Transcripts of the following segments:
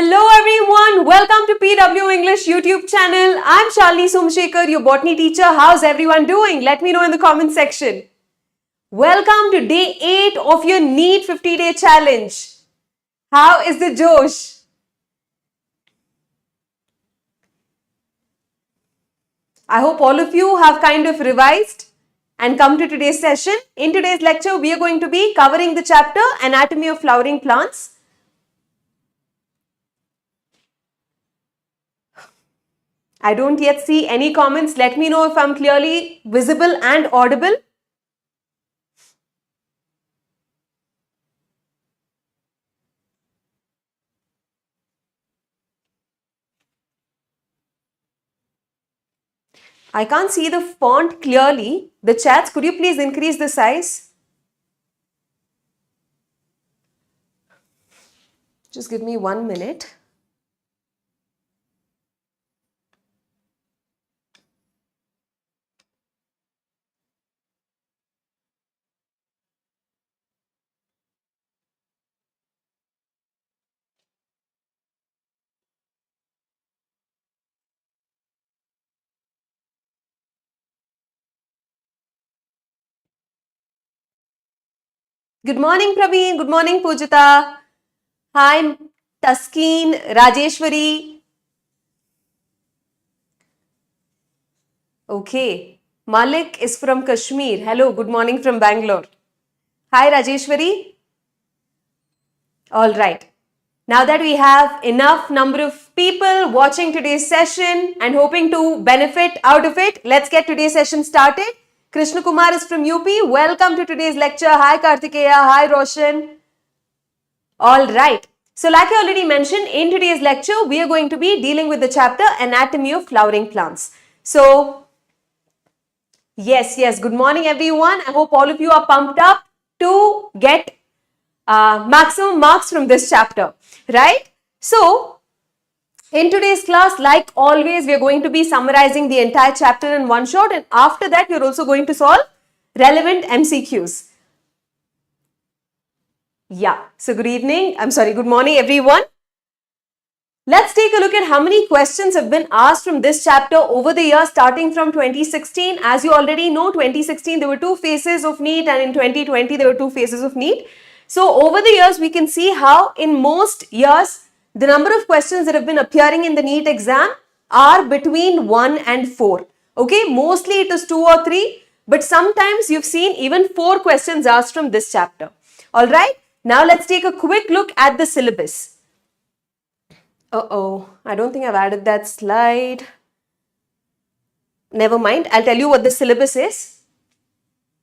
Hello everyone, welcome to PW English YouTube channel. I'm Shalini Somashekar, your botany teacher. How's everyone doing? Let me know in the comment section. Welcome to day 8 of your Neet 50-day challenge. How is the Josh? I hope all of you have kind of revised and come to today's session. In today's lecture, we are going to be covering the chapter Anatomy of Flowering Plants. I don't yet see any comments. Let me know if I'm clearly visible and audible. I can't see the font clearly. The chats, could you please increase the size? Just give me 1 minute. Good morning, Praveen. Good morning, Pujita. Hi, Taskeen, Rajeshwari. Okay. Malik is from Kashmir. Hello, good morning from Bangalore. Hi, Rajeshwari. All right. Now that we have enough number of people watching today's session and hoping to benefit out of it, let's get today's session started. Krishna Kumar is from UP. Welcome to today's lecture. Hi, Kartikeya. Hi, Roshan. All right. So like I already mentioned, in today's lecture, we are going to be dealing with the chapter Anatomy of Flowering Plants. So, yes. Good morning, everyone. I hope all of you are pumped up to get maximum marks from this chapter, right? So, in today's class, like always, we are going to be summarizing the entire chapter in one shot, and after that, you're also going to solve relevant MCQs. Yeah, so good morning, everyone. Let's take a look at how many questions have been asked from this chapter over the years starting from 2016. As you already know, 2016 there were 2 phases of Neet, and in 2020 there were 2 phases of Neet. So over the years, we can see how in most years, the number of questions that have been appearing in the Neet exam are between 1 and 4. Okay, mostly it is 2 or 3, but sometimes you've seen even 4 questions asked from this chapter. All right, now let's take a quick look at the syllabus. I don't think I've added that slide. Never mind, I'll tell you what the syllabus is.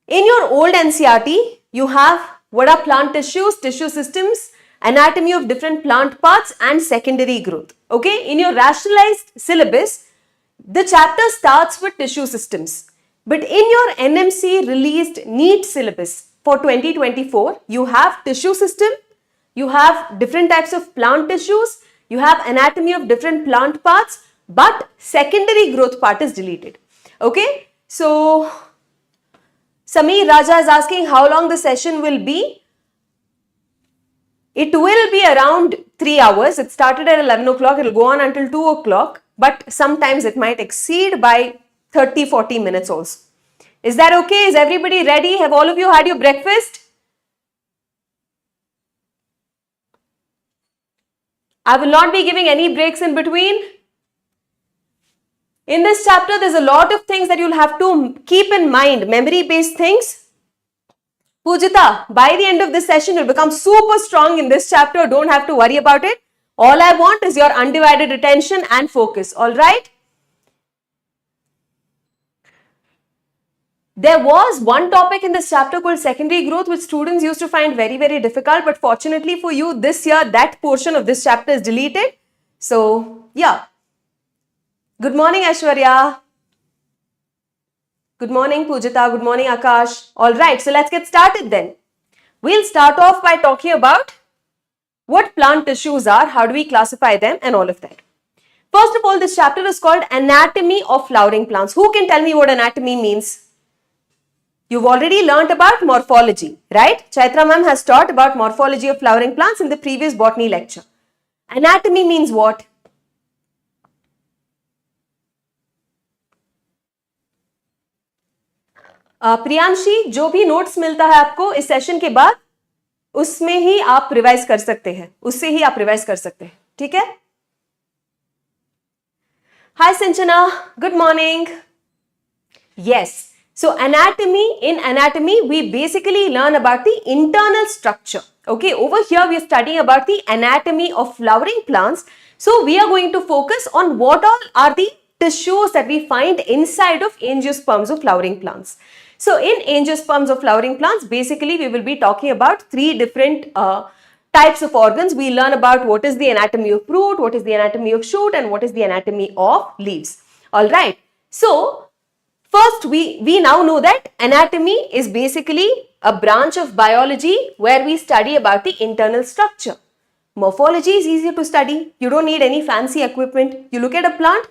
In your old NCERT, you have what are plant tissues, tissue systems, anatomy of different plant parts and secondary growth. Okay, in your rationalized syllabus, the chapter starts with tissue systems. But in your NMC released Neet syllabus for 2024, you have tissue system, you have different types of plant tissues, you have anatomy of different plant parts, but secondary growth part is deleted. Okay, so Sameer Raja is asking how long the session will be. It will be around 3 hours. It started at 11 o'clock. It will go on until 2 o'clock. But sometimes it might exceed by 30-40 minutes also. Is that okay? Is everybody ready? Have all of you had your breakfast? I will not be giving any breaks in between. In this chapter, there's a lot of things that you'll have to keep in mind, memory-based things. Pujita, by the end of this session, you'll become super strong in this chapter. Don't have to worry about it. All I want is your undivided attention and focus. All right? There was one topic in this chapter called secondary growth, which students used to find very, very difficult. But fortunately for you, this year, that portion of this chapter is deleted. So, yeah. Good morning, Aishwarya. Good morning, Pujita. Good morning, Akash. All right, so let's get started then. We'll start off by talking about what plant tissues are, how do we classify them, and all of that. First of all, this chapter is called Anatomy of Flowering Plants. Who can tell me what anatomy means? You've already learnt about morphology, right? Chaitra ma'am has taught about morphology of flowering plants in the previous botany lecture. Anatomy means what? Priyanshi, जो भी notes मिलता है आपको इस session के बाद, उसमें ही आप रिवाइज कर सकते हैं, उससे ही आप रिवाइज कर सकते हैं, ठीक है? हाय सिंचना, good morning. Yes. So anatomy, in anatomy, we basically learn about the internal structure. Okay, over here we are studying about the anatomy of flowering plants. So we are going to focus on what all are the tissues that we find inside of angiosperms of flowering plants. So in angiosperms of flowering plants, basically we will be talking about three different types of organs. We learn about what is the anatomy of fruit, what is the anatomy of shoot, and what is the anatomy of leaves. All right. So first, we now know that anatomy is basically a branch of biology where we study about the internal structure. Morphology is easier to study. You don't need any fancy equipment. You look at a plant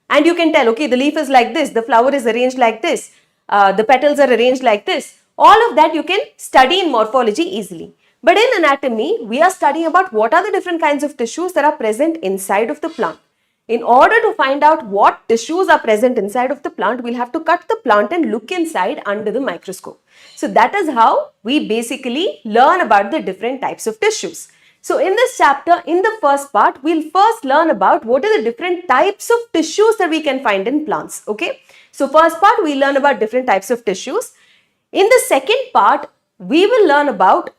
and you can tell, okay, the leaf is like this, the flower is arranged like this, the petals are arranged like this. All of that you can study in morphology easily. But in anatomy, we are studying about what are the different kinds of tissues that are present inside of the plant. In order to find out what tissues are present inside of the plant, we'll have to cut the plant and look inside under the microscope. So that is how we basically learn about the different types of tissues. So in this chapter, in the first part, we'll first learn about what are the different types of tissues that we can find in plants. Okay. So first part, we learn about different types of tissues. In the second part, we will learn about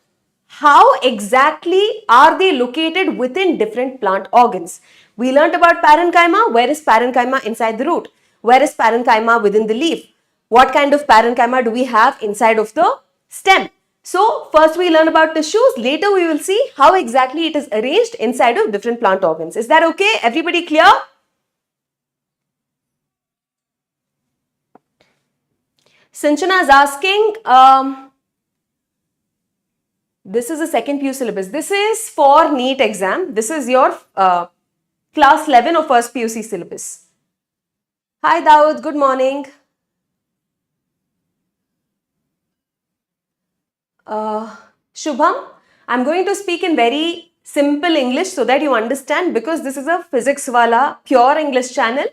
how exactly are they located within different plant organs. We learnt about parenchyma. Where is parenchyma inside the root? Where is parenchyma within the leaf? What kind of parenchyma do we have inside of the stem? So first we learn about tissues. Later we will see how exactly it is arranged inside of different plant organs. Is that okay? Everybody clear? Sinchana is asking, this is a second PU syllabus. This is for Neet exam. This is your class 11 or first PUC syllabus. Hi Daud, good morning. Shubham, I'm going to speak in very simple English so that you understand, because this is a physics wala pure English channel.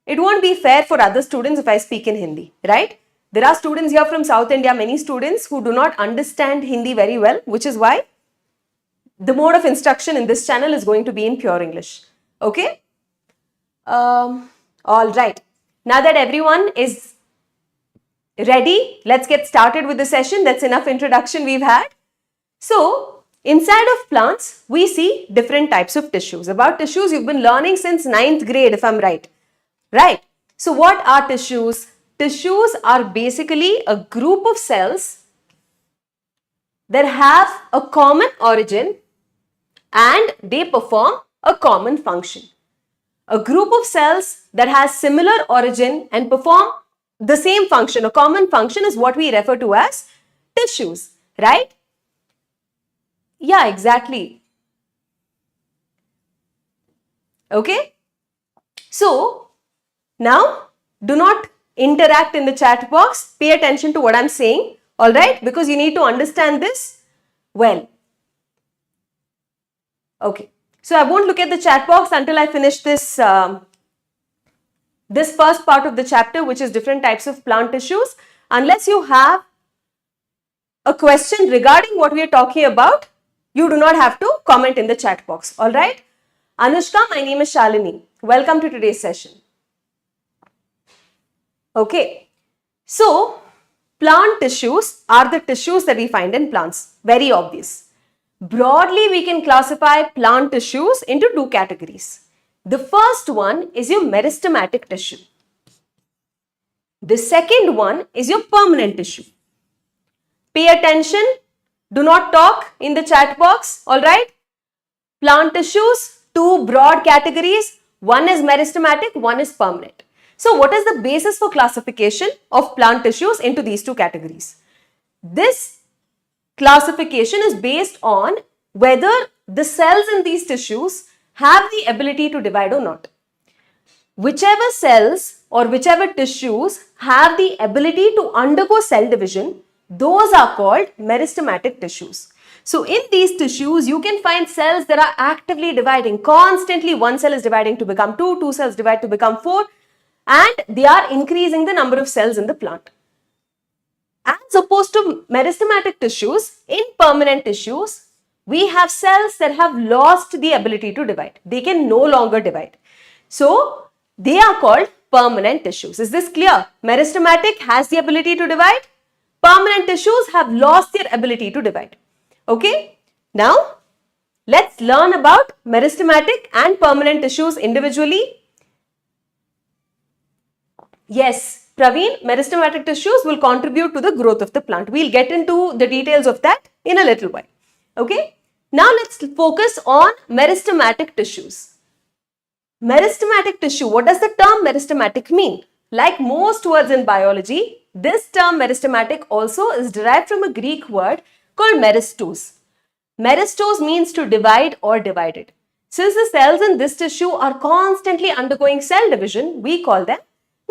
It won't be fair for other students if I speak in Hindi, right? There are students here from South India, many students who do not understand Hindi very well, which is why the mode of instruction in this channel is going to be in pure English. Okay? All right. Now that everyone is ready, let's get started with the session. That's enough introduction we've had. So, inside of plants, we see different types of tissues. About tissues, you've been learning since 9th grade, if I'm right. Right? So, what are tissues? Tissues are basically a group of cells that have a common origin and they perform a common function. A group of cells that has similar origin and perform the same function, a common function, is what we refer to as tissues, right? Yeah, exactly. Okay. So, now do not interact in the chat box. Pay attention to what I'm saying, all right? Because you need to understand this well. Okay. So, I won't look at the chat box until I finish this this first part of the chapter, which is different types of plant tissues. Unless you have a question regarding what we are talking about, you do not have to comment in the chat box. All right. Anushka, my name is Shalini. Welcome to today's session. Okay. So, plant tissues are the tissues that we find in plants. Very obvious. Broadly, we can classify plant tissues into two categories. The first one is your meristematic tissue. The second one is your permanent tissue. Pay attention. Do not talk in the chat box. All right. Plant tissues, two broad categories. One is meristematic, one is permanent. So, what is the basis for classification of plant tissues into these two categories? This classification is based on whether the cells in these tissues have the ability to divide or not. Whichever cells or whichever tissues have the ability to undergo cell division, those are called meristematic tissues. So in these tissues, you can find cells that are actively dividing. Constantly one cell is dividing to become 2, 2 cells divide to become 4, and they are increasing the number of cells in the plant. As opposed to meristematic tissues, in permanent tissues, we have cells that have lost the ability to divide. They can no longer divide. So they are called permanent tissues. Is this clear? Meristematic has the ability to divide. Permanent tissues have lost their ability to divide. Okay. Now, let's learn about meristematic and permanent tissues individually. Yes, Praveen, meristematic tissues will contribute to the growth of the plant. We'll get into the details of that in a little while. Okay. Now, let's focus on meristematic tissues. Meristematic tissue, what does the term meristematic mean? Like most words in biology, this term meristematic also is derived from a Greek word called meristos. Meristos means to divide or divided. Since the cells in this tissue are constantly undergoing cell division, we call them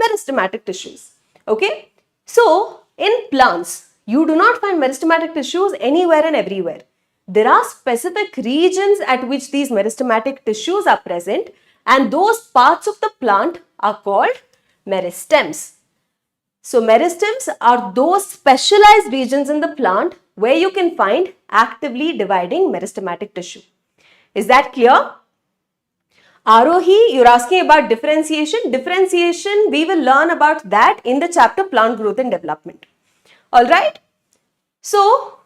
meristematic tissues. Okay? So, in plants, you do not find meristematic tissues anywhere and everywhere. There are specific regions at which these meristematic tissues are present, and those parts of the plant are called meristems. So, meristems are those specialized regions in the plant where you can find actively dividing meristematic tissue. Is that clear? Arohi, you're asking about differentiation. Differentiation, we will learn about that in the chapter Plant Growth and Development. Alright? So,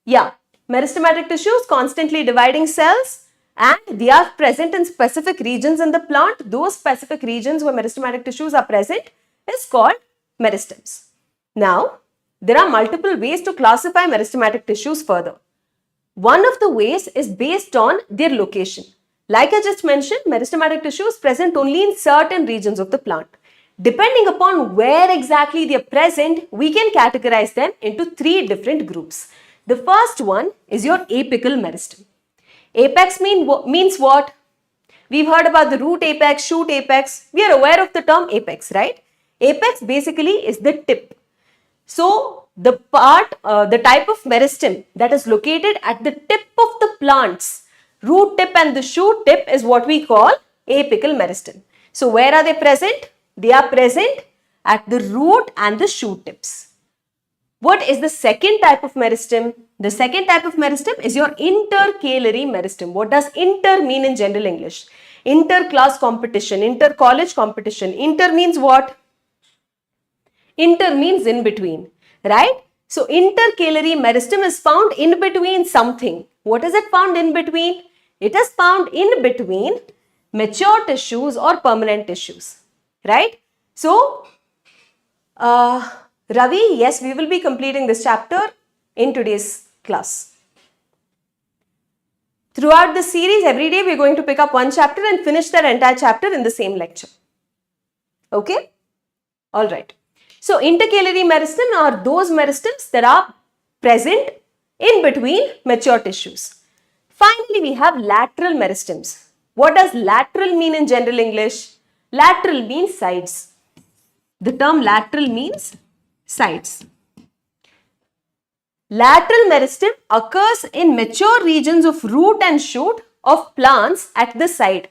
yeah, meristematic tissues constantly dividing cells, and they are present in specific regions in the plant. Those specific regions where meristematic tissues are present is called meristems. Now, there are multiple ways to classify meristematic tissues further. One of the ways is based on their location. Like I just mentioned, meristematic tissue is present only in certain regions of the plant. Depending upon where exactly they are present, we can categorize them into 3 different groups. The first one is your apical meristem. Apex means what? We've heard about the root apex, shoot apex. We are aware of the term apex, right? Apex basically is the tip. So, the type of meristem that is located at the tip of the plant's root tip and the shoot tip is what we call apical meristem. So, where are they present? They are present at the root and the shoot tips. What is the second type of meristem? The second type of meristem is your intercalary meristem. What does inter mean in general English? Inter-class competition, inter-college competition. Inter means what? Inter means in between, right? So, intercalary meristem is found in between something. What is it found in between? It is found in between mature tissues or permanent tissues, right? So, Ravi, yes, we will be completing this chapter in today's class. Throughout the series, every day we are going to pick up one chapter and finish that entire chapter in the same lecture. Okay? Alright. So, intercalary meristem are those meristems that are present in between mature tissues. Finally, we have lateral meristems. What does lateral mean in general English? Lateral means sides. The term lateral means sides. Lateral meristem occurs in mature regions of root and shoot of plants at the side.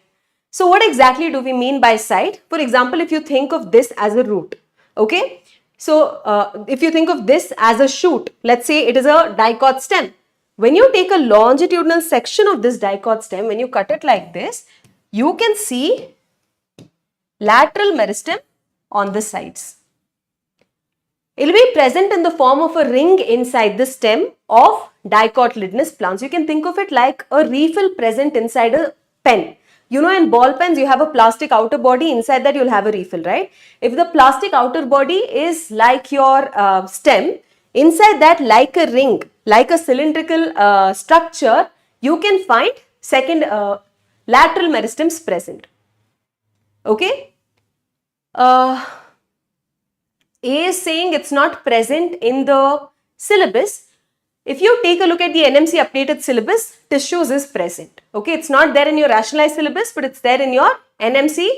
So, what exactly do we mean by side? For example, if you think of this as a root, okay? So, if you think of this as a shoot, let's say it is a dicot stem. When you take a longitudinal section of this dicot stem, when you cut it like this, you can see lateral meristem on the sides. It will be present in the form of a ring inside the stem of dicotyledonous plants. You can think of it like a refill present inside a pen. You know, in ball pens, you have a plastic outer body. Inside that, you'll have a refill, right? If the plastic outer body is like your stem, inside that, like a ring, like a cylindrical structure, you can find second lateral meristems present. Okay? A is saying it's not present in the syllabus. If you take a look at the NMC updated syllabus, tissues is present. Okay, it's not there in your rationalized syllabus, but it's there in your NMC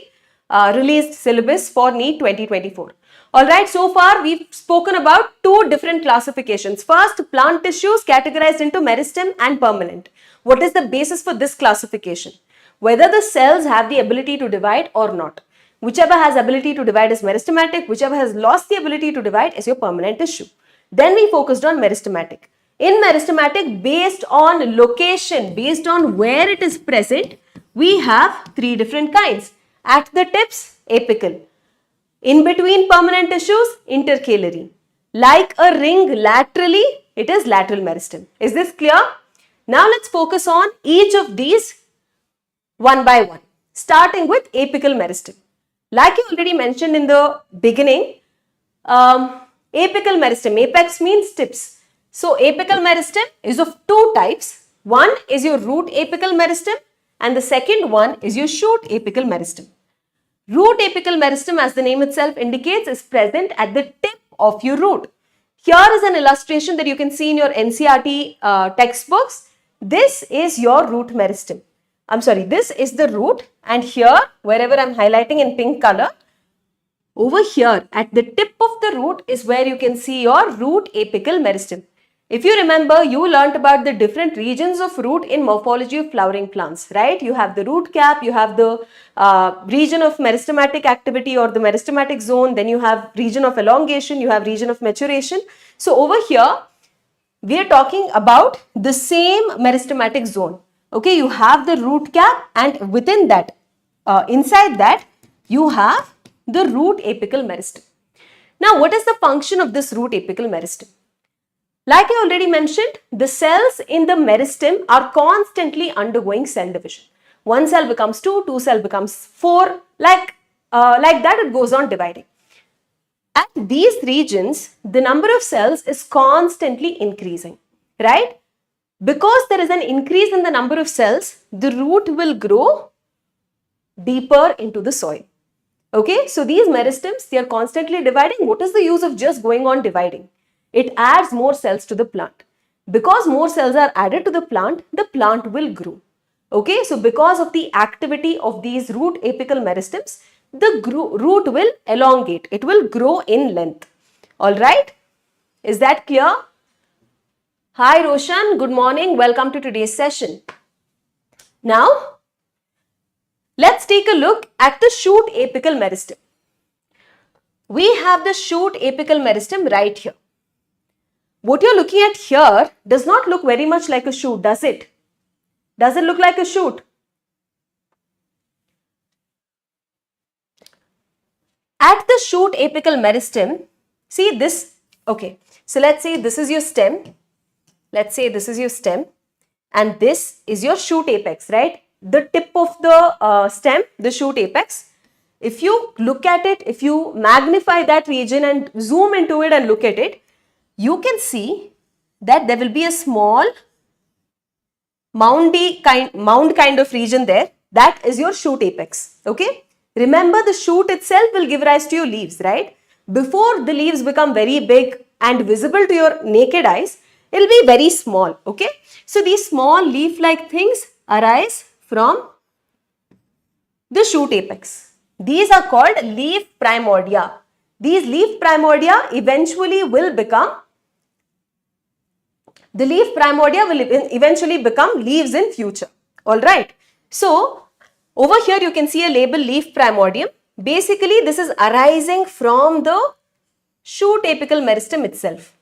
released syllabus for Neet 2024. Alright, so far we've spoken about two different classifications. First, plant tissues categorized into meristem and permanent. What is the basis for this classification? Whether the cells have the ability to divide or not. Whichever has ability to divide is meristematic, whichever has lost the ability to divide is your permanent tissue. Then we focused on meristematic. In meristematic, based on location, based on where it is present, we have three different kinds. At the tips, apical. In between permanent tissues, intercalary. Like a ring laterally, it is lateral meristem. Is this clear? Now let's focus on each of these one by one. Starting with apical meristem. Like I already mentioned in the beginning, apical meristem, apex means tips. So apical meristem is of two types. One is your root apical meristem and the second one is your shoot apical meristem. Root apical meristem, as the name itself indicates, is present at the tip of your root. Here is an illustration that you can see in your NCERT textbooks. This is your root meristem. This is the root, and here, wherever I am highlighting in pink color, over here at the tip of the root is where you can see your root apical meristem. If you remember, you learnt about the different regions of root in morphology of flowering plants, right? You have the root cap, you have the region of meristematic activity or the meristematic zone, then you have region of elongation, you have region of maturation. So over here, we are talking about the same meristematic zone. Okay, you have the root cap and within that, inside that, you have the root apical meristem. Now, what is the function of this root apical meristem? Like I already mentioned, the cells in the meristem are constantly undergoing cell division. One cell becomes two, two cell becomes four, like that it goes on dividing. At these regions, the number of cells is constantly increasing, right? Because there is an increase in the number of cells, the root will grow deeper into the soil. Okay, so these meristems, they are constantly dividing. What is the use of just going on dividing? It adds more cells to the plant. Because more cells are added to the plant will grow. Okay, so because of the activity of these root apical meristems, the root will elongate. It will grow in length. Alright, is that clear? Hi Roshan, good morning. Welcome to today's session. Now, let's take a look at the shoot apical meristem. We have the shoot apical meristem right here. What you're looking at here does not look very much like a shoot, does it? Does it look like a shoot? At the shoot apical meristem, see this, okay, so let's say this is your stem. Let's say this is your stem and this is your shoot apex, right? The tip of the stem, the shoot apex. If you look at it, if you magnify that region and zoom into it and look at it, you can see that there will be a small mound kind of region there. That is your shoot apex. Okay. Remember, the shoot itself will give rise to your leaves, right? Before the leaves become very big and visible to your naked eyes, it will be very small. Okay. So these small leaf-like things arise from the shoot apex. These are called leaf primordia. These leaf primordia eventually will become leaves in future. Alright. So, over here you can see a label leaf primordium. Basically, this is arising from the shoot apical meristem itself.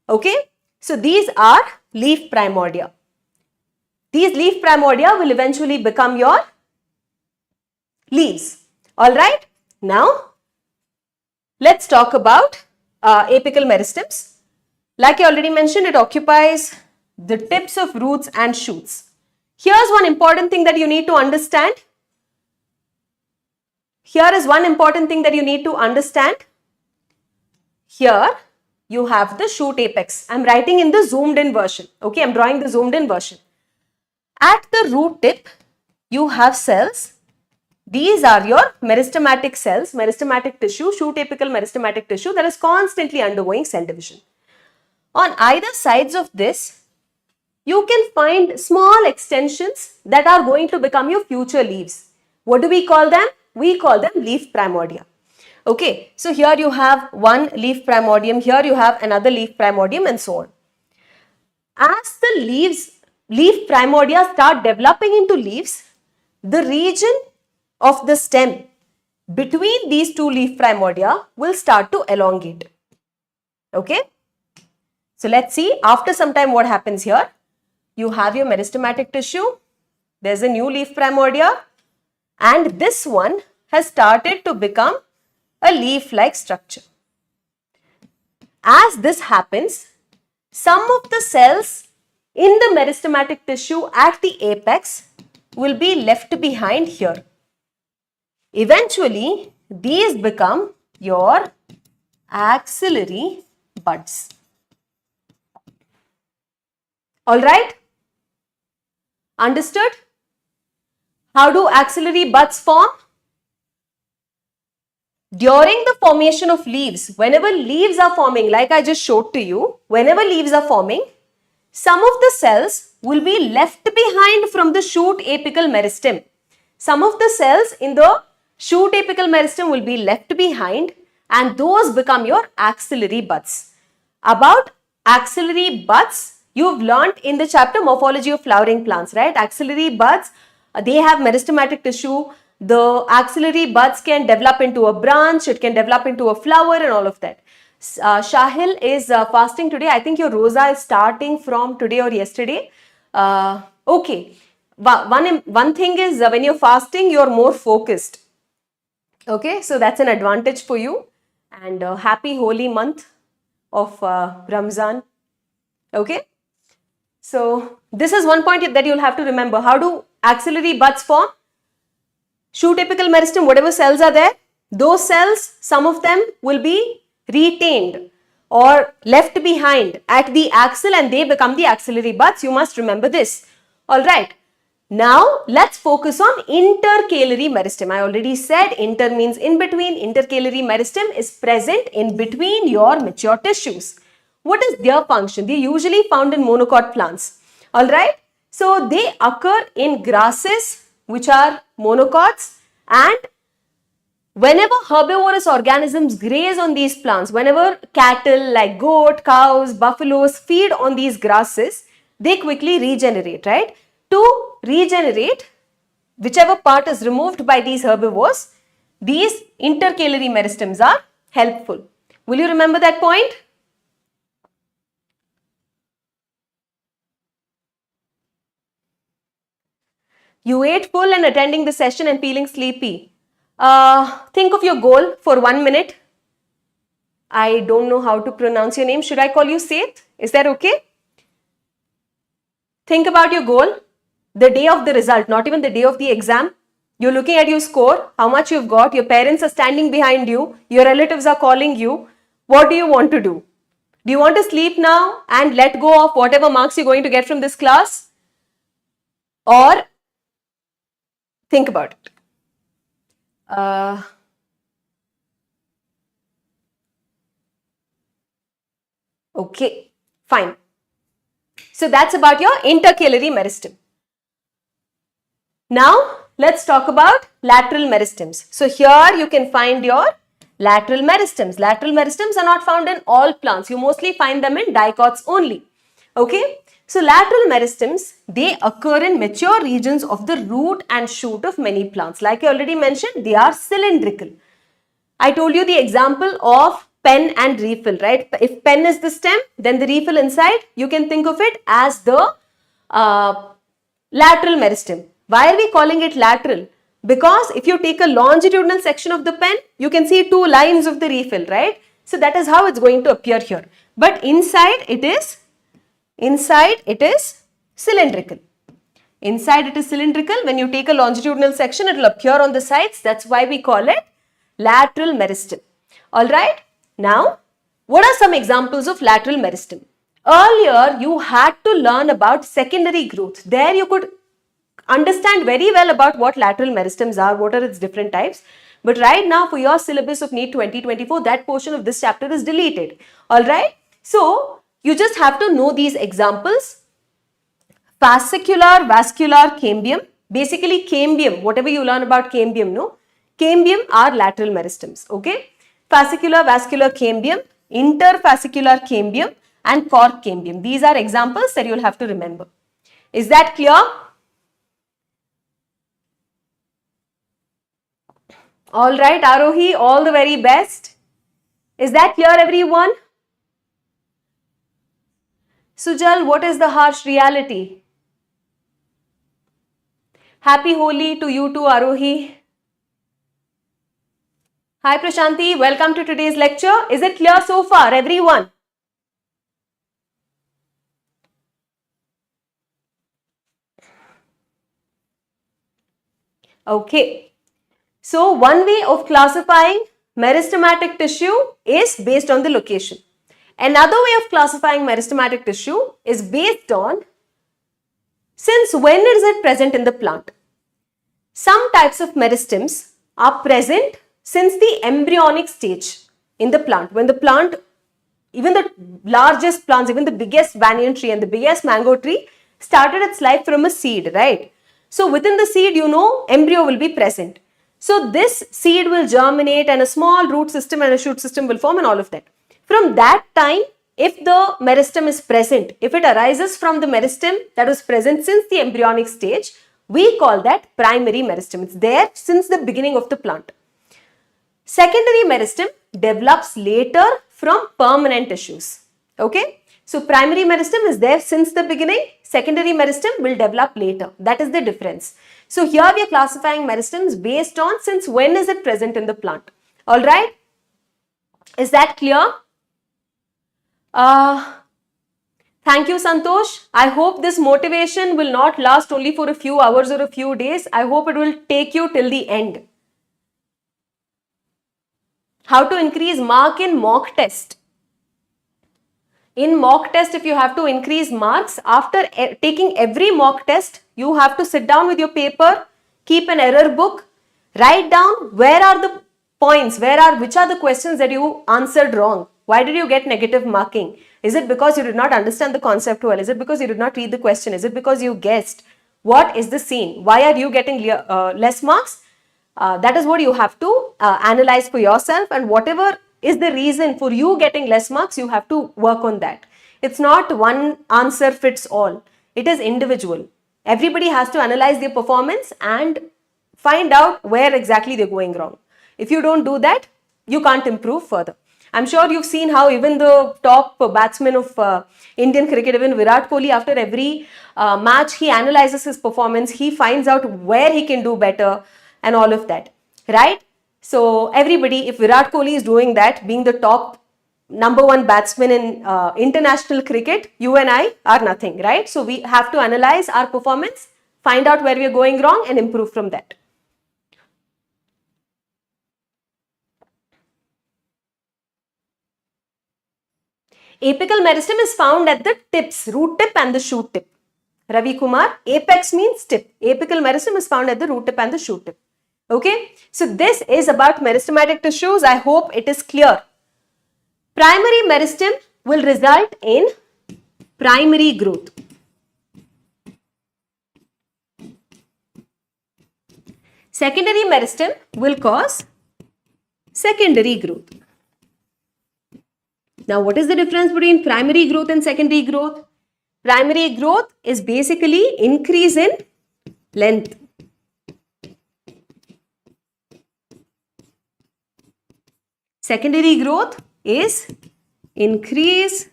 Okay. So, these are leaf primordia. These leaf primordia will eventually become your leaves. Alright. Now, let's talk about apical meristems. Like I already mentioned, it occupies the tips of roots and shoots. Here's one important thing that you need to understand. Here is one important thing that you need to understand. Here you have the shoot apex. I'm writing in the zoomed in version. Okay, I'm drawing the zoomed in version. At the root tip, you have cells. These are your meristematic cells, meristematic tissue, shoot apical meristematic tissue that is constantly undergoing cell division. On either sides of this, you can find small extensions that are going to become your future leaves. What do we call them? We call them leaf primordia. Okay, so here you have one leaf primordium, here you have another leaf primordium, and so on. As the leaf primordia start developing into leaves, the region of the stem between these two leaf primordia will start to elongate. Okay, so let's see after some time what happens here. You have your meristematic tissue, there's a new leaf primordia, and this one has started to become a leaf-like structure. As this happens, some of the cells in the meristematic tissue at the apex will be left behind here. Eventually, these become your axillary buds. Alright? Understood? How do axillary buds form? During the formation of leaves, whenever leaves are forming, like I just showed to you, whenever leaves are forming, some of the cells will be left behind from the shoot apical meristem. Some of the cells in the shoot apical meristem will be left behind, and those become your axillary buds. About axillary buds, you've learnt in the chapter Morphology of Flowering Plants, right? Axillary buds, they have meristematic tissue. The axillary buds can develop into a branch, it can develop into a flower and all of that. Shahil is fasting today. I think your rosa is starting from today or yesterday. Okay. One thing is when you're fasting, you're more focused. Okay, so that's an advantage for you. And happy holy month of Ramzan. Okay. So this is one point that you'll have to remember. How do axillary buds form? Shoot apical meristem, whatever cells are there, those cells, some of them will be retained or left behind at the axil and they become the axillary buds. You must remember this. Alright. Now, let's focus on intercalary meristem. I already said inter means in between. Intercalary meristem is present in between your mature tissues. What is their function? They are usually found in monocot plants. Alright. So, they occur in grasses which are monocots, and whenever herbivorous organisms graze on these plants, whenever cattle like goat, cows, buffaloes feed on these grasses, they quickly regenerate, right? To regenerate, whichever part is removed by these herbivores, these intercalary meristems are helpful. Will you remember that point? You ate full and attending the session and feeling sleepy. Think of your goal for 1 minute. I don't know how to pronounce your name. Should I call you Seth? Is that okay? Think about your goal. The day of the result, not even the day of the exam. You're looking at your score, how much you've got. Your parents are standing behind you. Your relatives are calling you. What do you want to do? Do you want to sleep now and let go of whatever marks you're going to get from this class? Or think about it. Okay, fine. So that's about your intercalary meristem. Now, let's talk about lateral meristems. So here you can find your lateral meristems. Lateral meristems are not found in all plants. You mostly find them in dicots only. Okay. So lateral meristems, they occur in mature regions of the root and shoot of many plants. Like I already mentioned, they are cylindrical. I told you the example of pen and refill, right? If pen is the stem, then the refill inside, you can think of it as the lateral meristem. Why are we calling it lateral? Because if you take a longitudinal section of the pen, you can see two lines of the refill, right? So that is how it's going to appear here. But inside it is cylindrical. Inside it is cylindrical. When you take a longitudinal section, it will appear on the sides. That's why we call it lateral meristem. Alright. Now, what are some examples of lateral meristem? Earlier, you had to learn about secondary growth. There you could understand very well about what lateral meristems are, what are its different types. But right now, for your syllabus of Neet 2024, that portion of this chapter is deleted. Alright. So, you just have to know these examples. Fascicular, vascular, cambium. Basically, cambium, whatever you learn about cambium, no? Cambium are lateral meristems, okay? Fascicular vascular cambium, interfascicular cambium, and cork cambium. These are examples that you'll have to remember. Is that clear? All right, Arohi, all the very best. Is that clear, everyone? Sujal, what is the harsh reality? Happy Holi to you too, Arohi. Hi Prashanti, welcome to today's lecture. Is it clear so far, everyone? Okay. So, one way of classifying meristematic tissue is based on the location. Another way of classifying meristematic tissue is based on since when is it present in the plant. Some types of meristems are present since the embryonic stage in the plant. When the plant, even the largest plants, even the biggest banyan tree and the biggest mango tree started its life from a seed, right? So within the seed, you know, embryo will be present. So this seed will germinate and a small root system and a shoot system will form and all of that. From that time, if the meristem is present, if it arises from the meristem that was present since the embryonic stage, we call that primary meristem. It's there since the beginning of the plant. Secondary meristem develops later from permanent tissues. Okay. So primary meristem is there since the beginning. Secondary meristem will develop later. That is the difference. So here we are classifying meristems based on since when is it present in the plant. Alright. Is that clear? Thank you, Santosh. I hope this motivation will not last only for a few hours or a few days. I hope it will take you till the end. How to increase mark in mock test. In mock test, if you have to increase marks, after taking every mock test, you have to sit down with your paper, keep an error book, write down where are the points, which are the questions that you answered wrong. Why did you get negative marking? Is it because you did not understand the concept well? Is it because you did not read the question? Is it because you guessed? What is the scene? Why are you getting less marks? That is what you have to analyze for yourself, and whatever is the reason for you getting less marks, you have to work on that. It's not one answer fits all. It is individual. Everybody has to analyze their performance and find out where exactly they're going wrong. If you don't do that, you can't improve further. I'm sure you've seen how even the top batsman of Indian cricket, even Virat Kohli, after every match, he analyzes his performance, he finds out where he can do better and all of that, right? So everybody, if Virat Kohli is doing that, being the top #1 batsman in international cricket, you and I are nothing, right? So we have to analyze our performance, find out where we are going wrong and improve from that. Apical meristem is found at the tips, root tip and the shoot tip. Ravi Kumar, apex means tip. Apical meristem is found at the root tip and the shoot tip. Okay, so this is about meristematic tissues. I hope it is clear. Primary meristem will result in primary growth. Secondary meristem will cause secondary growth. Now, what is the difference between primary growth and secondary growth? Primary growth is basically increase in length. Secondary growth is increase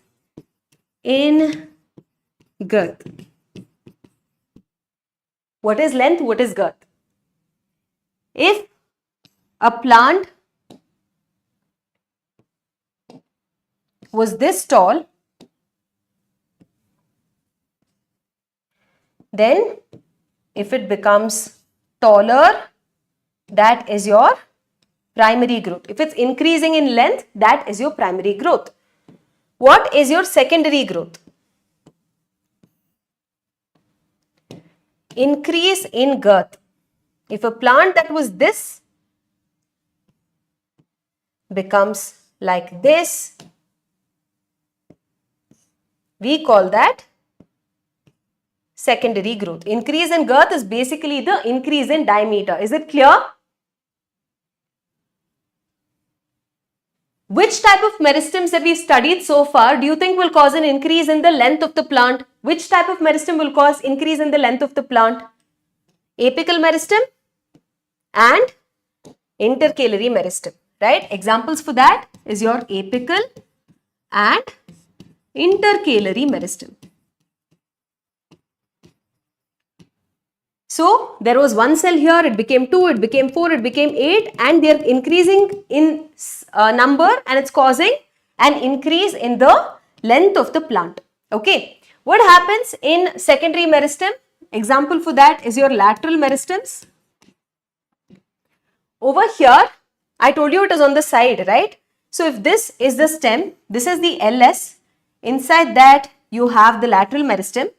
in girth. What is length? What is girth? If a plant was this tall, then if it becomes taller, that is your primary growth. If it's increasing in length, that is your primary growth. What is your secondary growth? Increase in girth. If a plant that was this becomes like this, we call that secondary growth. Increase in girth is basically the increase in diameter. Is it clear? Which type of meristems that we've studied so far do you think will cause an increase in the length of the plant? Which type of meristem will cause increase in the length of the plant? Apical meristem and intercalary meristem, right? Examples for that is your apical and intercalary meristem. So there was one cell here, it became 2, it became 4, it became 8, and they are increasing in number, and it's causing an increase in the length of the plant. Okay. What happens in secondary meristem? Example for that is your lateral meristems. Over here, I told you it is on the side, right? So if this is the stem, this is the LS, inside that you have the lateral meristem.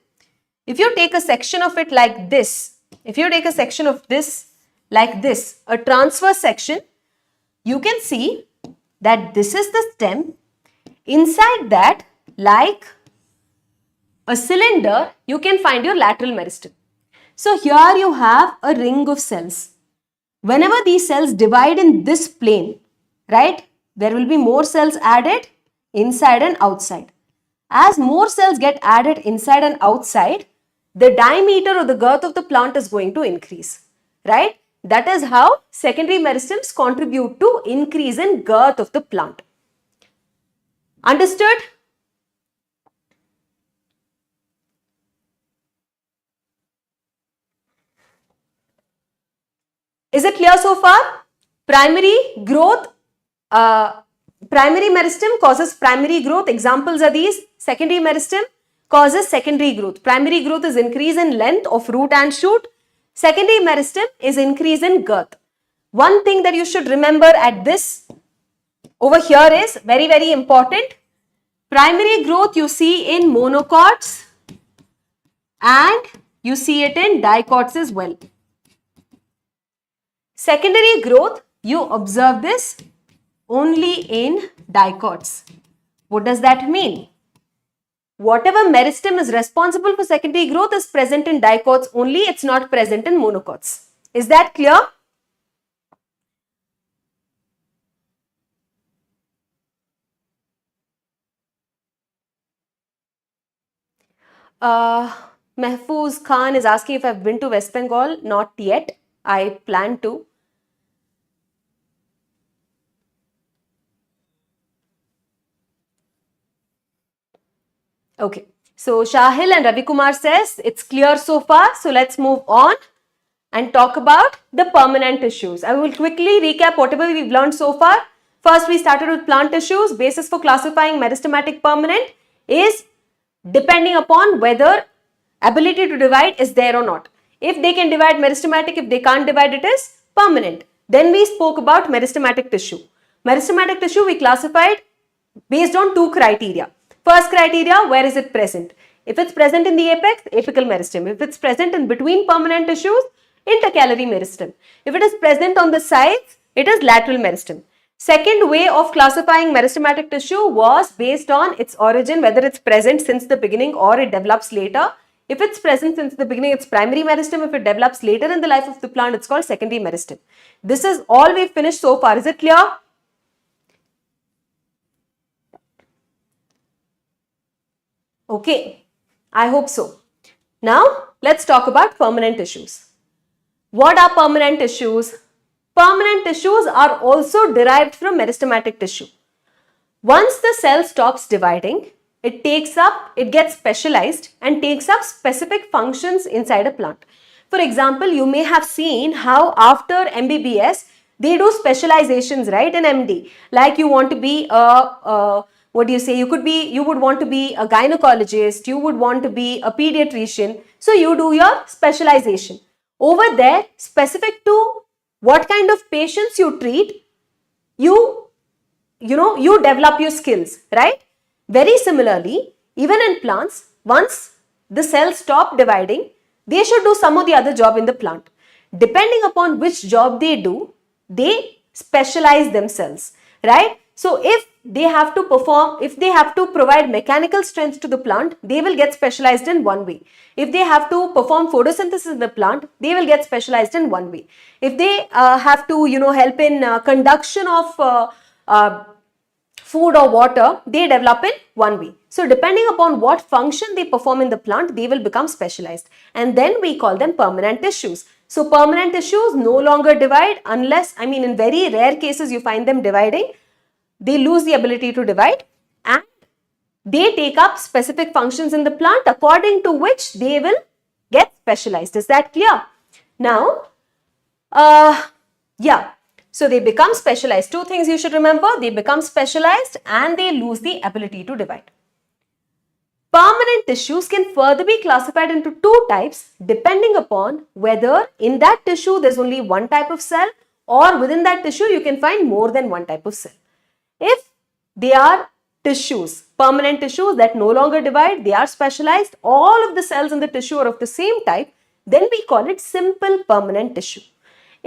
If you take a section of it like this, if you take a section of this like this, a transverse section, you can see that this is the stem. Inside that, like a cylinder, you can find your lateral meristem. So here you have a ring of cells. Whenever these cells divide in this plane, right, there will be more cells added inside and outside. As more cells get added inside and outside, the diameter or the girth of the plant is going to increase, right? That is how secondary meristems contribute to increase in girth of the plant. Understood? Is it clear so far? Primary growth, primary meristem causes primary growth. Examples are these. Secondary meristem causes secondary growth. Primary growth is increase in length of root and shoot. Secondary meristem is increase in girth. One thing that you should remember at this over here is very, very important. Primary growth you see in monocots and you see it in dicots as well. Secondary growth, you observe this only in dicots. What does that mean? Whatever meristem is responsible for secondary growth is present in dicots only, it's not present in monocots. Is that clear? Mehfooz Khan is asking if I've been to West Bengal. Not yet. I plan to. Okay. So Shahil and Ravi Kumar says it's clear so far. So let's move on and talk about the permanent tissues. I will quickly recap whatever we've learned so far. First, we started with plant tissues. Basis for classifying meristematic permanent is depending upon whether ability to divide is there or not. If they can divide meristematic, if they can't divide, it is permanent. Then we spoke about meristematic tissue. Meristematic tissue we classified based on two criteria. First criteria, where is it present? If it's present in the apex, apical meristem. If it's present in between permanent tissues, intercalary meristem. If it is present on the sides, it is lateral meristem. Second way of classifying meristematic tissue was based on its origin, whether it's present since the beginning or it develops later. If it's present since the beginning, it's primary meristem. If it develops later in the life of the plant, it's called secondary meristem. This is all we've finished so far. Is it clear? Okay, I hope so. Now, let's talk about permanent tissues. What are permanent tissues? Permanent tissues are also derived from meristematic tissue. Once the cell stops dividing, it gets specialized and takes up specific functions inside a plant. For example, you may have seen how after MBBS, they do specializations, right, in MD. Like you want to be you would want to be a gynecologist, you would want to be a pediatrician. So you do your specialization. Over there, specific to what kind of patients you treat, you develop your skills, right? Very similarly, even in plants, once the cells stop dividing, they should do some of the other job in the plant. Depending upon which job they do, they specialize themselves, right? So if they have to provide mechanical strength to the plant, they will get specialized in one way. If they have to perform photosynthesis in the plant, they will get specialized in one way. If they have to, help in conduction of food or water, they develop in one way. So depending upon what function they perform in the plant, they will become specialized. And then we call them permanent tissues. So permanent tissues no longer divide unless, in very rare cases you find them dividing. They lose the ability to divide and they take up specific functions in the plant according to which they will get specialized. Is that clear? Now, yeah. So they become specialized. Two things you should remember. They become specialized and they lose the ability to divide. Permanent tissues can further be classified into two types depending upon whether in that tissue there's only one type of cell or within that tissue you can find more than one type of cell. If they are tissues, permanent tissues that no longer divide, they are specialized, all of the cells in the tissue are of the same type, then we call it simple permanent tissue.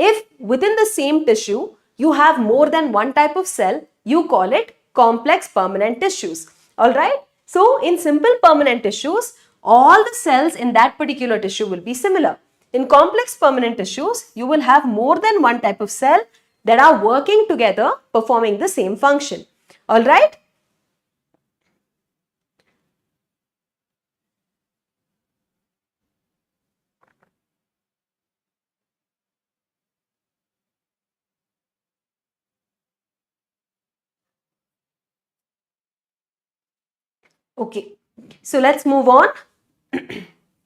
If within the same tissue you have more than one type of cell, you call it complex permanent tissues. Alright? So in simple permanent tissues, all the cells in that particular tissue will be similar. In complex permanent tissues, you will have more than one type of cell that are working together performing the same function. Alright? Okay, so let's move on.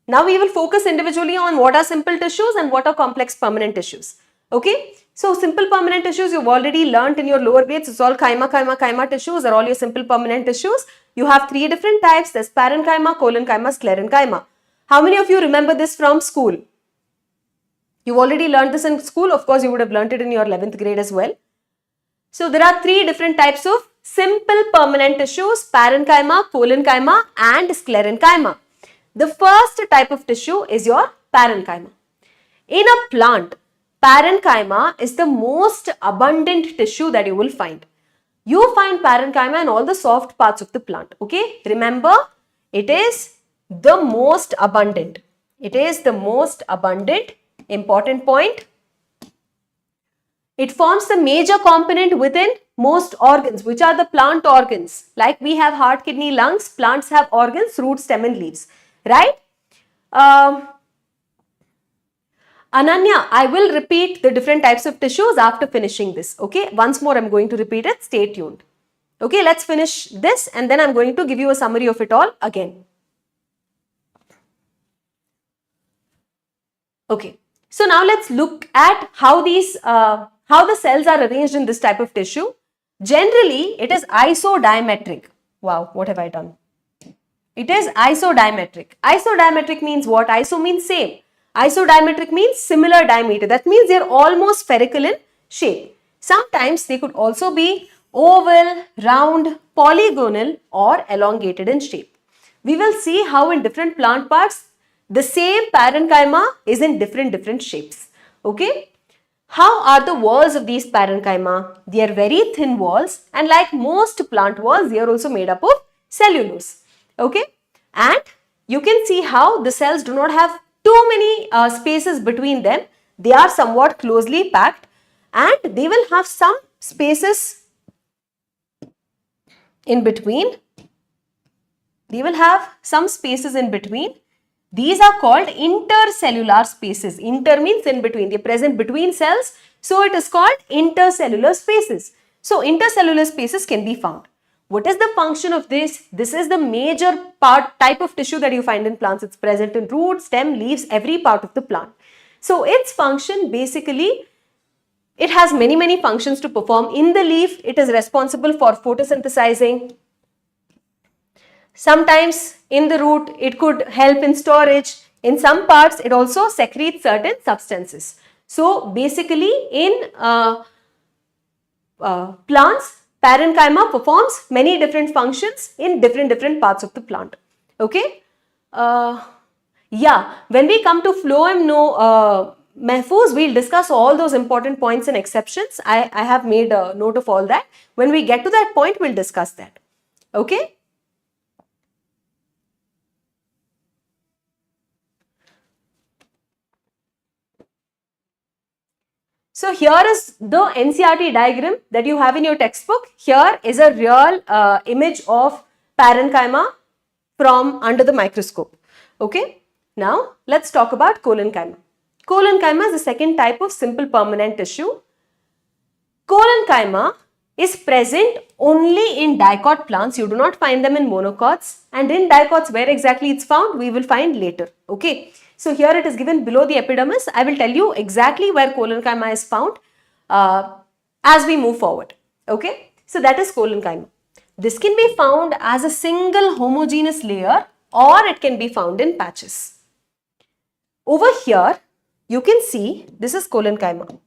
Now we will focus individually on what are simple tissues and what are complex permanent tissues. Okay, so simple permanent tissues you've already learnt in your lower grades. It's all chyma tissues are all your simple permanent tissues. You have three different types. There's parenchyma, collenchyma, sclerenchyma. How many of you remember this from school? You've already learned this in school. Of course, you would have learnt it in your 11th grade as well. So there are three different types of simple permanent tissues: parenchyma, collenchyma and sclerenchyma. The first type of tissue is your parenchyma. In a plant, parenchyma is the most abundant tissue that you will find. You find parenchyma in all the soft parts of the plant. Okay, remember, it is the most abundant. It is the most abundant. Important point. It forms the major component within most organs, which are the plant organs. Like we have heart, kidney, lungs, plants have organs, roots, stem and leaves. Right? Ananya, I will repeat the different types of tissues after finishing this. Okay? Once more, I'm going to repeat it. Stay tuned. Okay, let's finish this and then I'm going to give you a summary of it all again. Okay. So now let's look at how the cells are arranged in this type of tissue. Generally, it is isodiametric. Wow, what have I done? It is isodiametric. Isodiametric means what? Iso means same. Isodiametric means similar diameter. That means they are almost spherical in shape. Sometimes they could also be oval, round, polygonal or elongated in shape. We will see how in different plant parts the same parenchyma is in different shapes. Okay. How are the walls of these parenchyma? They are very thin walls and like most plant walls, they are also made up of cellulose. Okay. And you can see how the cells do not have too many spaces between them. They are somewhat closely packed and they will have some spaces in between. They will have some spaces in between. These are called intercellular spaces. Inter means in between. They are present between cells. So it is called intercellular spaces. So intercellular spaces can be found. What is the function of this? This is the major type of tissue that you find in plants. It's present in roots, stem, leaves, every part of the plant. So its function basically, it has many functions to perform. In the leaf, it is responsible for photosynthesizing. Sometimes in the root, it could help in storage. In some parts, it also secretes certain substances. So basically in plants, parenchyma performs many different functions in different parts of the plant. Okay. Yeah, when we come to phloem mahfuz, we'll discuss all those important points and exceptions. I have made a note of all that. When we get to that point, we'll discuss that. Okay. So here is the NCERT diagram that you have in your textbook. Here is a real image of parenchyma from under the microscope. Okay. Now let's talk about collenchyma. Collenchyma is the second type of simple permanent tissue. Collenchyma is present only in dicot plants. You do not find them in monocots, and in dicots where exactly it's found we will find later. Okay. So here it is given below the epidermis. I will tell you exactly where collenchyma is found as we move forward. Okay. So that is collenchyma. This can be found as a single homogeneous layer or it can be found in patches. Over here you can see this is collenchyma.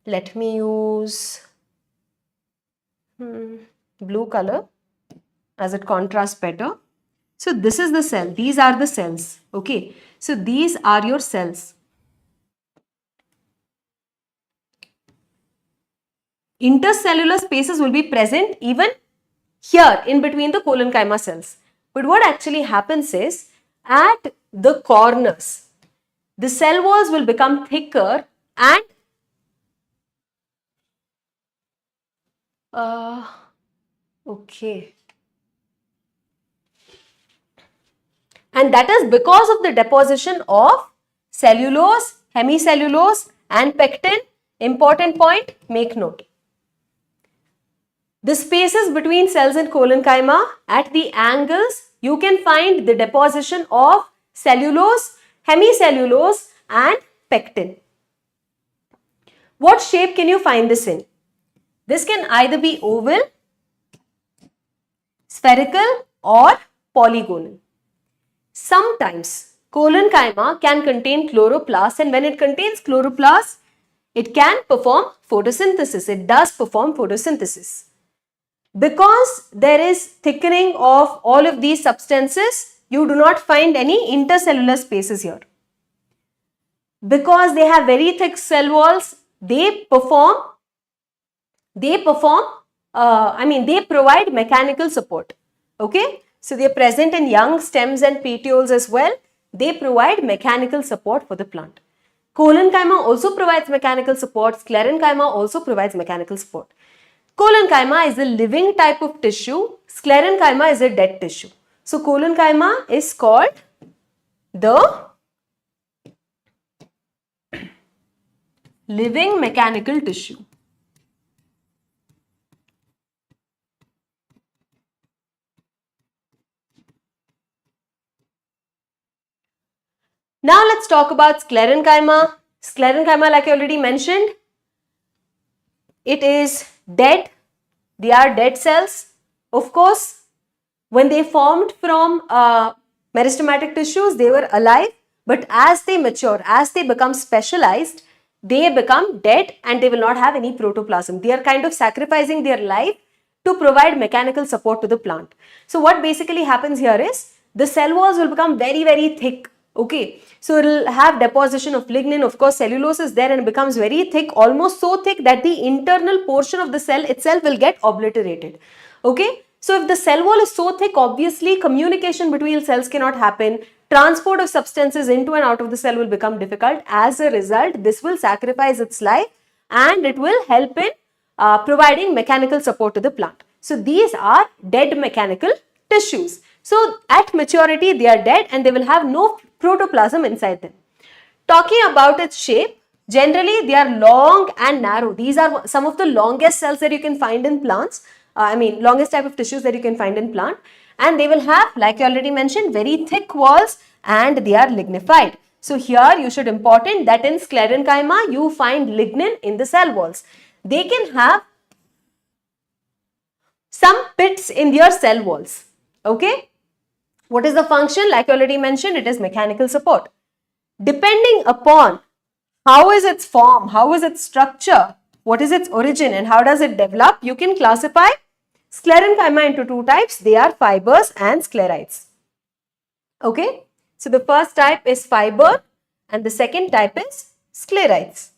Let me use blue color as it contrasts better. So this is the cell. These are the cells. Okay. So these are your cells. Intercellular spaces will be present even here in between the collenchyma cells. But what actually happens is at the corners, the cell walls will become thicker and okay. And that is because of the deposition of cellulose, hemicellulose and pectin. Important point, make note. The spaces between cells in collenchyma, at the angles, you can find the deposition of cellulose, hemicellulose and pectin. What shape can you find this in? This can either be oval, spherical or polygonal. Sometimes collenchyma can contain chloroplasts, and when it contains chloroplasts, it can perform photosynthesis. It does perform photosynthesis. Because there is thickening of all of these substances, you do not find any intercellular spaces here. Because they have very thick cell walls, they provide mechanical support. Okay. So they are present in young stems and petioles as well. They provide mechanical support for the plant. Collenchyma also provides mechanical support. Sclerenchyma also provides mechanical support. Collenchyma is a living type of tissue. Sclerenchyma is a dead tissue. So collenchyma is called the living mechanical tissue. Now let's talk about sclerenchyma. Sclerenchyma, like I already mentioned, it is dead. They are dead cells. Of course, when they formed from meristematic tissues, they were alive. But as they mature, as they become specialized, they become dead and they will not have any protoplasm. They are kind of sacrificing their life to provide mechanical support to the plant. So what basically happens here is the cell walls will become very, very thick. Okay, so it will have deposition of lignin. Of course, cellulose is there and it becomes very thick, almost so thick that the internal portion of the cell itself will get obliterated. Okay, so if the cell wall is so thick, obviously communication between cells cannot happen. Transport of substances into and out of the cell will become difficult. As a result, this will sacrifice its life and it will help in providing mechanical support to the plant. So these are dead mechanical tissues. So at maturity, they are dead and they will have no protoplasm inside them. Talking about its shape, generally they are long and narrow. These are some of the longest cells that you can find in plants. Longest type of tissues that you can find in plant. And they will have, like I already mentioned, very thick walls and they are lignified. So here you should important that in sclerenchyma you find lignin in the cell walls. They can have some pits in their cell walls. Okay. What is the function? Like I already mentioned, it is mechanical support. Depending upon how is its form, how is its structure, what is its origin and how does it develop, you can classify sclerenchyma into two types. They are fibers and sclerites. Okay. So the first type is fiber and the second type is sclerites.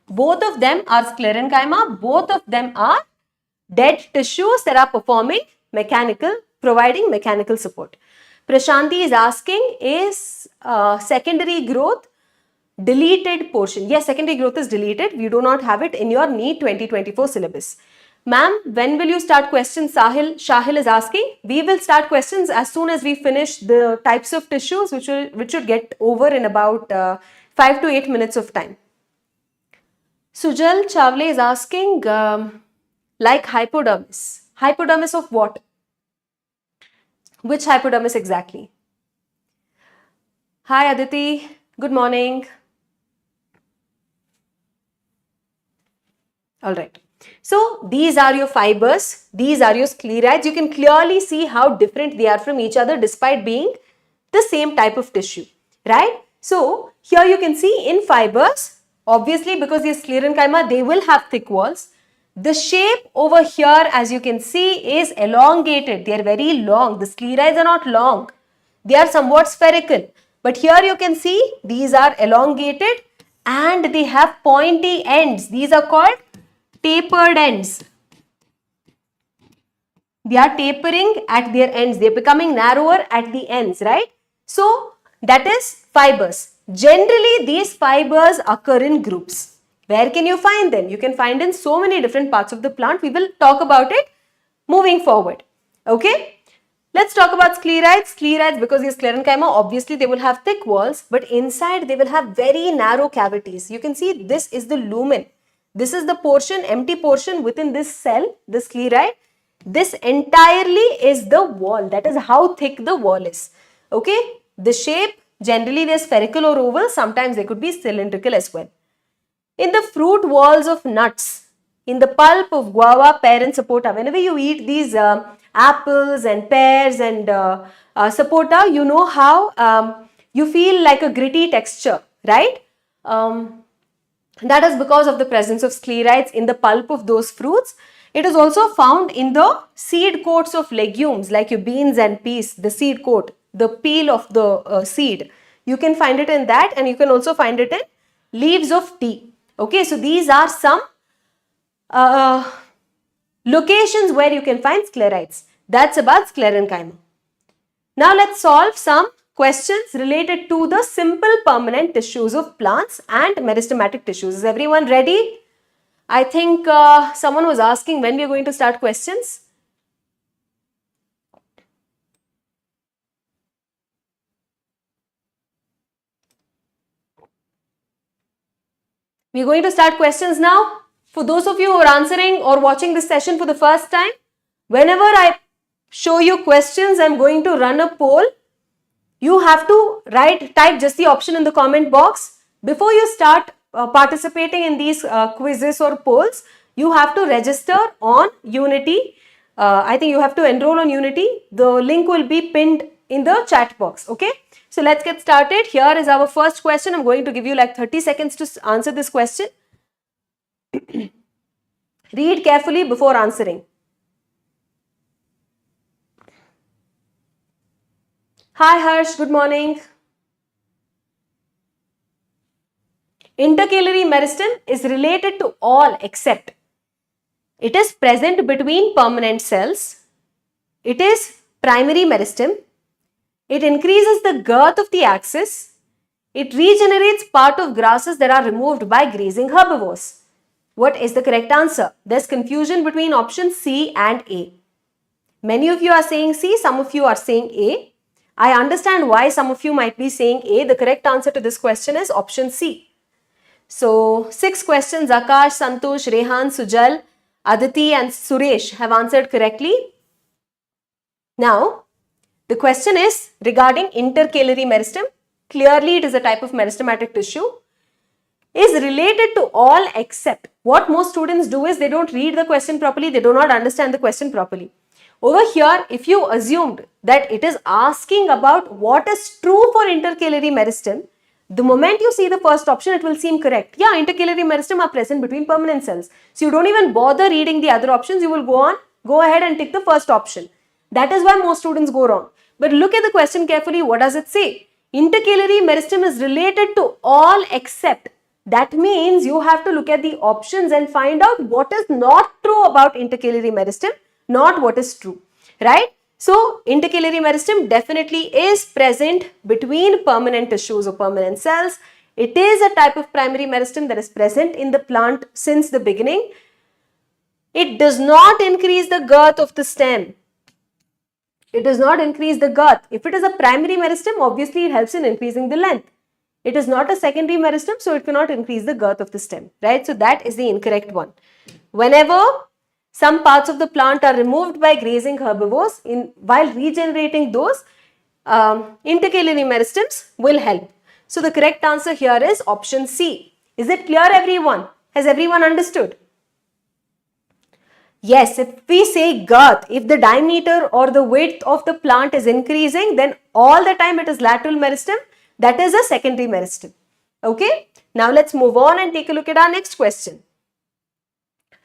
Both of them are sclerenchyma. Both of them are dead tissues that are providing mechanical support. Prashanti is asking, is secondary growth deleted portion. Yes, secondary growth is deleted. We do not have it in your NEET 2024 syllabus. Ma'am, when will you start questions? Shahil is asking. We will start questions as soon as we finish the types of tissues, which should get over in about 5 to 8 minutes of time. Sujal Chavle is asking, like hypodermis. Hypodermis of what? Which hypodermis exactly? Hi Aditi, good morning. Alright, so these are your fibers, these are your sclerites. You can clearly see how different they are from each other despite being the same type of tissue, right? So here you can see in fibers, obviously because these Sclerenchyma, they will have thick walls. The shape over here, as you can see, is elongated. They are very long. The sclerites are not long. They are somewhat spherical. But here you can see these are elongated and they have pointy ends. These are called tapered ends. They are tapering at their ends. They are becoming narrower at the ends, right? So that is fibers. Generally, these fibers occur in groups. Where can you find them? You can find in so many different parts of the plant. We will talk about it moving forward. Okay? Let's talk about sclerites. Sclerites, because these Sclerenchyma, obviously they will have thick walls, but inside they will have very narrow cavities. You can see this is the lumen. This is the portion, empty portion within this cell, the sclerite. This entirely is the wall. That is how thick the wall is. Okay? The shape, generally they are spherical or oval. Sometimes they could be cylindrical as well. In the fruit walls of nuts, in the pulp of guava, pear and sapota, whenever you eat these apples and pears and sapota, you know how you feel like a gritty texture, right? That is because of the presence of sclerites in the pulp of those fruits. It is also found in the seed coats of legumes like your beans and peas, the seed coat, the peel of the seed. You can find it in that, and you can also find it in leaves of tea. Okay, so these are some locations where you can find sclerites. That's about Sclerenchyma. Now let's solve some questions related to the simple permanent tissues of plants and meristematic tissues. Is everyone ready? I think someone was asking when we are going to start questions. We are going to start questions now. For those of you who are answering or watching this session for the first time, whenever I show you questions, I'm going to run a poll. You have to type just the option in the comment box. Before you start participating in these quizzes or polls, you have to register on Unity. I think you have to enroll on Unity. The link will be pinned in the chat box. Okay. So let's get started. Here is our first question. I'm going to give you like 30 seconds to answer this question. Read carefully before answering. Hi Harsh, good morning. Intercalary meristem is related to all except it is present between permanent cells. It is primary meristem. It increases the girth of the axis. It regenerates part of grasses that are removed by grazing herbivores. What is the correct answer? There's confusion between option C and A. Many of you are saying C, some of you are saying A. I understand why some of you might be saying A. The correct answer to this question is option C. So, 6 questions, Akash, Santosh, Rehan, Sujal, Aditi and Suresh have answered correctly. Now, the question is regarding intercalary meristem. Clearly, it is a type of meristematic tissue. Is related to all except. What most students do is they don't read the question properly. They do not understand the question properly. Over here, if you assumed that it is asking about what is true for intercalary meristem, the moment you see the first option, it will seem correct. Yeah, intercalary meristem are present between permanent cells. So you don't even bother reading the other options. You will go ahead and tick the first option. That is why most students go wrong. But look at the question carefully. What does it say? Intercalary meristem is related to all except. That means you have to look at the options and find out what is not true about intercalary meristem, not what is true, right? So, intercalary meristem definitely is present between permanent tissues or permanent cells. It is a type of primary meristem that is present in the plant since the beginning. It does not increase the girth of the stem. It does not increase the girth. If it is a primary meristem, obviously it helps in increasing the length. It is not a secondary meristem, so it cannot increase the girth of the stem, right? So that is the incorrect one. Whenever some parts of the plant are removed by grazing herbivores, while regenerating those, intercalary meristems will help. So the correct answer here is option C. Is it clear, everyone? Has everyone understood? Yes, if we say girth, if the diameter or the width of the plant is increasing, then all the time it is lateral meristem. That is a secondary meristem. Okay. Now let's move on and take a look at our next question.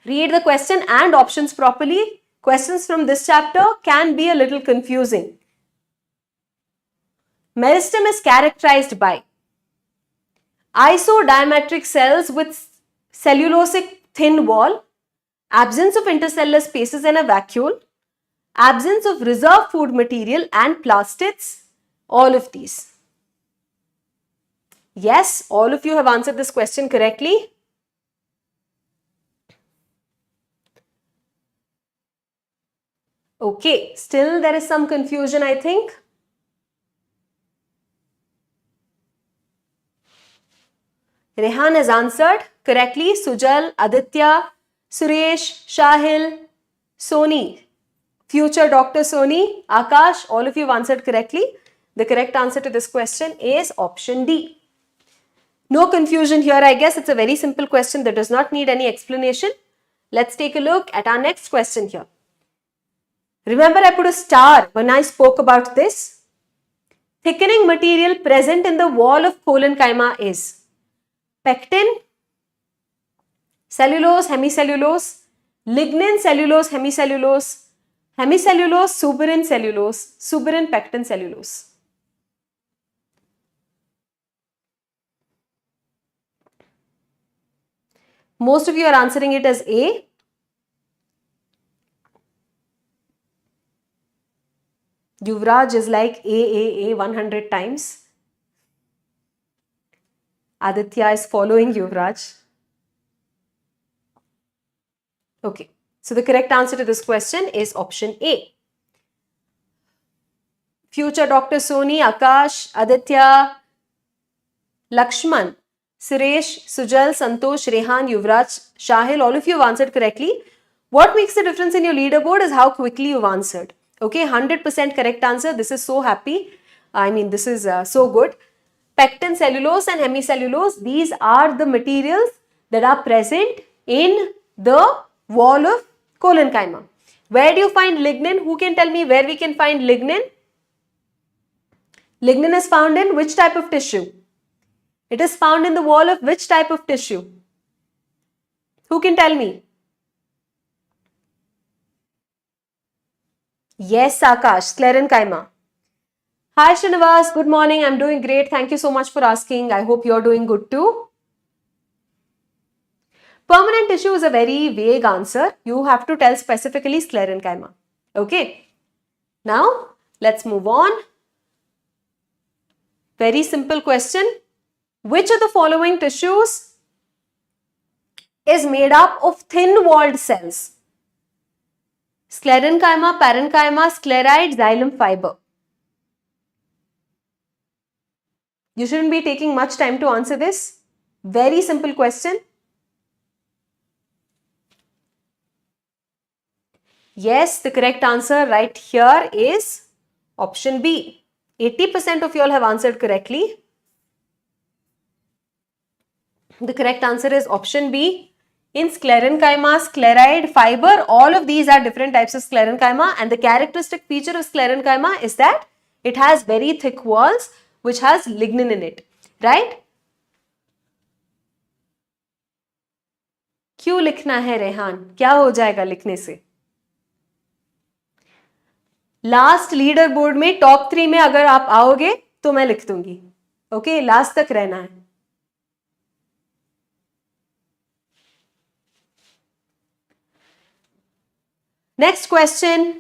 Read the question and options properly. Questions from this chapter can be a little confusing. Meristem is characterized by isodiametric cells with cellulosic thin wall, absence of intercellular spaces and a vacuole, absence of reserve food material and plastids, all of these. Yes, all of you have answered this question correctly. Okay, still there is some confusion, I think. Rehan has answered correctly. Sujal, Aditya, Suresh, Shahil, Soni, future Dr. Soni, Akash, all of you have answered correctly. The correct answer to this question is option D. No confusion here, I guess. It's a very simple question that does not need any explanation. Let's take a look at our next question here. Remember, I put a star when I spoke about this. Thickening material present in the wall of Collenchyma is pectin, cellulose, hemicellulose, lignin, cellulose, hemicellulose, hemicellulose, suberin, cellulose, suberin, pectin, cellulose. Most of you are answering it as A. Yuvraj is like A 100 times. Aditya is following Yuvraj. Okay, so the correct answer to this question is option A. Future Dr. Soni, Akash, Aditya, Lakshman, Suresh, Sujal, Santosh, Rehan, Yuvraj, Shahil, all of you have answered correctly. What makes the difference in your leaderboard is how quickly you've answered. Okay, 100% correct answer. This is so happy. I mean, this is so good. Pectin, cellulose and hemicellulose, these are the materials that are present in the wall of Collenchyma. Where do you find lignin? Who can tell me where we can find lignin? Lignin is found in which type of tissue? It is found in the wall of which type of tissue? Who can tell me? Yes, Akash, Sclerenchyma. Hi Srinivas, good morning. I'm doing great. Thank you so much for asking. I hope you're doing good too. Permanent tissue is a very vague answer. You have to tell specifically Sclerenchyma. Okay. Now, let's move on. Very simple question. Which of the following tissues is made up of thin-walled cells? Sclerenchyma, parenchyma, scleride, xylem fiber. You shouldn't be taking much time to answer this. Very simple question. Yes, the correct answer right here is option B. 80% of you all have answered correctly. The correct answer is option B. In Sclerenchyma, scleride, fiber, all of these are different types of Sclerenchyma, and the characteristic feature of Sclerenchyma is that it has very thick walls which has lignin in it, right? क्यों लिखना है रेहान? क्या हो जाएगा लिखने से? Last leader board में top 3 में अगर आप आओगे तो मैं लिख दूंगी. ओके, लास्ट तक रहना है. Next question.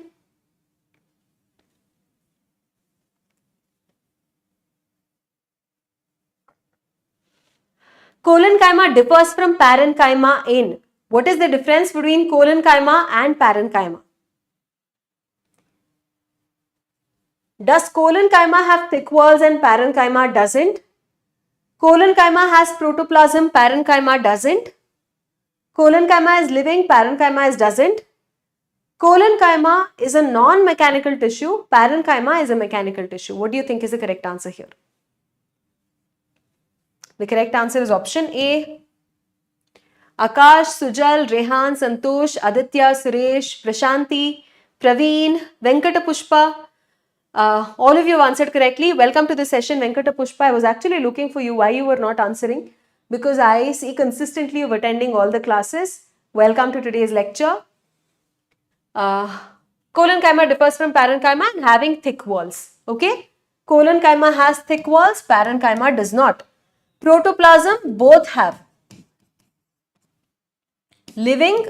Collenchyma differs from parenchyma in. What is the difference between collenchyma and parenchyma? Does collenchyma have thick walls and parenchyma doesn't? Collenchyma has protoplasm, parenchyma doesn't. Collenchyma is living, parenchyma is doesn't. Collenchyma is a non-mechanical tissue, parenchyma is a mechanical tissue. What do you think is the correct answer here? The correct answer is option A. Akash, Sujal, Rehan, Santosh, Aditya, Suresh, Prashanti, Praveen, Venkata Pushpa. All of you have answered correctly. Welcome to the session, Venkata Pushpa. I was actually looking for you, why you were not answering, because I see consistently you attending all the classes. Welcome to today's lecture. Collenchyma differs from parenchyma and having thick walls. Okay? Collenchyma has thick walls, parenchyma does not. Protoplasm, both have. Living,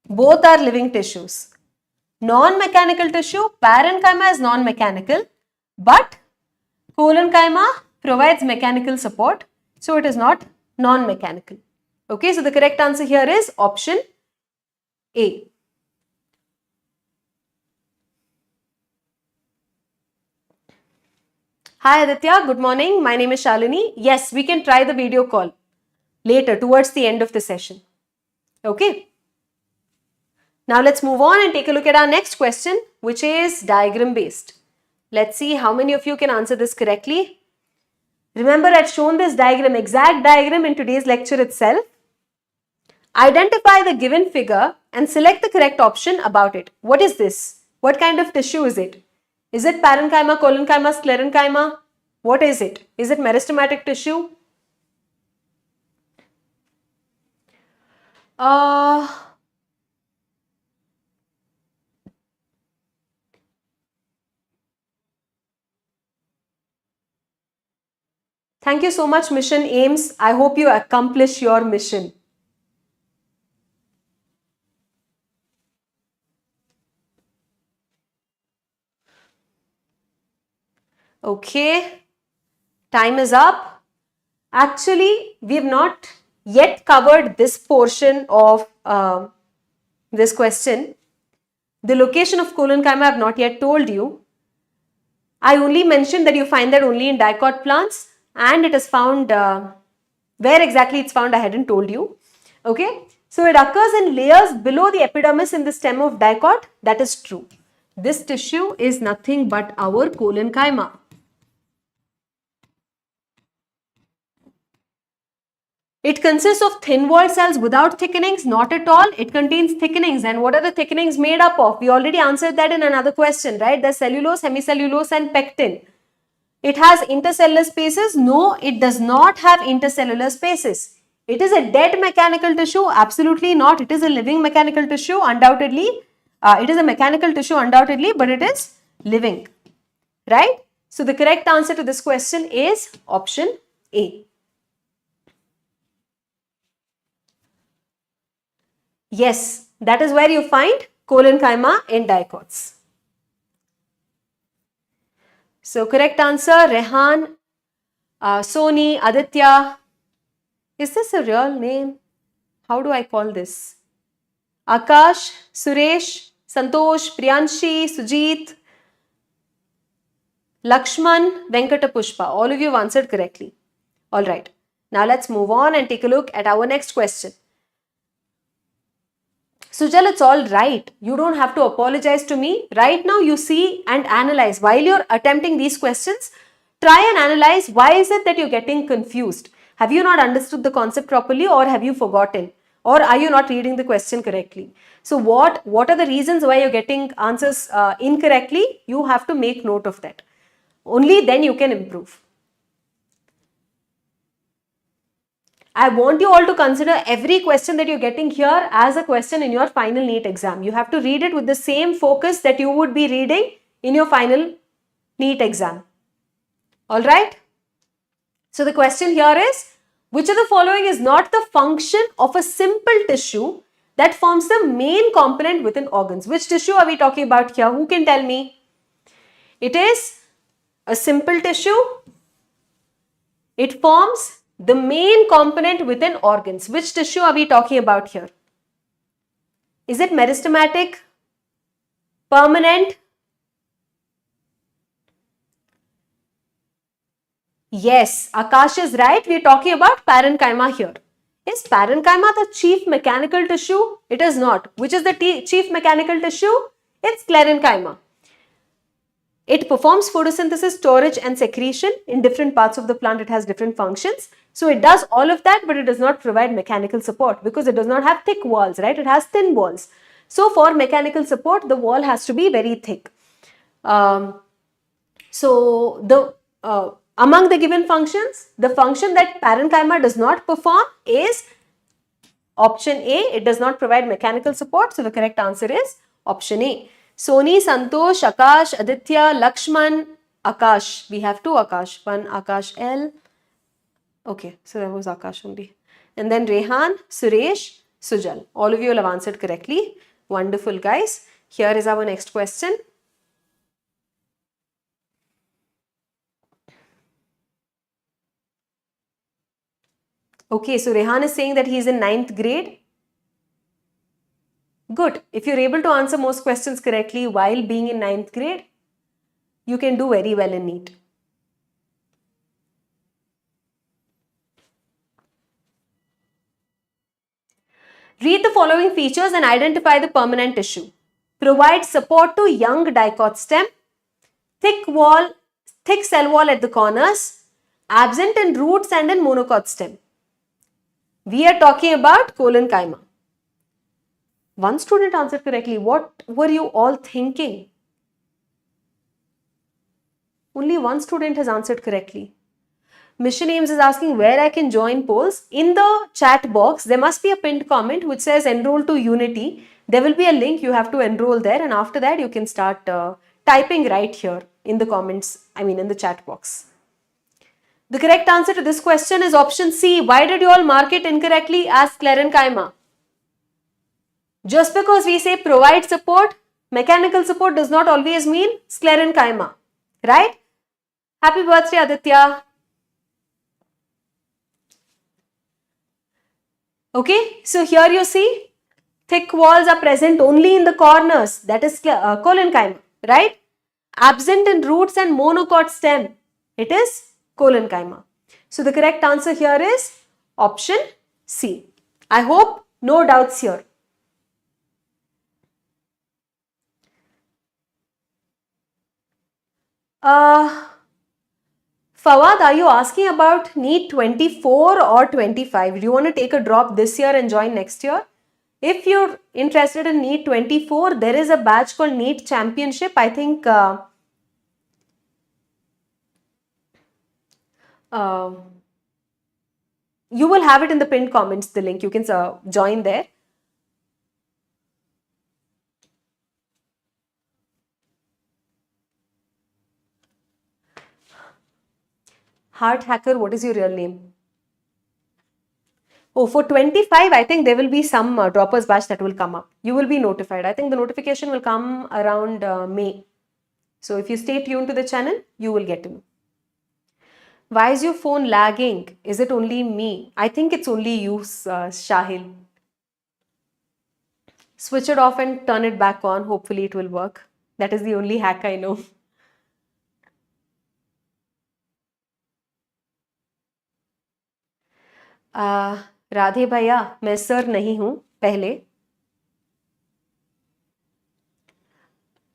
both are living tissues. Non-mechanical tissue, parenchyma is non-mechanical, but collenchyma provides mechanical support, so it is not non-mechanical. Okay, so the correct answer here is option A. Hi Aditya, good morning. My name is Shalini. Yes, we can try the video call later towards the end of the session. Okay. Now let's move on and take a look at our next question, which is diagram based. Let's see how many of you can answer this correctly. Remember, I've shown this diagram, exact diagram in today's lecture itself. Identify the given figure and select the correct option about it. What is this? What kind of tissue is it? Is it parenchyma, collenchyma, sclerenchyma? What is it? Is it meristematic tissue? Thank you so much, Mission Aims. I hope you accomplish your mission. Okay, time is up. Actually, we have not yet covered this portion of this question. The location of collenchyma I have not yet told you. I only mentioned that you find that only in dicot plants, and it is found, where exactly it's found I hadn't told you. Okay, so it occurs in layers below the epidermis in the stem of dicot. That is true. This tissue is nothing but our collenchyma. It consists of thin walled cells without thickenings, not at all. It contains thickenings. And what are the thickenings made up of? We already answered that in another question, right? The cellulose, hemicellulose and pectin. It has intercellular spaces. No, it does not have intercellular spaces. It is a dead mechanical tissue. Absolutely not. It is a living mechanical tissue, undoubtedly. It is a mechanical tissue, undoubtedly, but it is living, right? So the correct answer to this question is option A. Yes, that is where you find collenchyma in dicots. So correct answer, Rehan, Soni, Aditya. Is this a real name? How do I call this? Akash, Suresh, Santosh, Priyanshi, Sujit, Lakshman, Venkata Pushpa. All of you have answered correctly. Alright, now let's move on and take a look at our next question. Sujal, it's all right. You don't have to apologize to me. Right now, you see and analyze. While you're attempting these questions, try and analyze why is it that you're getting confused. Have you not understood the concept properly, or have you forgotten? Or are you not reading the question correctly? So what are the reasons why you're getting answers incorrectly? You have to make note of that. Only then you can improve. I want you all to consider every question that you're getting here as a question in your final NEET exam. You have to read it with the same focus that you would be reading in your final NEET exam. Alright? So the question here is, which of the following is not the function of a simple tissue that forms the main component within organs? Which tissue are we talking about here? Who can tell me? It is a simple tissue. It forms The main component within organs. Which tissue are we talking about here? Is it meristematic? Permanent? Yes, Akash is right. We are talking about parenchyma here. Is parenchyma the chief mechanical tissue? It is not. Which is the chief mechanical tissue? It's sclerenchyma. It performs photosynthesis, storage and secretion. In different parts of the plant, it has different functions. So it does all of that, but it does not provide mechanical support because it does not have thick walls, right? It has thin walls. So for mechanical support, the wall has to be very thick. Among the given functions, the function that parenchyma does not perform is option A. It does not provide mechanical support. So the correct answer is option A. Soni, Santosh, Akash, Aditya, Lakshman, Akash. We have two Akash. One Akash L. Okay, so that was Akash only. And then Rehan, Suresh, Sujal. All of you will have answered correctly. Wonderful, guys. Here is our next question. Okay, so Rehan is saying that he is in 9th grade. Good. If you're able to answer most questions correctly while being in 9th grade, you can do very well in Neet. Read the following features and identify the permanent tissue. Provide support to young dicot stem, thick cell wall at the corners, absent in roots and in monocot stem. We are talking about collenchyma. One student answered correctly. What were you all thinking? Only one student has answered correctly. Mission Aims is asking where I can join polls. In the chat box, there must be a pinned comment which says enroll to Unity. There will be a link, you have to enroll there, and after that you can start typing right here in the comments, in the chat box. The correct answer to this question is option C. Why did you all mark it incorrectly as sclerenchyma? Just because we say provide support, mechanical support does not always mean sclerenchyma, right? Happy birthday, Aditya. Okay, so here you see thick walls are present only in the corners, that is collenchyma, right? Absent in roots and monocot stem, it is collenchyma. So the correct answer here is option C. I hope no doubts here. Fawad, are you asking about Neet 24 or 25? Do you want to take a drop this year and join next year? If you're interested in Neet 24, there is a batch called Neet Championship. I think you will have it in the pinned comments, the link. You can join there. Heart Hacker, what is your real name? Oh, for 25, I think there will be some droppers batch that will come up. You will be notified. I think the notification will come around May. So if you stay tuned to the channel, you will get to know. Why is your phone lagging? Is it only me? I think it's only you, Shahil. Switch it off and turn it back on. Hopefully it will work. That is the only hack I know. Radhe भैया, मैं sir नहीं हूं पहले.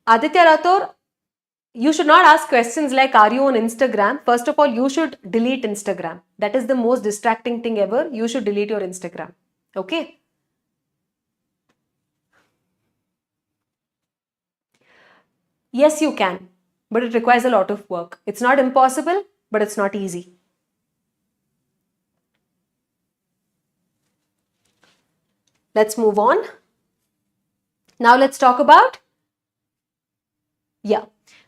Aditya Rathore, you should not ask questions like are you on Instagram? First of all, you should delete Instagram. That is the most distracting thing ever. You should delete your Instagram. Okay? Yes, you can, but it requires a lot of work. It's not impossible, but it's not easy. Let's move on. Now let's talk about,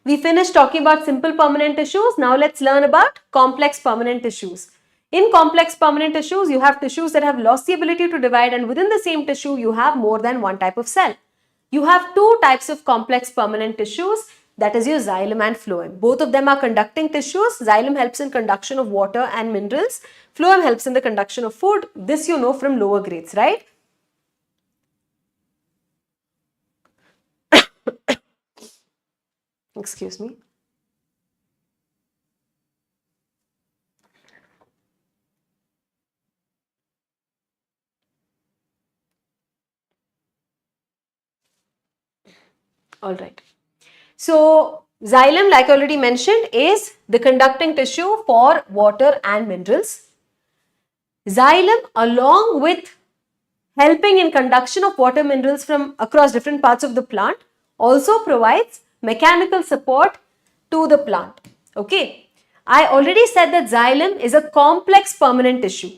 we finished talking about simple permanent tissues. Now let's learn about complex permanent tissues. In complex permanent tissues, you have tissues that have lost the ability to divide, and within the same tissue, you have more than one type of cell. You have two types of complex permanent tissues. That is your xylem and phloem. Both of them are conducting tissues. Xylem helps in conduction of water and minerals. Phloem helps in the conduction of food. This you know from lower grades, right? Excuse me. All right. So, xylem, like I already mentioned, is the conducting tissue for water and minerals. Xylem, along with helping in conduction of water minerals from across different parts of the plant, also provides mechanical support to the plant. Okay. I already said that xylem is a complex permanent tissue.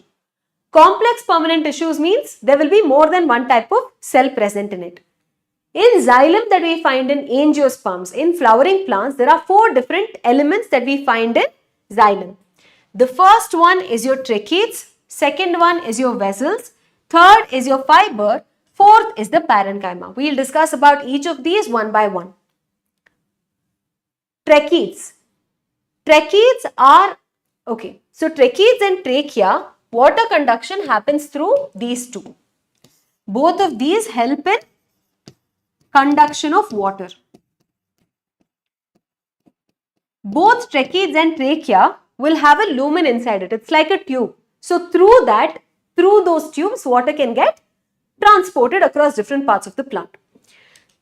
Complex permanent tissues means there will be more than one type of cell present in it. In xylem that we find in angiosperms, in flowering plants, there are 4 different elements that we find in xylem. The first one is your tracheids, second one is your vessels, third is your fiber, fourth is the parenchyma. We will discuss about each of these one by one. Tracheids. Tracheids are, okay, so tracheids and trachea, water conduction happens through these two. Both of these help in conduction of water. Both tracheids and trachea will have a lumen inside it. It's like a tube. So through those tubes, water can get transported across different parts of the plant.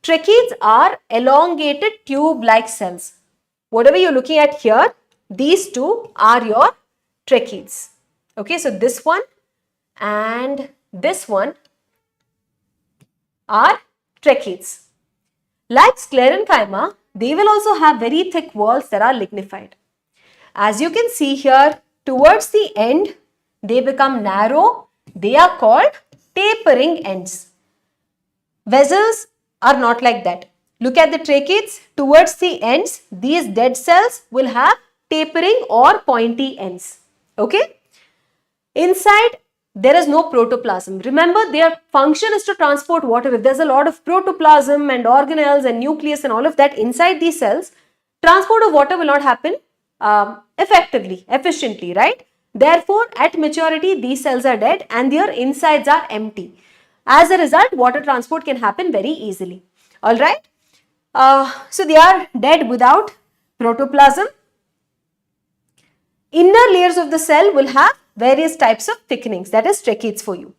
Tracheids are elongated tube-like cells. Whatever you're looking at here, these two are your tracheids. Okay, so this one and this one are tracheids. Like Sclerenchyma, they will also have very thick walls that are lignified. As you can see here, towards the end, they become narrow. They are called tapering ends. Vessels are not like that. Look at the tracheids. Towards the ends, these dead cells will have tapering or pointy ends. Okay? Inside, there is no protoplasm. Remember, their function is to transport water. If there's a lot of protoplasm and organelles and nucleus and all of that inside these cells, transport of water will not happen effectively, efficiently, right? Therefore, at maturity, these cells are dead and their insides are empty. As a result, water transport can happen very easily. All right? So, they are dead without protoplasm. Inner layers of the cell will have various types of thickenings, that is tracheids for you.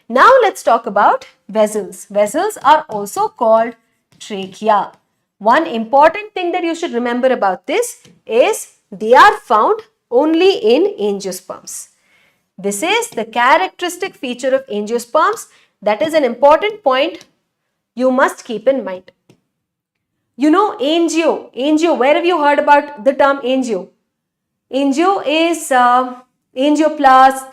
Now let's talk about vessels. Vessels are also called trachea. One important thing that you should remember about this is they are found only in angiosperms. This is the characteristic feature of angiosperms. That is an important point you must keep in mind. You know angio, where have you heard about the term angio? Angio is angioplast,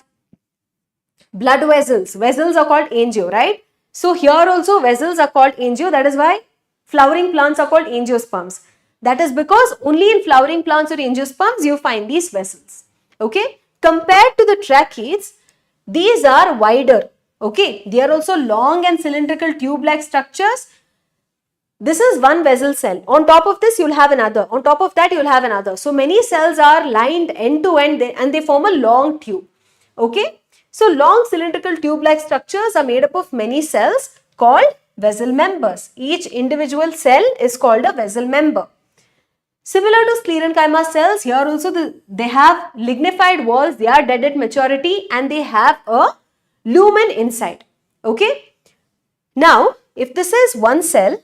blood vessels. Vessels are called angio, right? So here also vessels are called angio. That is why flowering plants are called angiosperms. That is because only in flowering plants or angiosperms you find these vessels. Okay? Compared to the tracheids, these are wider. Okay? They are also long and cylindrical tube-like structures. This is one vessel cell. On top of this, you will have another. On top of that, you will have another. So, many cells are lined end to end and they form a long tube. Okay. So, long cylindrical tube-like structures are made up of many cells called vessel members. Each individual cell is called a vessel member. Similar to Sclerenchyma cells, here also they have lignified walls. They are dead at maturity and they have a lumen inside. Okay. Now, if this is one cell,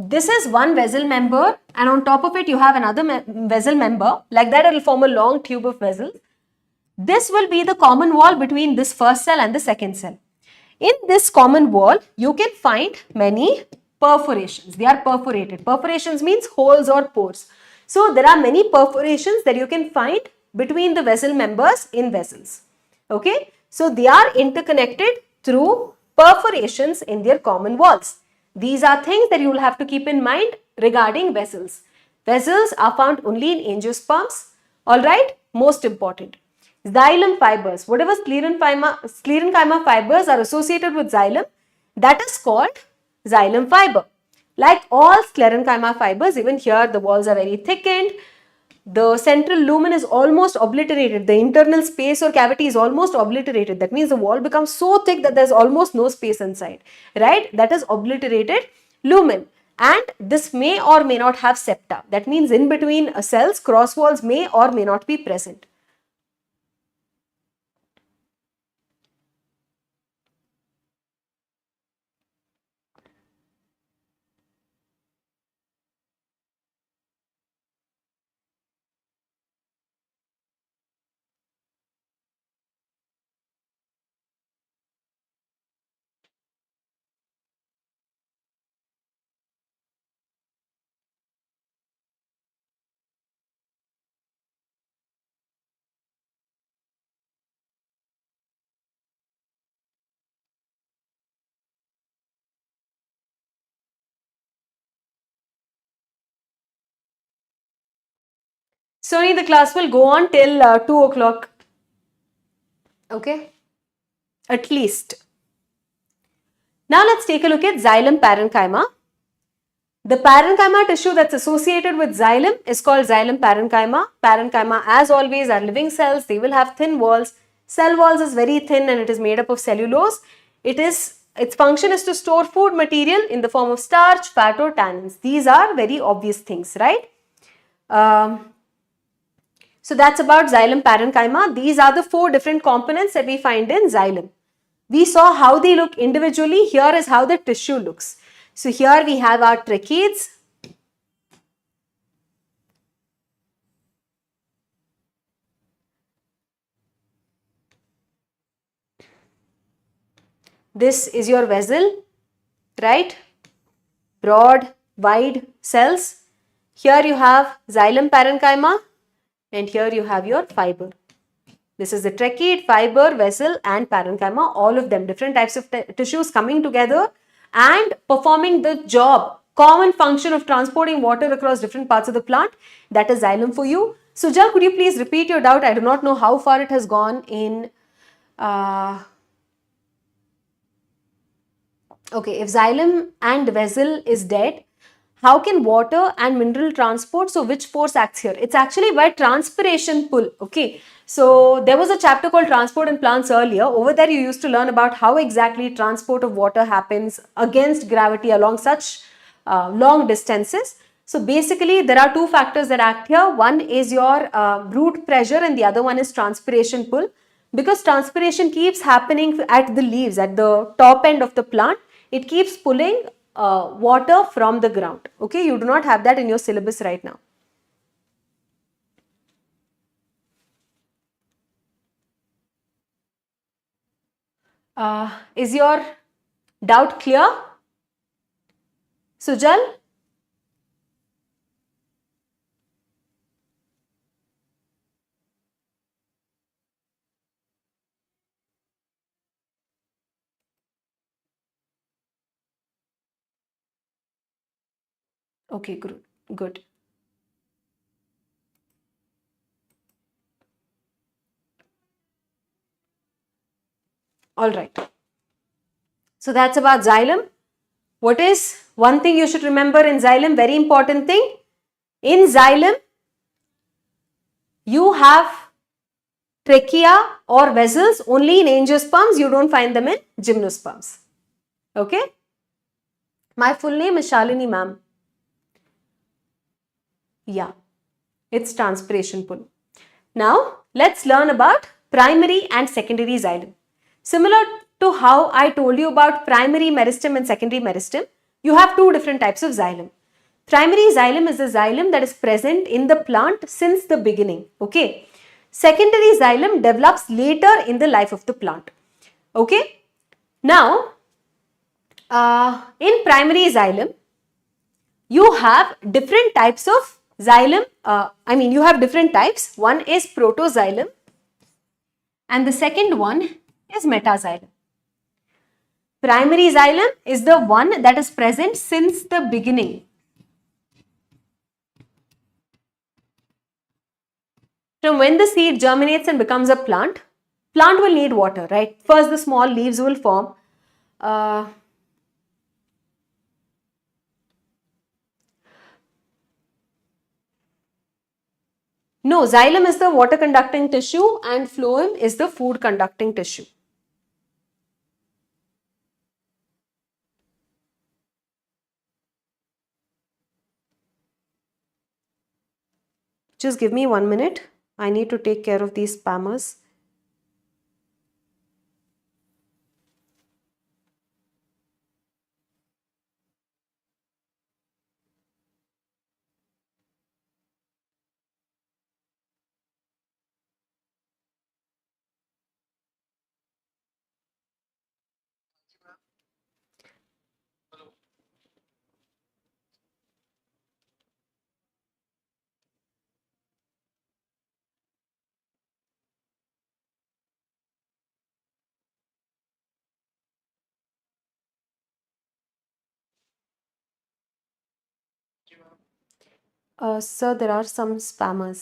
this is one vessel member and on top of it you have another vessel member. Like that it will form a long tube of vessels. This will be the common wall between this first cell and the second cell. In this common wall, you can find many perforations. They are perforated. Perforations means holes or pores. So there are many perforations that you can find between the vessel members in vessels. Okay. So they are interconnected through perforations in their common walls. These are things that you will have to keep in mind regarding vessels. Vessels are found only in angiosperms. Alright, most important. Xylem fibers. Whatever Sclerenchyma fibers are associated with xylem, that is called xylem fiber. Like all Sclerenchyma fibers, even here the walls are very thickened. The central lumen is almost obliterated. The internal space or cavity is almost obliterated. That means the wall becomes so thick that there's almost no space inside, right? That is obliterated lumen. And this may or may not have septa. That means in between cells, cross walls may or may not be present. Sony, the class will go on till 2 o'clock. Okay? At least. Now let's take a look at xylem parenchyma. The parenchyma tissue that's associated with xylem is called xylem parenchyma. Parenchyma, as always, are living cells. They will have thin walls. Cell walls is very thin and it is made up of cellulose. Its function is to store food material in the form of starch, fat or tannins. These are very obvious things, right? So that's about xylem parenchyma. These are the 4 different components that we find in xylem. We saw how they look individually. Here is how the tissue looks. So here we have our tracheids. This is your vessel, right? Broad, wide cells. Here you have xylem parenchyma and here you have your fiber. This is the tracheid, fiber, vessel and parenchyma, all of them, different types of tissues coming together and performing the job, common function of transporting water across different parts of the plant. That is xylem for you. Sujal, could you please repeat your doubt? I do not know how far it has gone in... Okay, if xylem and vessel is dead, how can water and mineral transport? So which force acts here? It's actually by transpiration pull. Okay. So there was a chapter called transport in plants earlier. Over there you used to learn about how exactly transport of water happens against gravity along such long distances. So basically there are 2 factors that act here. One is your root pressure and the other one is transpiration pull. Because transpiration keeps happening at the leaves, at the top end of the plant, it keeps pulling water from the ground. Okay, you do not have that in your syllabus right now. Is your doubt clear? Sujal? Okay, good. Good. All right. So that's about xylem. What is one thing you should remember in xylem? Very important thing. In xylem, you have trachea or vessels only in angiosperms. You don't find them in gymnosperms. Okay. My full name is Shalini ma'am. Yeah, it's transpiration pull. Now, let's learn about primary and secondary xylem. Similar to how I told you about primary meristem and secondary meristem, you have 2 different types of xylem. Primary xylem is the xylem that is present in the plant since the beginning. Okay. Secondary xylem develops later in the life of the plant. Okay. Now, in primary xylem, you have different types of xylem. You have different types. One is protoxylem and the second one is metaxylem. Primary xylem is the one that is present since the beginning. From when the seed germinates and becomes a plant will need water, right? First, the small leaves will form. No, xylem is the water conducting tissue and phloem is the food conducting tissue. Just give me 1 minute. I need to take care of these spammers. Sir, there are some spammers.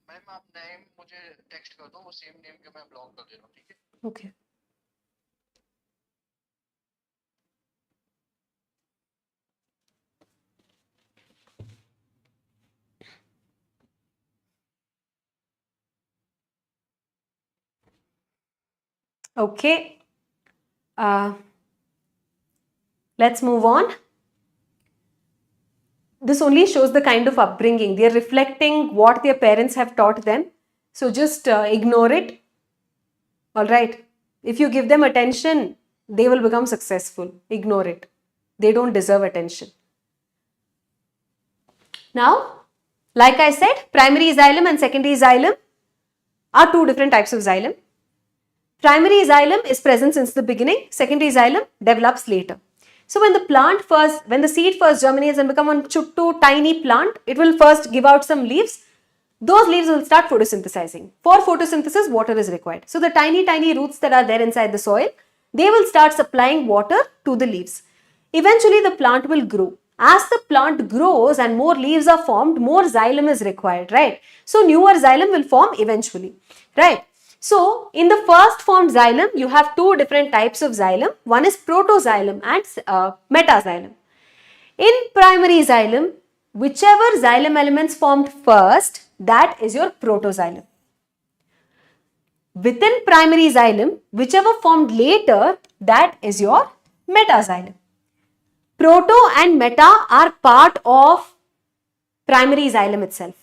Ma'am आप name मुझे text कर दो, वो same name के मैं block कर दे रहा हूँ, ठीक है? Okay. Okay. Let's move on. This only shows the kind of upbringing. They are reflecting what their parents have taught them. So just ignore it. All right. If you give them attention, they will become successful. Ignore it. They don't deserve attention. Now, like I said, primary xylem and secondary xylem are two different types of xylem. Primary xylem is present since the beginning. Secondary xylem develops later. So when the seed first germinates and become a chuttu tiny plant, it will first give out some leaves. Those leaves will start photosynthesizing. For photosynthesis, water is required. So the tiny roots that are there inside the soil, they will start supplying water to the leaves. Eventually, the plant will grow. As the plant grows and more leaves are formed, more xylem is required, right? So newer xylem will form eventually, right? So in the first formed xylem, you have two different types of xylem. One is protoxylem and metaxylem. In primary xylem, whichever xylem elements formed first, that is your protoxylem. Within primary xylem, whichever formed later, that is your metaxylem. Proto and meta are part of primary xylem itself.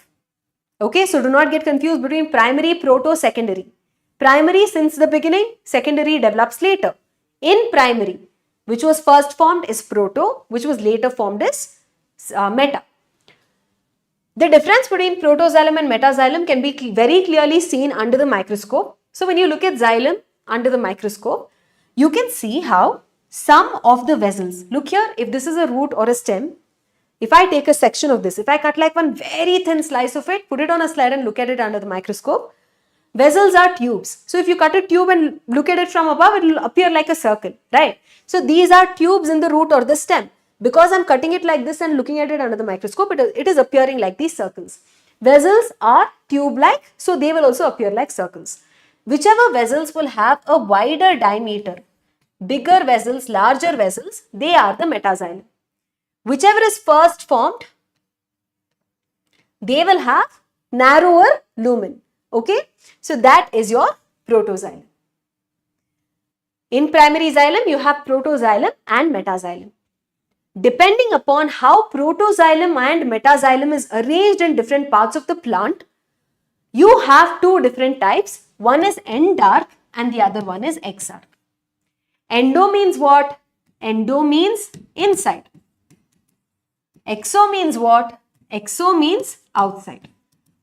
Okay, so do not get confused between primary, proto, secondary. Primary since the beginning, secondary develops later. In primary, which was first formed is proto, which was later formed is meta. The difference between protoxylem and metaxylem can be very clearly seen under the microscope. So when you look at xylem under the microscope, you can see how some of the vessels, look here, if this is a root or a stem, if I take a section of this, if I cut like one very thin slice of it, put it on a slide and look at it under the microscope, vessels are tubes. So if you cut a tube and look at it from above, it will appear like a circle, right? So these are tubes in the root or the stem. Because I'm cutting it like this and looking at it under the microscope, it is appearing like these circles. Vessels are tube-like, so they will also appear like circles. Whichever vessels will have a wider diameter, bigger vessels, larger vessels, they are the metaxylem. Whichever is first formed, they will have narrower lumen. Okay, so that is your protoxylem. In primary xylem, you have protoxylem and metaxylem. Depending upon how protoxylem and metaxylem is arranged in different parts of the plant, you have two different types. One is endark and the other one is exarch. Endo means what? Endo means inside. Exo means what? Exo means outside.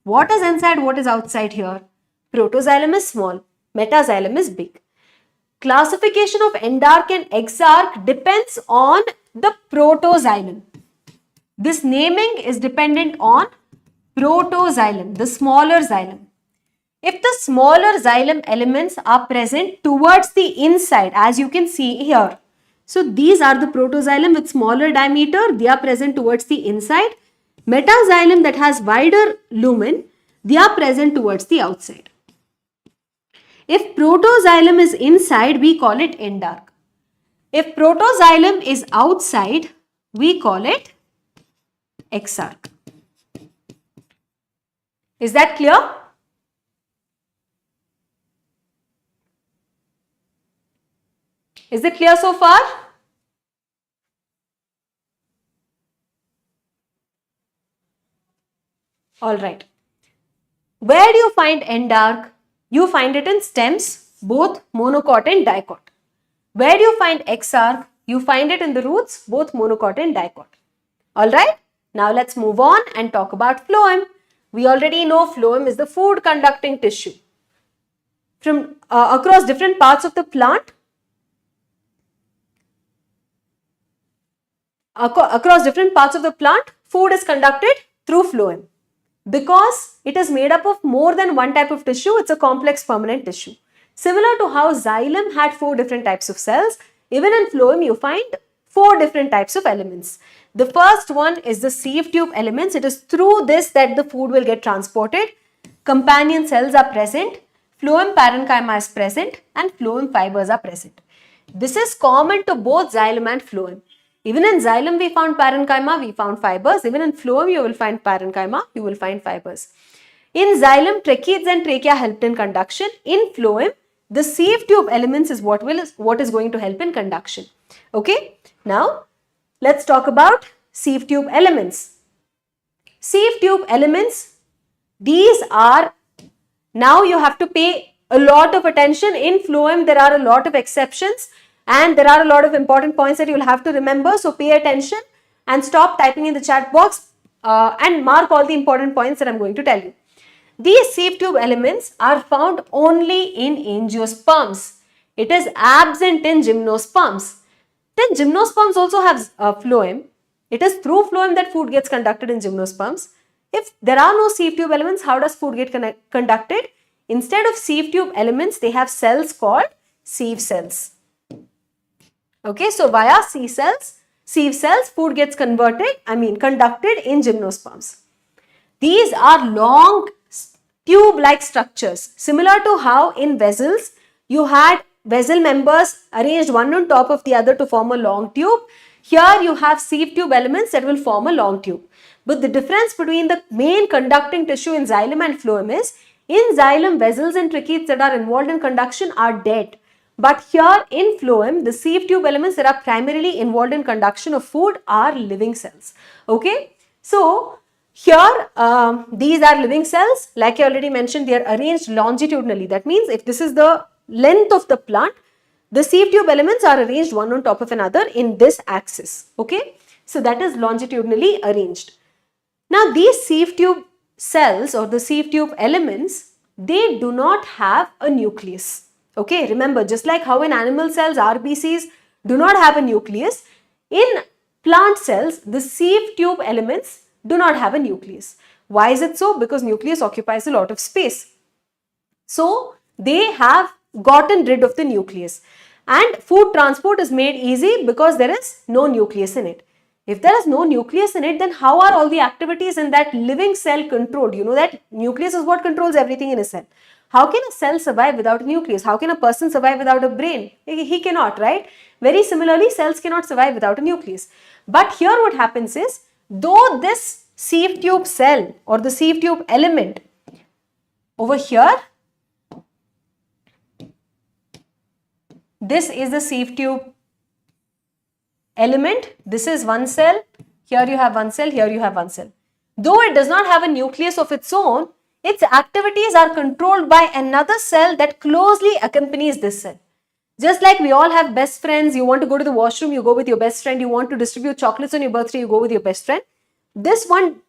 What is inside? What is outside here? Protoxylem is small, metaxylem is big. Classification of endark and exarch depends on the protoxylem. This naming is dependent on protoxylem, the smaller xylem. If the smaller xylem elements are present towards the inside, as you can see here, so these are the protoxylem with smaller diameter, they are present towards the inside. Metaxylem that has wider lumen, they are present towards the outside. If protoxylem is inside, we call it endark. If protoxylem is outside, we call it exarch. Is that clear? Is it clear so far? All right. Where do you find endark? You find it in stems, both monocot and dicot. Where do you find exarch? You find it in the roots, both monocot and dicot. All right. Now let's move on and talk about phloem. We already know phloem is the food conducting tissue. From across different parts of the plant, food is conducted through phloem. Because it is made up of more than one type of tissue, it's a complex permanent tissue. Similar to how xylem had 4 different types of cells, even in phloem you find 4 different types of elements. The first one is the sieve tube elements. It is through this that the food will get transported. Companion cells are present, phloem parenchyma is present, and phloem fibers are present. This is common to both xylem and phloem. Even in xylem we found parenchyma, we found fibers. Even in phloem you will find parenchyma, you will find fibers. In xylem, tracheids and trachea helped in conduction. In phloem, the sieve tube elements is what is going to help in conduction. Okay. Now, let's talk about sieve tube elements. Sieve tube elements, these are, now you have to pay a lot of attention. In phloem, there are a lot of exceptions and there are a lot of important points that you will have to remember. So, pay attention and stop typing in the chat box and mark all the important points that I am going to tell you. These sieve tube elements are found only in angiosperms. It is absent in gymnosperms. Then gymnosperms also have phloem. It is through phloem that food gets conducted in gymnosperms. If there are no sieve tube elements, how does food get conducted? Instead of sieve tube elements, they have cells called sieve cells. Okay, so via sieve cells, food gets conducted in gymnosperms. These are long tube-like structures, similar to how in vessels you had vessel members arranged one on top of the other to form a long tube. Here you have sieve tube elements that will form a long tube. But the difference between the main conducting tissue in xylem and phloem is, in xylem, vessels and tracheids that are involved in conduction are dead. But here in phloem, the sieve tube elements that are primarily involved in conduction of food are living cells. Okay, so here these are living cells. Like I already mentioned, they are arranged longitudinally. That means if this is the length of the plant, the sieve tube elements are arranged one on top of another in this axis. Okay, so that is longitudinally arranged. Now these sieve tube cells or the sieve tube elements, they do not have a nucleus. Okay, remember, just like how in animal cells, RBCs do not have a nucleus, in plant cells, the sieve tube elements do not have a nucleus. Why is it so? Because nucleus occupies a lot of space. So, they have gotten rid of the nucleus. And food transport is made easy because there is no nucleus in it. If there is no nucleus in it, then how are all the activities in that living cell controlled? You know that nucleus is what controls everything in a cell. How can a cell survive without a nucleus? How can a person survive without a brain? He cannot, right? Very similarly, cells cannot survive without a nucleus. But here what happens is, though this sieve tube cell or the sieve tube element over here, this is the sieve tube element, this is one cell, here you have one cell, here you have one cell. Though it does not have a nucleus of its own, its activities are controlled by another cell that closely accompanies this cell. Just like we all have best friends, you want to go to the washroom, you go with your best friend, you want to distribute chocolates on your birthday, you go with your best friend. This one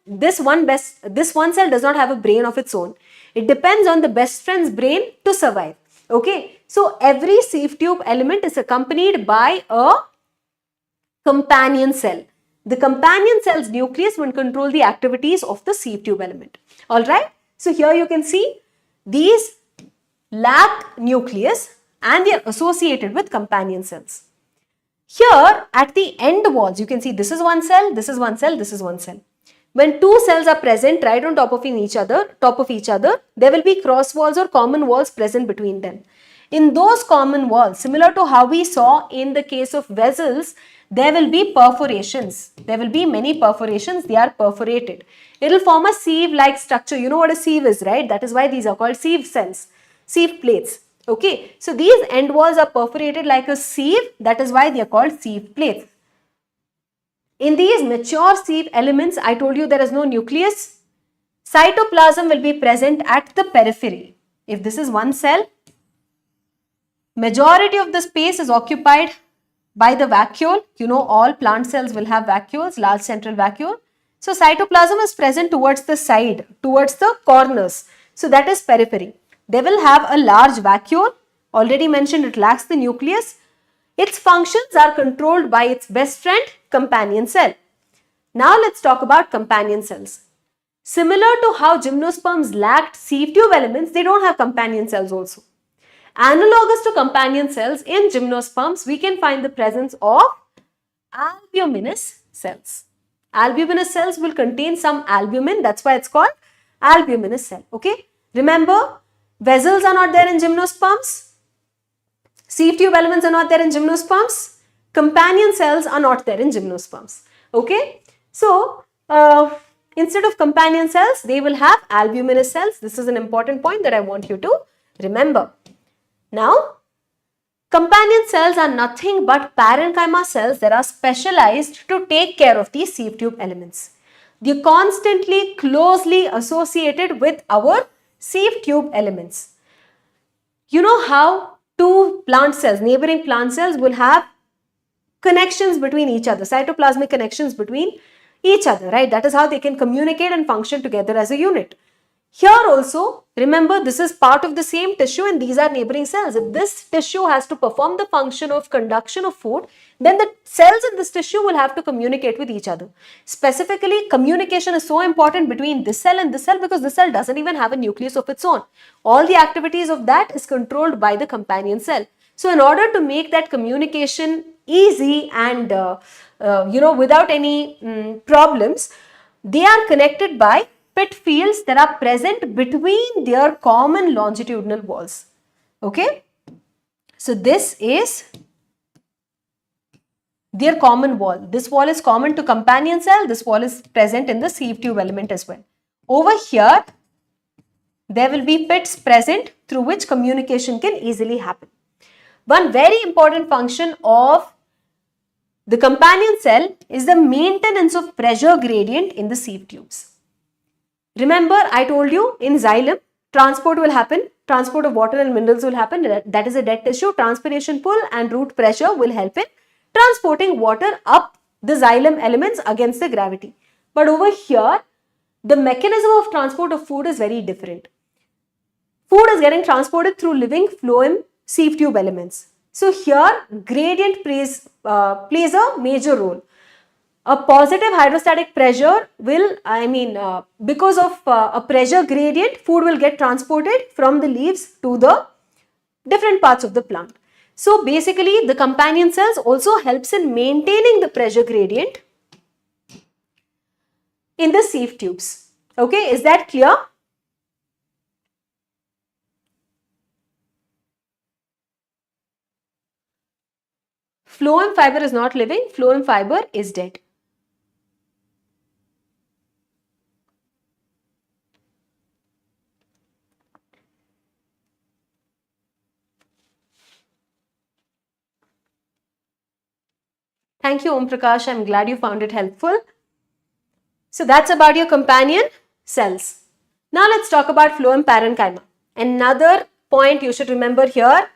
cell does not have a brain of its own. It depends on the best friend's brain to survive. Okay, so every sieve tube element is accompanied by a companion cell. The companion cell's nucleus will control the activities of the sieve tube element. Alright, so here you can see these lack nucleus and they are associated with companion cells. Here at the end walls, you can see this is one cell, this is one cell, this is one cell. When two cells are present right on top of each other, there will be cross walls or common walls present between them. In those common walls, similar to how we saw in the case of vessels, there will be perforations. There will be many perforations. They are perforated. It will form a sieve-like structure. You know what a sieve is, right? That is why these are called sieve cells, sieve plates. Okay, so these end walls are perforated like a sieve. That is why they are called sieve plates. In these mature sieve elements, I told you there is no nucleus. Cytoplasm will be present at the periphery. If this is one cell, majority of the space is occupied by the vacuole. You know, all plant cells will have vacuoles, large central vacuole. So cytoplasm is present towards the side, towards the corners. So that is periphery. They will have a large vacuole. Already mentioned, it lacks the nucleus. Its functions are controlled by its best friend, companion cell. Now let's talk about companion cells. Similar to how gymnosperms lacked sieve tube elements, they don't have companion cells also. Analogous to companion cells, in gymnosperms, we can find the presence of albuminous cells. Albuminous cells will contain some albumin, that's why it's called albuminous cell. Okay? Remember, vessels are not there in gymnosperms. Sieve tube elements are not there in gymnosperms. Companion cells are not there in gymnosperms. Okay? So, instead of companion cells, they will have albuminous cells. This is an important point that I want you to remember. Now, companion cells are nothing but parenchyma cells that are specialized to take care of these sieve tube elements. They are constantly closely associated with our sieve tube elements. You know how two plant cells, neighboring plant cells, will have connections between each other, cytoplasmic connections between each other, right? That is how they can communicate and function together as a unit. Here also, remember, this is part of the same tissue and these are neighboring cells. If this tissue has to perform the function of conduction of food, then the cells in this tissue will have to communicate with each other. Specifically, communication is so important between this cell and this cell because this cell doesn't even have a nucleus of its own. All the activities of that is controlled by the companion cell. So, in order to make that communication easy and without any problems, they are connected by pit fields that are present between their common longitudinal walls. Okay? So this is their common wall. This wall is common to companion cell. This wall is present in the sieve tube element as well. Over here, there will be pits present through which communication can easily happen. One very important function of the companion cell is the maintenance of pressure gradient in the sieve tubes. Remember, I told you in xylem, transport will happen, transport of water and minerals will happen, that is a dead tissue, transpiration pull and root pressure will help in transporting water up the xylem elements against the gravity. But over here, the mechanism of transport of food is very different. Food is getting transported through living phloem sieve tube elements. So here, gradient plays a major role. A positive hydrostatic pressure will, because of a pressure gradient, food will get transported from the leaves to the different parts of the plant. So basically, the companion cells also helps in maintaining the pressure gradient in the sieve tubes. Okay, is that clear? Phloem fiber is not living, phloem fiber is dead. Thank you, Om Prakash. I'm glad you found it helpful. So that's about your companion cells. Now let's talk about phloem parenchyma. Another point you should remember here,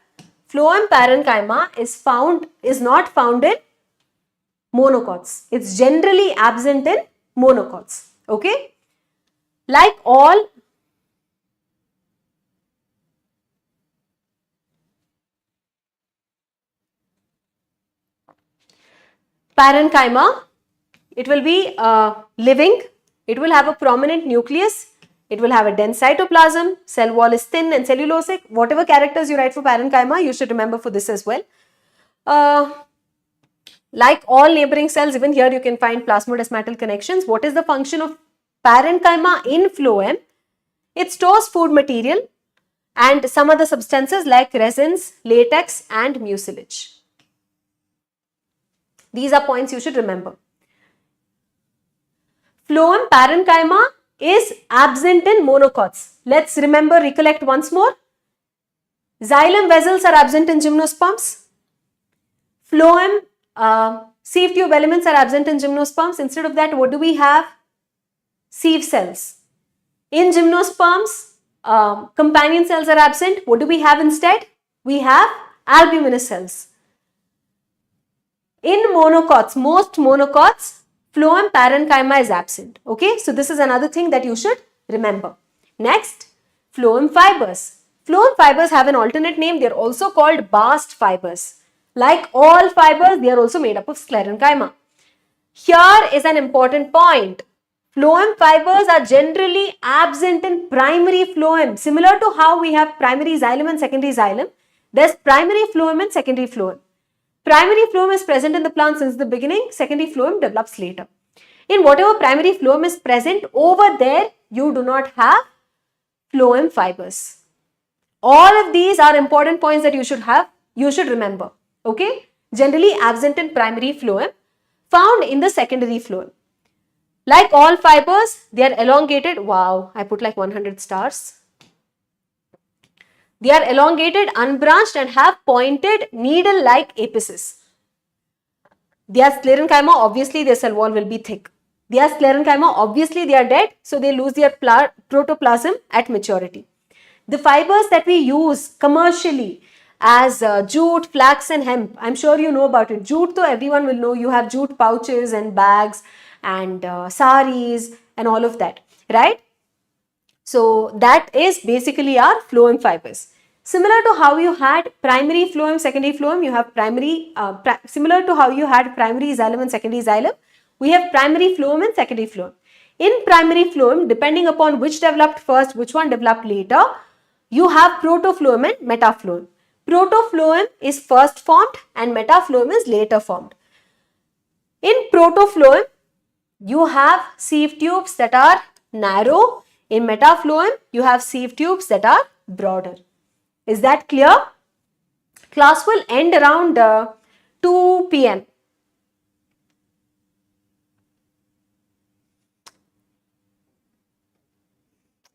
phloem parenchyma is not found in monocots. It's generally absent in monocots. Okay? Like all parenchyma, it will be living, it will have a prominent nucleus, it will have a dense cytoplasm, cell wall is thin and cellulosic. Whatever characters you write for parenchyma, you should remember for this as well. Like all neighboring cells, even here you can find plasmodesmatal connections. What is the function of parenchyma in phloem? It stores food material and some other substances like resins, latex and mucilage. These are points you should remember. Phloem parenchyma is absent in monocots. Let's recollect once more. Xylem vessels are absent in gymnosperms. Phloem sieve tube elements are absent in gymnosperms. Instead of that, what do we have? Sieve cells. In gymnosperms, companion cells are absent. What do we have instead? We have albuminous cells. In monocots, most monocots, phloem parenchyma is absent. Okay, so this is another thing that you should remember. Next, phloem fibers. Phloem fibers have an alternate name. They are also called bast fibers. Like all fibers, they are also made up of sclerenchyma. Here is an important point. Phloem fibers are generally absent in primary phloem. Similar to how we have primary xylem and secondary xylem, there's primary phloem and secondary phloem. Primary phloem is present in the plant since the beginning, secondary phloem develops later. In whatever primary phloem is present, over there you do not have phloem fibers. All of these are important points that you should remember. Okay? Generally absent in primary phloem, found in the secondary phloem. Like all fibers, they are elongated. Wow, I put like 100 stars. They are elongated, unbranched and have pointed needle-like apices. They are sclerenchyma, obviously their cell wall will be thick. They are sclerenchyma, obviously they are dead, so they lose their protoplasm at maturity. The fibers that we use commercially as jute, flax and hemp, I'm sure you know about it. Jute, though everyone will know, you have jute pouches and bags and saris and all of that, right? So that is basically our phloem fibers. Similar to how you had primary phloem, secondary phloem, you have similar to how you had primary xylem and secondary xylem, we have primary phloem and secondary phloem. In primary phloem, depending upon which developed first, which one developed later, you have protophlloem and metaphlloem. Protophlloem is first formed and metaphlloem is later formed. In protophlloem, you have sieve tubes that are narrow. In metaphlloem, you have sieve tubes that are broader. Is that clear? Class will end around 2 p.m.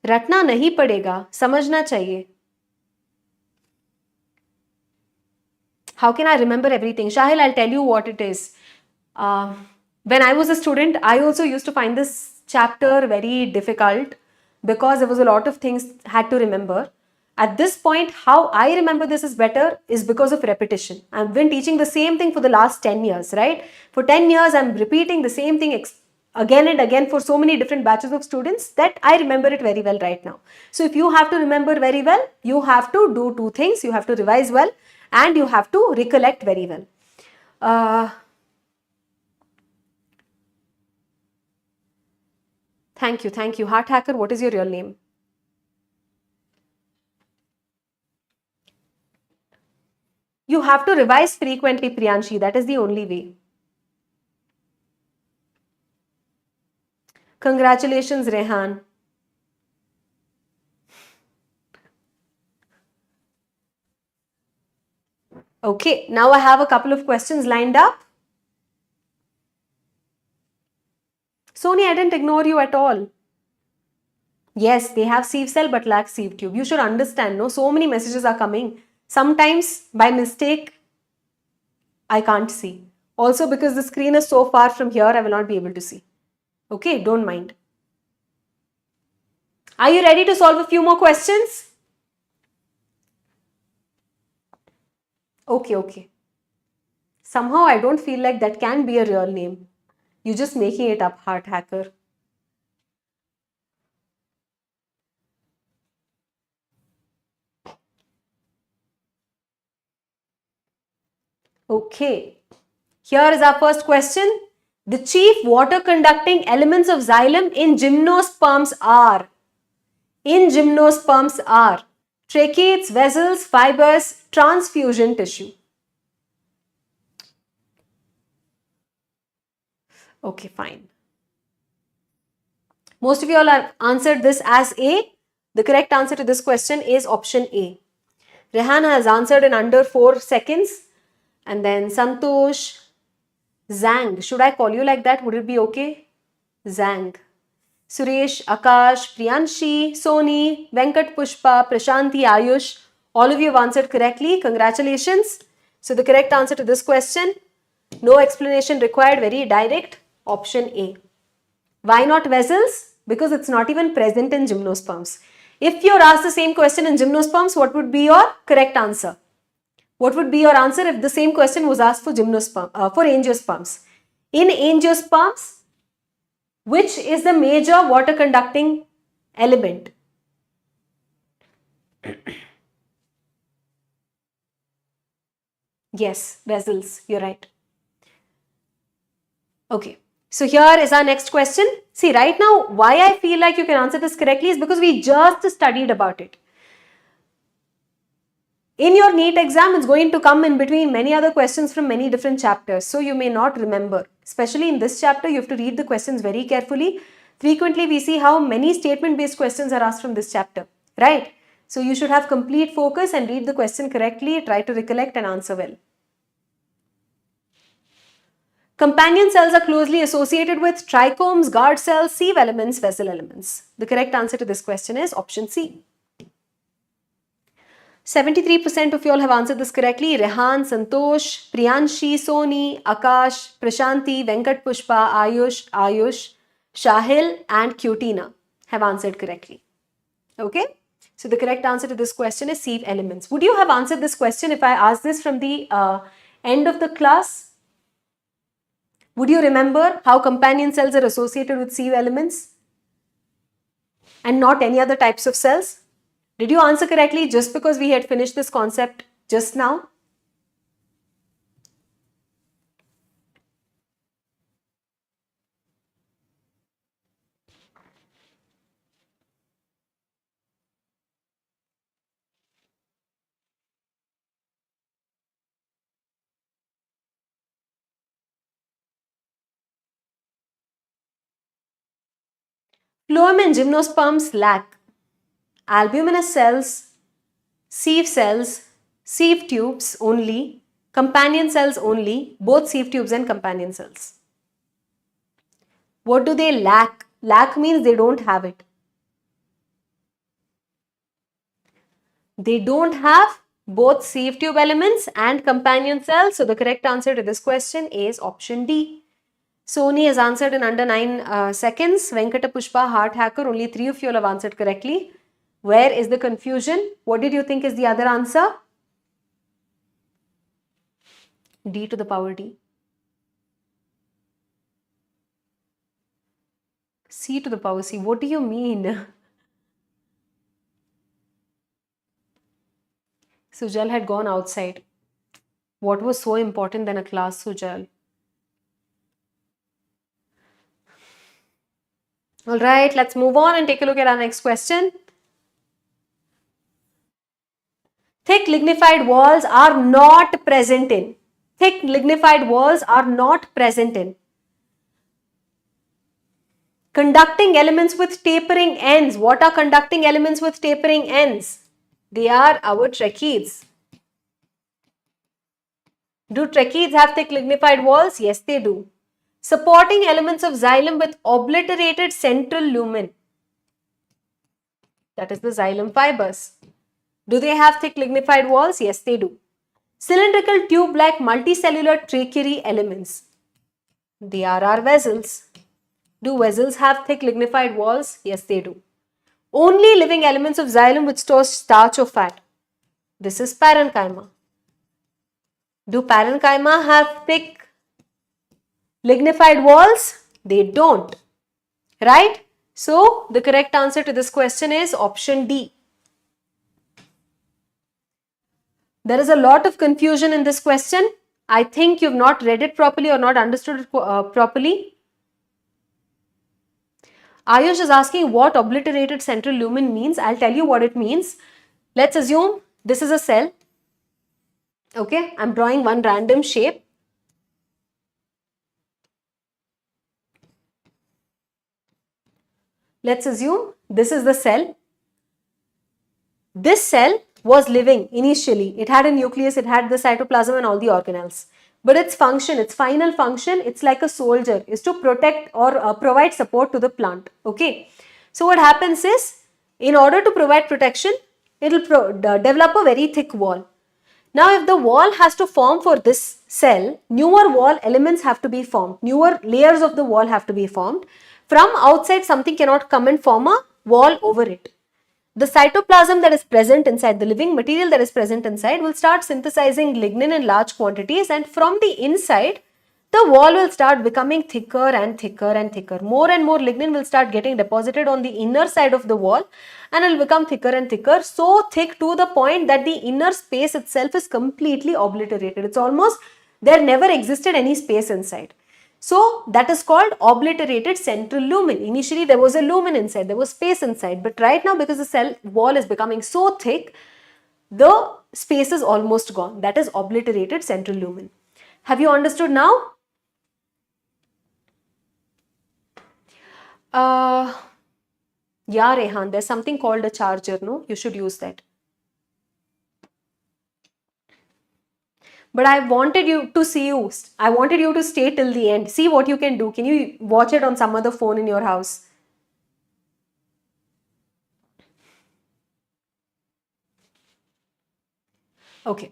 रटना नहीं पड़ेगा, समझना चाहिए. How can I remember everything? Shahil, I'll tell you what it is. When I was a student, I also used to find this chapter very difficult because there was a lot of things I had to remember. At this point, how I remember this is better is because of repetition. I've been teaching the same thing for the last 10 years, right? For 10 years, I'm repeating the same thing again and again for so many different batches of students that I remember it very well right now. So if you have to remember very well, you have to do two things. You have to revise well and you have to recollect very well. Thank you. Heart Hacker, what is your real name? You have to revise frequently, Priyanshi. That is the only way. Congratulations, Rehan. Okay, now I have a couple of questions lined up. Sony, I didn't ignore you at all. Yes, they have sieve cell but lack sieve tube. You should understand, no? So many messages are coming. Sometimes by mistake, I can't see. Also because the screen is so far from here, I will not be able to see. Okay, don't mind. Are you ready to solve a few more questions? Okay. Somehow I don't feel like that can be a real name. You're just making it up, Heart Hacker. Okay. Here is our first question. The chief water conducting elements of xylem in gymnosperms are tracheids, vessels, fibers, transfusion tissue. Okay, fine. Most of you all have answered this as A. The correct answer to this question is option A. Rehan has answered in under 4 seconds. And then Santosh, Zang. Should I call you like that? Would it be okay? Zang. Suresh, Akash, Priyanshi, Soni, Venkat Pushpa, Prashanti, Ayush. All of you have answered correctly. Congratulations. So the correct answer to this question, no explanation required, very direct, option A. Why not vessels? Because it's not even present in gymnosperms. If you're asked the same question in gymnosperms, what would be your correct answer? What would be your answer if the same question was asked for for angiosperms? In angiosperms, which is the major water conducting element? Yes, vessels, you're right. Okay, so here is our next question. See, right now, why I feel like you can answer this correctly is because we just studied about it. In your NEET exam, it's going to come in between many other questions from many different chapters, so you may not remember. Especially in this chapter, you have to read the questions very carefully. Frequently, we see how many statement-based questions are asked from this chapter, right? So you should have complete focus and read the question correctly, try to recollect and answer well. Companion cells are closely associated with trichomes, guard cells, sieve elements, vessel elements. The correct answer to this question is option C. 73% of you all have answered this correctly. Rehan, Santosh, Priyanshi, Soni, Akash, Prashanti, Venkat Pushpa, Ayush, Shahil and Cutina have answered correctly. Okay? So the correct answer to this question is sieve elements. Would you have answered this question if I asked this from the end of the class? Would you remember how companion cells are associated with sieve elements and not any other types of cells? Did you answer correctly just because we had finished this concept just now? Phloem and gymnosperms lack albuminous cells, sieve tubes only, companion cells only, both sieve tubes and companion cells. What do they lack? Lack means they don't have it. They don't have both sieve tube elements and companion cells. So the correct answer to this question is option D. Soni has answered in under 9 seconds. Venkata Pushpa, Heart Hacker, only 3 of you all have answered correctly. Where is the confusion? What did you think is the other answer? D to the power D. C to the power C. What do you mean? Sujal had gone outside. What was so important than a class, Sujal? Alright, let's move on and take a look at our next question. Thick lignified walls are not present in. Thick lignified walls are not present in. Conducting elements with tapering ends. What are conducting elements with tapering ends? They are our tracheids. Do tracheids have thick lignified walls? Yes, they do. Supporting elements of xylem with obliterated central lumen. That is the xylem fibers. Do they have thick lignified walls? Yes, they do. Cylindrical tube-like multicellular tracheary elements. They are our vessels. Do vessels have thick lignified walls? Yes, they do. Only living elements of xylem which store starch or fat. This is parenchyma. Do parenchyma have thick lignified walls? They don't. Right? So, the correct answer to this question is option D. There is a lot of confusion in this question. I think you've not read it properly or not understood it properly. Ayush is asking what obliterated central lumen means. I'll tell you what it means. Let's assume this is a cell. Okay, I'm drawing one random shape. Let's assume this is the cell. This cell was living initially. It had a nucleus, it had the cytoplasm and all the organelles. but its function, its final function, it's like a soldier, is to protect or provide support to the plant. Okay. So what happens is, in order to provide protection, it will develop a very thick wall. Now, if the wall has to form for this cell, newer wall elements have to be formed, newer layers of the wall have to be formed. From outside, something cannot come and form a wall over it. The cytoplasm that is present inside, the living material that is present inside, will start synthesizing lignin in large quantities, and from the inside, the wall will start becoming thicker and thicker and thicker. More and more lignin will start getting deposited on the inner side of the wall, and it will become thicker and thicker, so thick to the point that the inner space itself is completely obliterated. It's almost, there never existed any space inside. So that is called obliterated central lumen. Initially there was a lumen inside, there was space inside, but right now because the cell wall is becoming so thick, the space is almost gone. That is obliterated central lumen. Have you understood now? Yeah, Rehan, there's something called a charger, no? You should use that. But I wanted you to stay till the end. See what you can do. Can you watch it on some other phone in your house? Okay.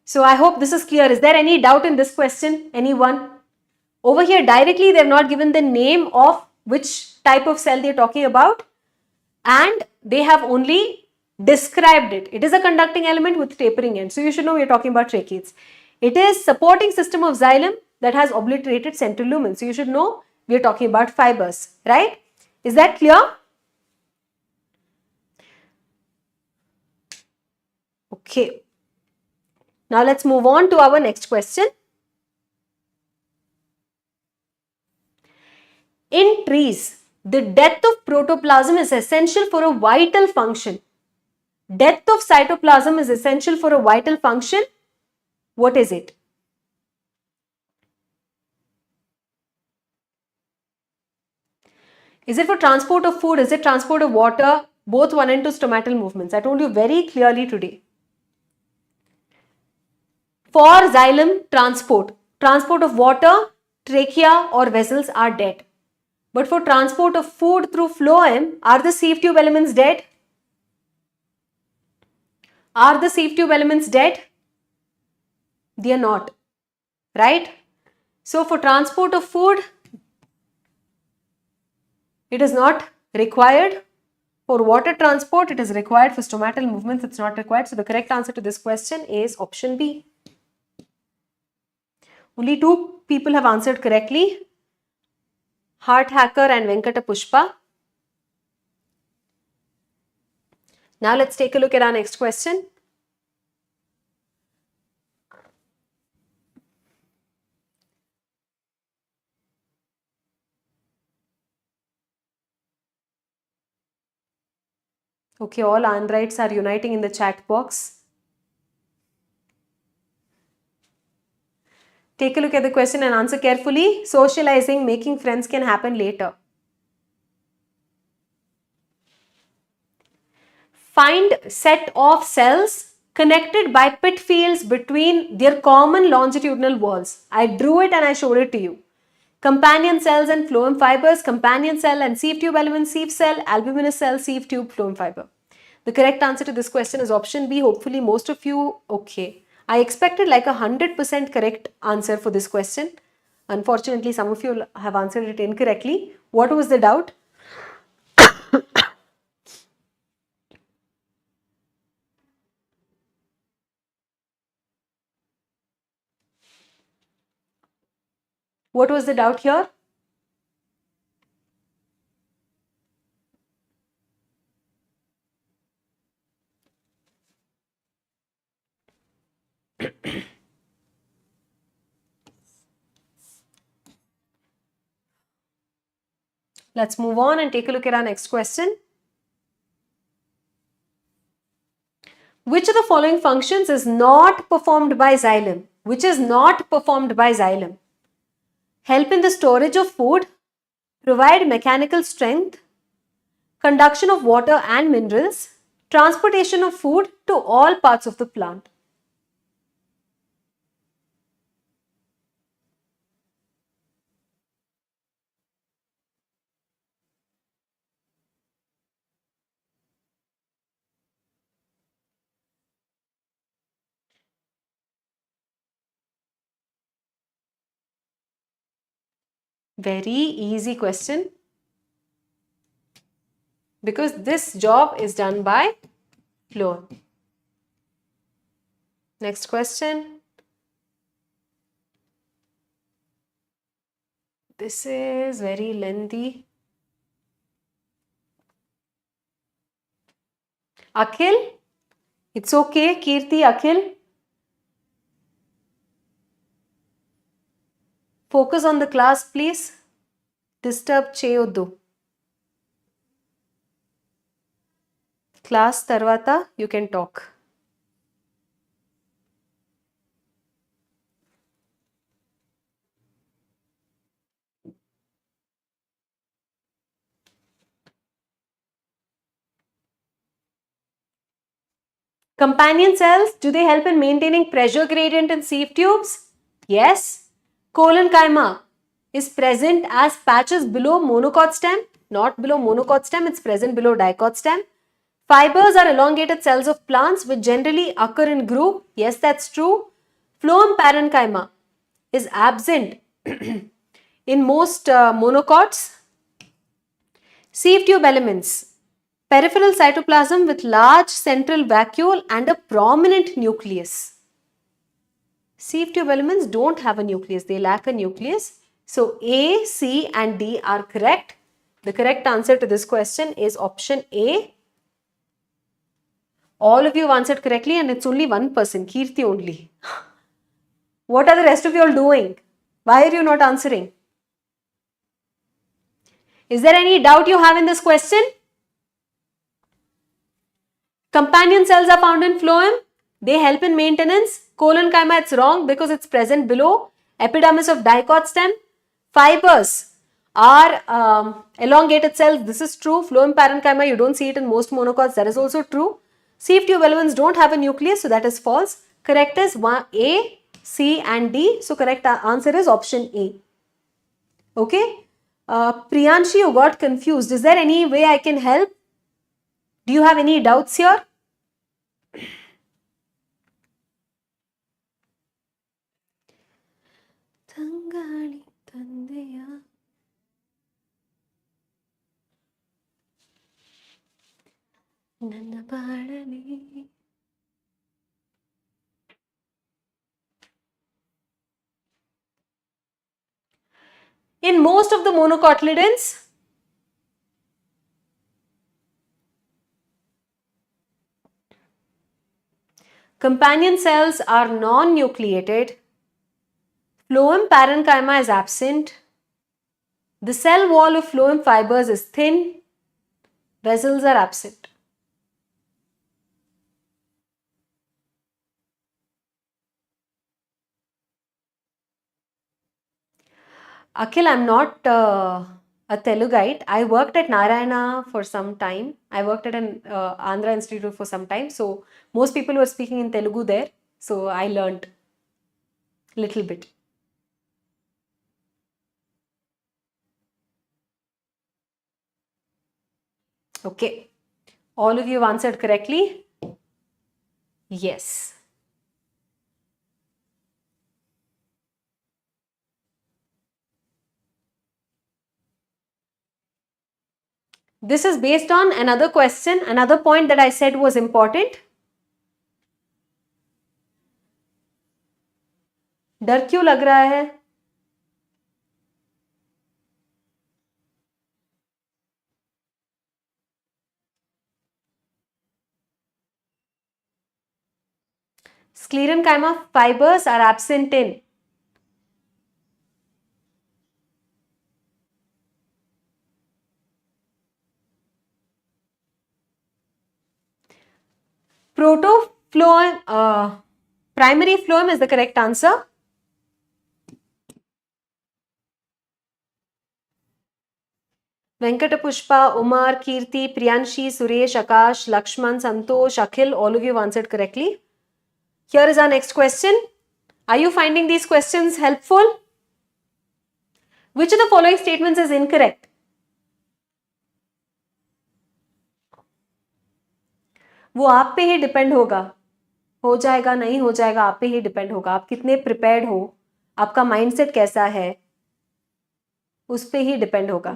So I hope this is clear. Is there any doubt in this question? Anyone? Over here directly they have not given the name of which type of cell they are talking about, and they have only described it. It is a conducting element with tapering end. So you should know we are talking about tracheids. It is supporting system of xylem that has obliterated central lumen. So you should know we are talking about fibers, right? Is that clear? Okay. Now let's move on to our next question. In trees, the death of protoplasm is essential for a vital function. Death of cytoplasm is essential for a vital function. What is it? Is it for transport of food? Is it transport of water? Both 1 and 2 stomatal movements. I told you very clearly today. For xylem, transport of water, trachea or vessels are dead. But for transport of food through phloem, are the sieve tube elements dead? Are the sieve tube elements dead? They are not, right? So for transport of food, it is not required. For water transport, it is required. For stomatal movements, it's not required. So the correct answer to this question is option B. Only 2 people have answered correctly. Heart Hacker and Venkata Pushpa. Now let's take a look at our next question. Okay, all Androids are uniting in the chat box. Take a look at the question and answer carefully. Socializing, making friends can happen later. Find set of cells connected by pit fields between their common longitudinal walls. I drew it and I showed it to you. Companion cells and phloem fibers, companion cell and sieve tube element, sieve cell, albuminous cell, sieve tube, phloem fiber. The correct answer to this question is option B. Hopefully most of you, okay. I expected like 100% correct answer for this question. Unfortunately, some of you have answered it incorrectly. What was the doubt? What was the doubt here? Let's move on and take a look at our next question. Which of the following functions is not performed by xylem? Which is not performed by xylem? Help in the storage of food, provide mechanical strength, conduction of water and minerals, transportation of food to all parts of the plant. Very easy question. Because this job is done by Phloem. Next question. This is very lengthy. Akhil? It's okay. Kirti, Akhil? Focus on the class, please. Disturb చేయొద్దు. Class తర్వాత you can talk. Companion cells, do they help in maintaining pressure gradient in sieve tubes? Yes. Collenchyma is present as patches below monocot stem, not below monocot stem, it's present below dicot stem. Fibers are elongated cells of plants which generally occur in group. Yes, that's true. Phloem parenchyma is absent in most monocots. Sieve tube elements. Peripheral cytoplasm with large central vacuole and a prominent nucleus. Sieve tube elements don't have a nucleus, they lack a nucleus. So A, C and D are correct. The correct answer to this question is option A. All of you have answered correctly and it's only one person, Kirti only. What are the rest of you all doing? Why are you not answering? Is there any doubt you have in this question? Companion cells are found in phloem. They help in maintenance. Collenchyma, it's wrong because it's present below. Epidermis of dicot stem. Fibers are elongated cells. This is true. Phloem parenchyma, you don't see it in most monocots. That is also true. Sieve tube elements don't have a nucleus, so that is false. Correct is A, C and D. So correct answer is option A. Okay. Priyanshi, you got confused. Is there any way I can help? Do you have any doubts here? In most of the monocotyledons, companion cells are non-nucleated. Phloem parenchyma is absent. The cell wall of phloem fibers is thin. Vessels are absent. Akhil, I'm not a Telugite. I worked at Narayana for some time. I worked at an Andhra Institute for some time. So most people were speaking in Telugu there. So I learned little bit. Okay. All of you have answered correctly? Yes. This is based on another question, another point that I said was important. डर क्यों लग रहा है? Sclerenchyma fibers are absent in protophlloem. Primary phloem is the correct answer. Venkatapushpa, Umar, Kirti, Priyanshi, Suresh, Akash, Lakshman, Santosh, Akhil, all of you have answered correctly. Here is our next question. Are you finding these questions helpful? Which of the following statements is incorrect? वो आप पे ही depend होगा, हो जाएगा नहीं हो जाएगा आप पे ही डिपेंड होगा, आप कितने प्रिपेयर्ड हो, आपका माइंडसेट कैसा है. उस पे ही डिपेंड होगा।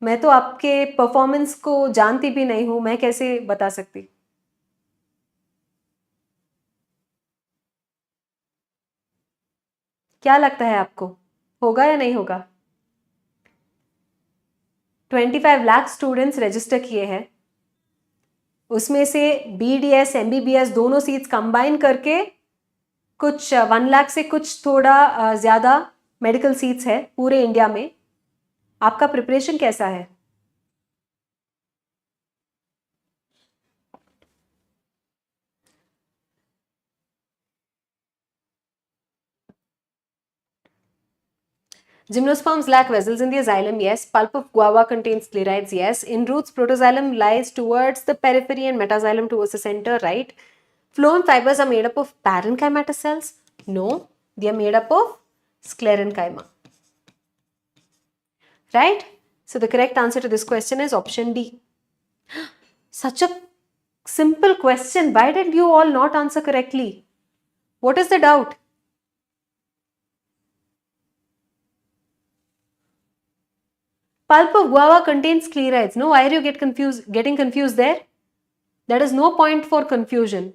मैं तो आपके परफॉर्मेंस को जानती भी नहीं हूं, मैं कैसे बता सकती? क्या लगता है आपको, होगा या नहीं होगा? 25 लाख स्टूडेंट्स रजिस्टर किए हैं, उसमें से BDS MBBS दोनों सीट्स कंबाइन करके कुछ 1 लाख से कुछ थोड़ा ज़्यादा मेडिकल सीट्स है पूरे इंडिया में। आपका प्रिपरेशन कैसा है? Gymnosperms lack vessels in the xylem, yes. Pulp of guava contains sclerites, yes. In roots, protoxylem lies towards the periphery and metaxylem towards the center, right? Phloem fibers are made up of parenchymatous cells? No, they are made up of sclerenchyma. Right? So the correct answer to this question is option D. Such a simple question. Why did you all not answer correctly? What is the doubt? Pulp of guava contains sclerites. No, why are you getting confused there? There is no point for confusion.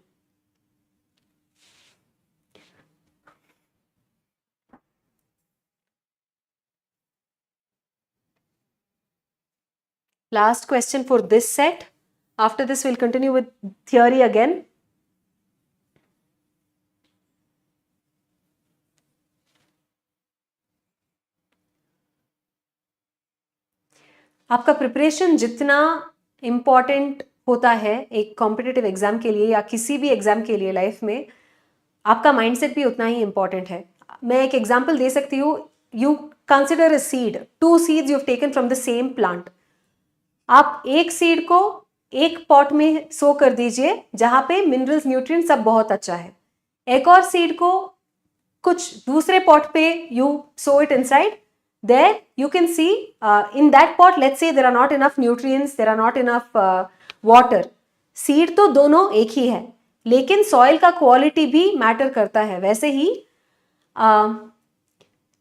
Last question for this set. After this, we'll continue with theory again. आपका preparation जितना important होता है एक competitive exam के लिए या किसी भी एग्जाम के लिए लाइफ में, आपका माइंडसेट भी उतना ही इम्पॉर्टेंट है। मैं एक एग्जाम्पल दे सकती हूँ। You consider a seed, 2 seeds you have taken from the same plant. आप एक सीड को एक पॉट में सो कर दीजिए जहां पे मिनरल्स न्यूट्रिएंट सब बहुत अच्छा है। एक और सीड को कुछ दूसरे पॉट पे you so it inside, there you can see in that pot, let's say there are not enough nutrients, there are not enough water. Seed तो दोनों एक ही है, लेकिन सॉइल का क्वालिटी भी मैटर करता है। वैसे ही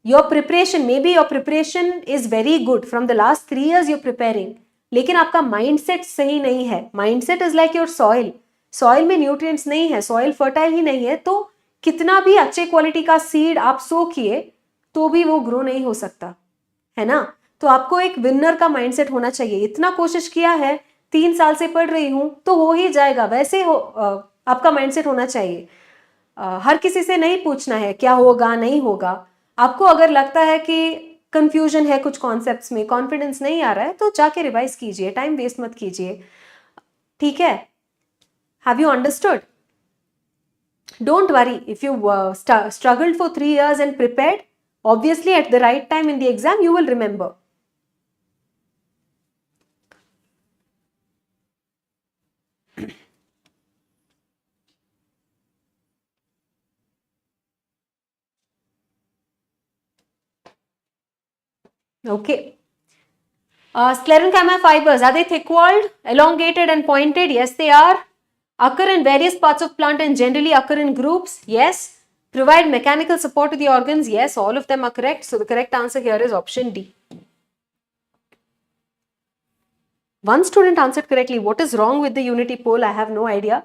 your preparation, may be your preparation is very good from the last 3 years you're preparing, लेकिन आपका माइंडसेट सही नहीं है। Mindset is like your soil, soil में न्यूट्रिएंट्स नहीं है, सॉइल फर्टाइल ही नहीं है, तो कितना भी अच्छे क्वालिटी का सीड आप सो किए तो भी वो ग्रो नहीं हो सकता है ना। तो आपको एक विनर का माइंडसेट होना चाहिए। इतना कोशिश किया है, 3 साल से पढ़ रही हूं तो हो ही जाएगा, वैसे हो आपका माइंडसेट होना चाहिए। हर किसी से नहीं पूछना है क्या होगा नहीं होगा। आपको अगर लगता है कि कंफ्यूजन है कुछ कॉन्सेप्ट्स में, कॉन्फिडेंस नहीं आ रहा है, तो जाके रिवाइज कीजिए, टाइम वेस्ट मत कीजिए। ठीक है? Have you understood? Don't worry if you struggled for 3 years and prepared, obviously at the right time in the exam you will remember. Okay. Sclerenchyma fibers, are they thick-walled, elongated and pointed? Yes, they are. Occur in various parts of plant and generally occur in groups? Yes. Provide mechanical support to the organs? Yes, all of them are correct. So the correct answer here is option D. One student answered correctly. What is wrong with the unity poll? I have no idea.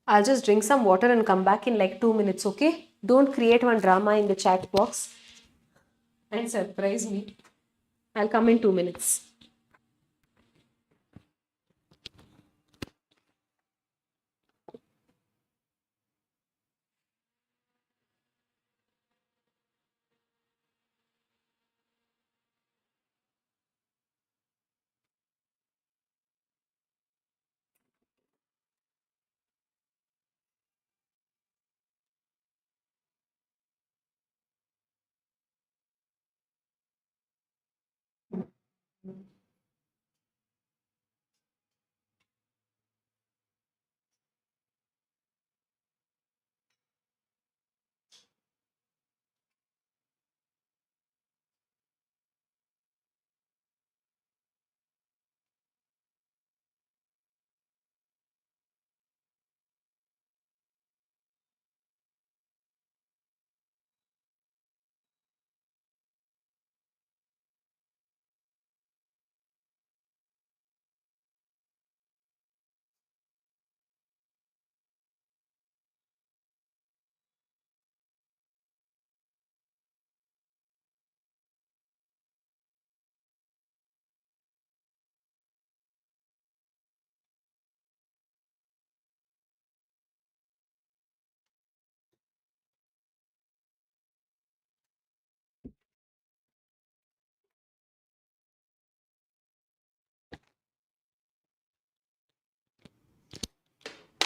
I'll just drink some water and come back in like 2 minutes, okay? Don't create one drama in the chat box and surprise me. I'll come in 2 minutes.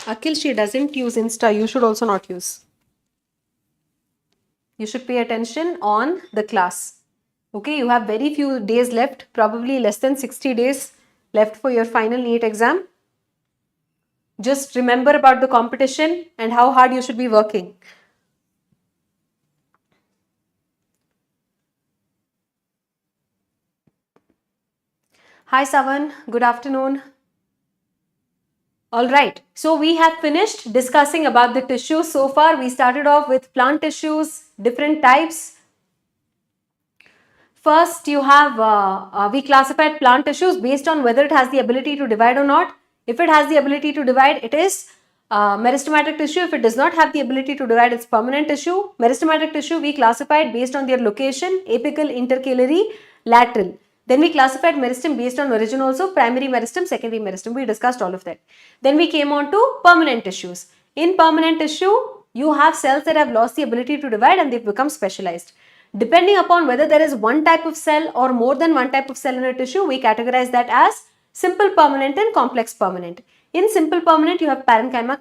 Akhil, she doesn't use Insta. You should also not use. You should pay attention on the class. Okay, you have very few days left, probably less than 60 days left for your final NEET exam. Just remember about the competition and how hard you should be working. Hi Savan, good afternoon. Alright, so we have finished discussing about the tissues so far. We started off with plant tissues, different types. First, you have, we classified plant tissues based on whether it has the ability to divide or not. If it has the ability to divide, it is meristematic tissue. If it does not have the ability to divide, it's permanent tissue. Meristematic tissue we classified based on their location, apical, intercalary, lateral. Then we classified meristem based on origin also, primary meristem, secondary meristem. We discussed all of that. Then we came on to permanent tissues. In permanent tissue, you have cells that have lost the ability to divide and they've become specialized. Depending upon whether there is one type of cell or more than one type of cell in a tissue, we categorize that as simple permanent and complex permanent. In simple permanent, you have parenchyma,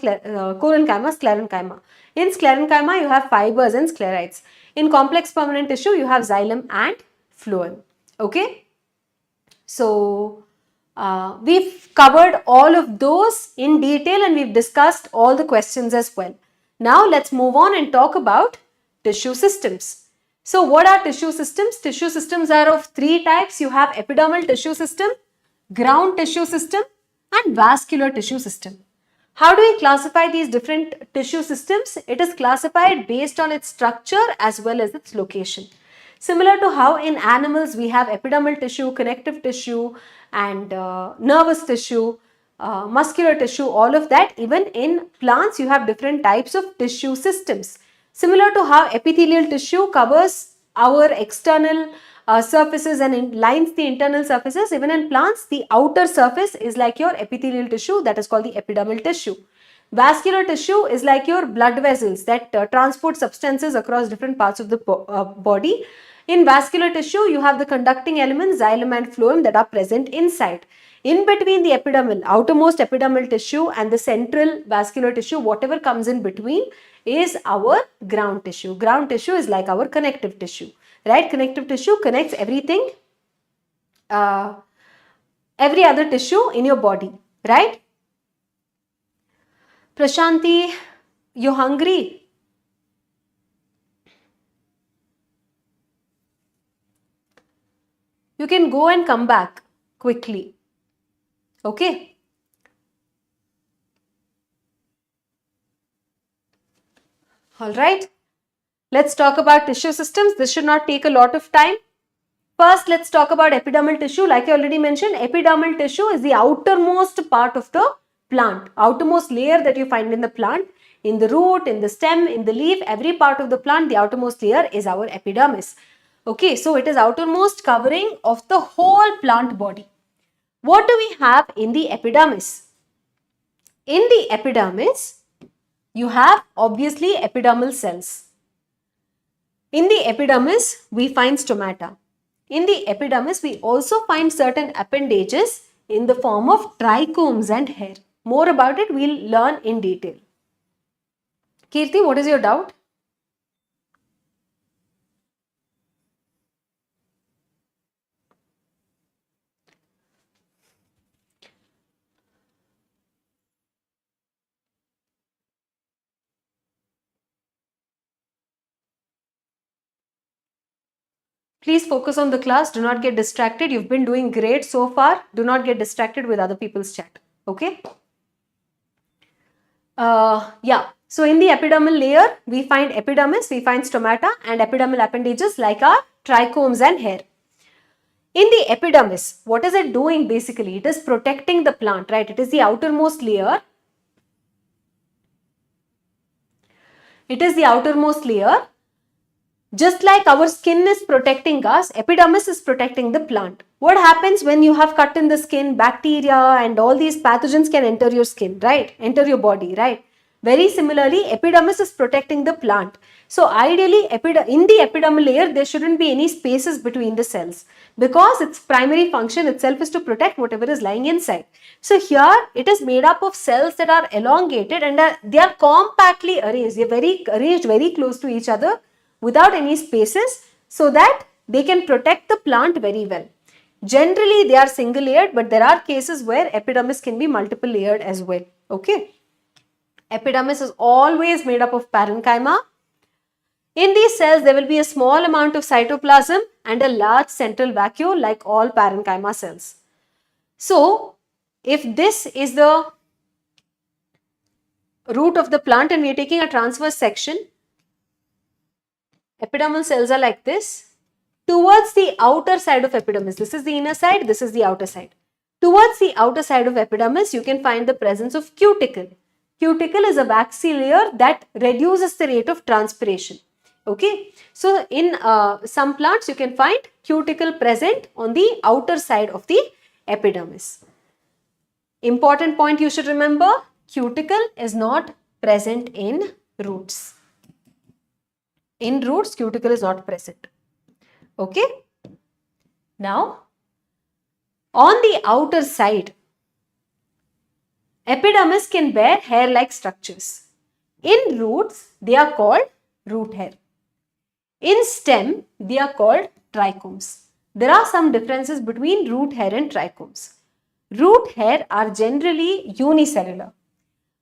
collenchyma, sclerenchyma. In sclerenchyma, you have fibers and sclerites. In complex permanent tissue, you have xylem and phloem. Okay? So, we've covered all of those in detail and we've discussed all the questions as well. Now, let's move on and talk about tissue systems. So, what are tissue systems? Tissue systems are of three types. You have epidermal tissue system, ground tissue system and vascular tissue system. How do we classify these different tissue systems? It is classified based on its structure as well as its location. Similar to how in animals we have epidermal tissue, connective tissue and nervous tissue, muscular tissue, all of that. Even in plants you have different types of tissue systems. Similar to how epithelial tissue covers our external surfaces and lines the internal surfaces, even in plants the outer surface is like your epithelial tissue, that is called the epidermal tissue. Vascular tissue is like your blood vessels that transport substances across different parts of the body. In vascular tissue, you have the conducting elements, xylem and phloem, that are present inside. In between the epidermal, outermost epidermal tissue and the central vascular tissue, whatever comes in between is our ground tissue. Ground tissue is like our connective tissue, right? Connective tissue connects everything, every other tissue in your body, right? Prashanti, you hungry? You can go and come back quickly. Okay. All right. Let's talk about tissue systems. This should not take a lot of time. First, let's talk about epidermal tissue. Like I already mentioned, epidermal tissue is the outermost part of the plant, outermost layer that you find in the plant. In the root, in the stem, in the leaf, every part of the plant, the outermost layer is our epidermis. Okay, so it is outermost covering of the whole plant body. What do we have in the epidermis? In the epidermis, you have obviously epidermal cells. In the epidermis, we find stomata. In the epidermis, we also find certain appendages in the form of trichomes and hair. More about it we'll learn in detail. Kirti, what is your doubt? Please focus on the class. Do not get distracted. You've been doing great so far. Do not get distracted with other people's chat. Okay? Yeah. So in the epidermal layer, we find epidermis, we find stomata and epidermal appendages like our trichomes and hair. In the epidermis, what is it doing basically? It is protecting the plant, right? It is the outermost layer. It is the outermost layer. Just like our skin is protecting us, epidermis is protecting the plant. What happens when you have cut in the skin? Bacteria and all these pathogens can enter your skin, right? Enter your body, right? Very similarly, epidermis is protecting the plant. So ideally, in the epidermal layer, there shouldn't be any spaces between the cells because its primary function itself is to protect whatever is lying inside. So here, it is made up of cells that are elongated and they are compactly arranged. They are arranged very close to each other without any spaces so that they can protect the plant very well. Generally, they are single layered, but there are cases where epidermis can be multiple layered as well. Okay. Epidermis is always made up of parenchyma. In these cells, there will be a small amount of cytoplasm and a large central vacuole like all parenchyma cells. So, if this is the root of the plant and we are taking a transverse section, epidermal cells are like this. Towards the outer side of epidermis, this is the inner side, this is the outer side. Towards the outer side of epidermis, you can find the presence of cuticle. Cuticle is a waxy layer that reduces the rate of transpiration. Okay, so in some plants you can find cuticle present on the outer side of the epidermis. Important point you should remember, cuticle is not present in roots. In roots, cuticle is not present. Okay, now on the outer side, epidermis can bear hair-like structures. In roots, they are called root hair. In stem, they are called trichomes. There are some differences between root hair and trichomes. Root hair are generally unicellular,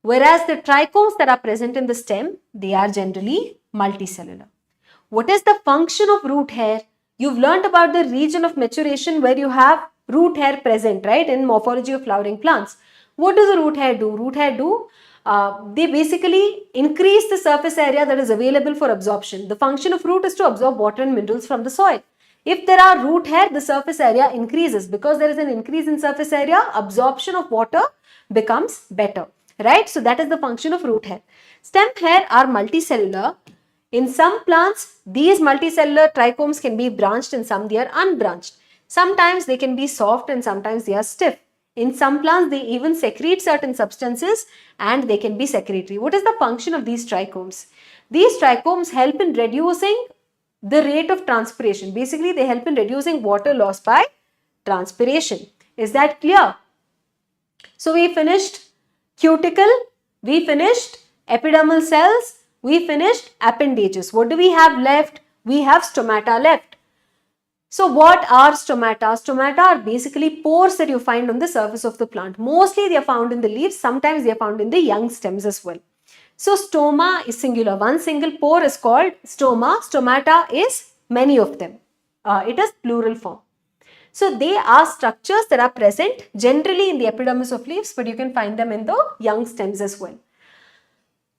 whereas the trichomes that are present in the stem, they are generally multicellular. What is the function of root hair? You've learnt about the region of maturation where you have root hair present, right, in morphology of flowering plants. What does the root hair do? Root hair do, they basically increase the surface area that is available for absorption. The function of root is to absorb water and minerals from the soil. If there are root hair, the surface area increases. Because there is an increase in surface area, absorption of water becomes better, right? So that is the function of root hair. Stem hair are multicellular. In some plants, these multicellular trichomes can be branched and some they are unbranched. Sometimes they can be soft and sometimes they are stiff. In some plants, they even secrete certain substances and they can be secretory. What is the function of these trichomes? These trichomes help in reducing the rate of transpiration. Basically, they help in reducing water loss by transpiration. Is that clear? So, we finished cuticle, we finished epidermal cells, we finished appendages. What do we have left? We have stomata left. So what are stomata? Stomata are basically pores that you find on the surface of the plant. Mostly they are found in the leaves, sometimes they are found in the young stems as well. So stoma is singular. One single pore is called stoma. Stomata is many of them. It is plural form. So they are structures that are present generally in the epidermis of leaves, but you can find them in the young stems as well.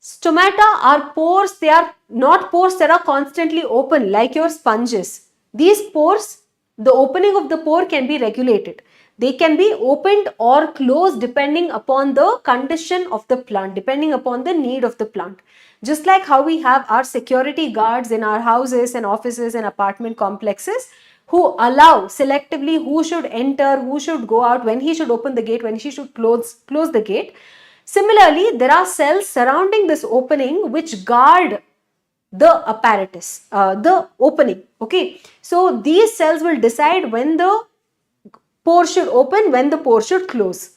Stomata are pores. They are not pores that are constantly open like your sponges. These pores, the opening of the pore can be regulated. They can be opened or closed depending upon the condition of the plant, depending upon the need of the plant. Just like how we have our security guards in our houses and offices and apartment complexes who allow selectively who should enter, who should go out, when he should open the gate, when he should close the gate. Similarly, there are cells surrounding this opening which guard the apparatus, the opening. Okay, so these cells will decide when the pore should open, when the pore should close.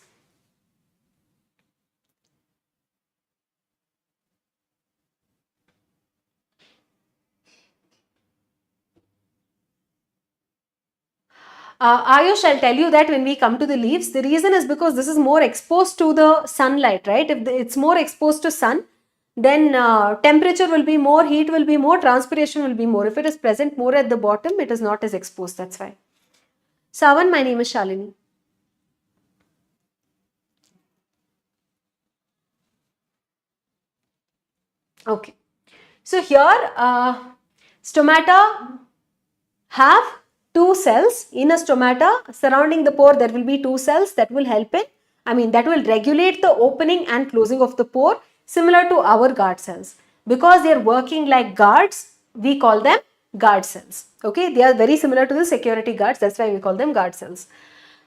Ayush, I'll tell you that when we come to the leaves, the reason is because this is more exposed to the sunlight, right? If it's more exposed to sun, then temperature will be more, heat will be more, transpiration will be more. If it is present more at the bottom, it is not as exposed, that's why. Savan, my name is Shalini. Okay, so here stomata have two cells. In a stomata surrounding the pore, there will be two cells that will help it. That will regulate the opening and closing of the pore, similar to our guard cells. Because they are working like guards, we call them guard cells. Okay, they are very similar to the security guards, that's why we call them guard cells.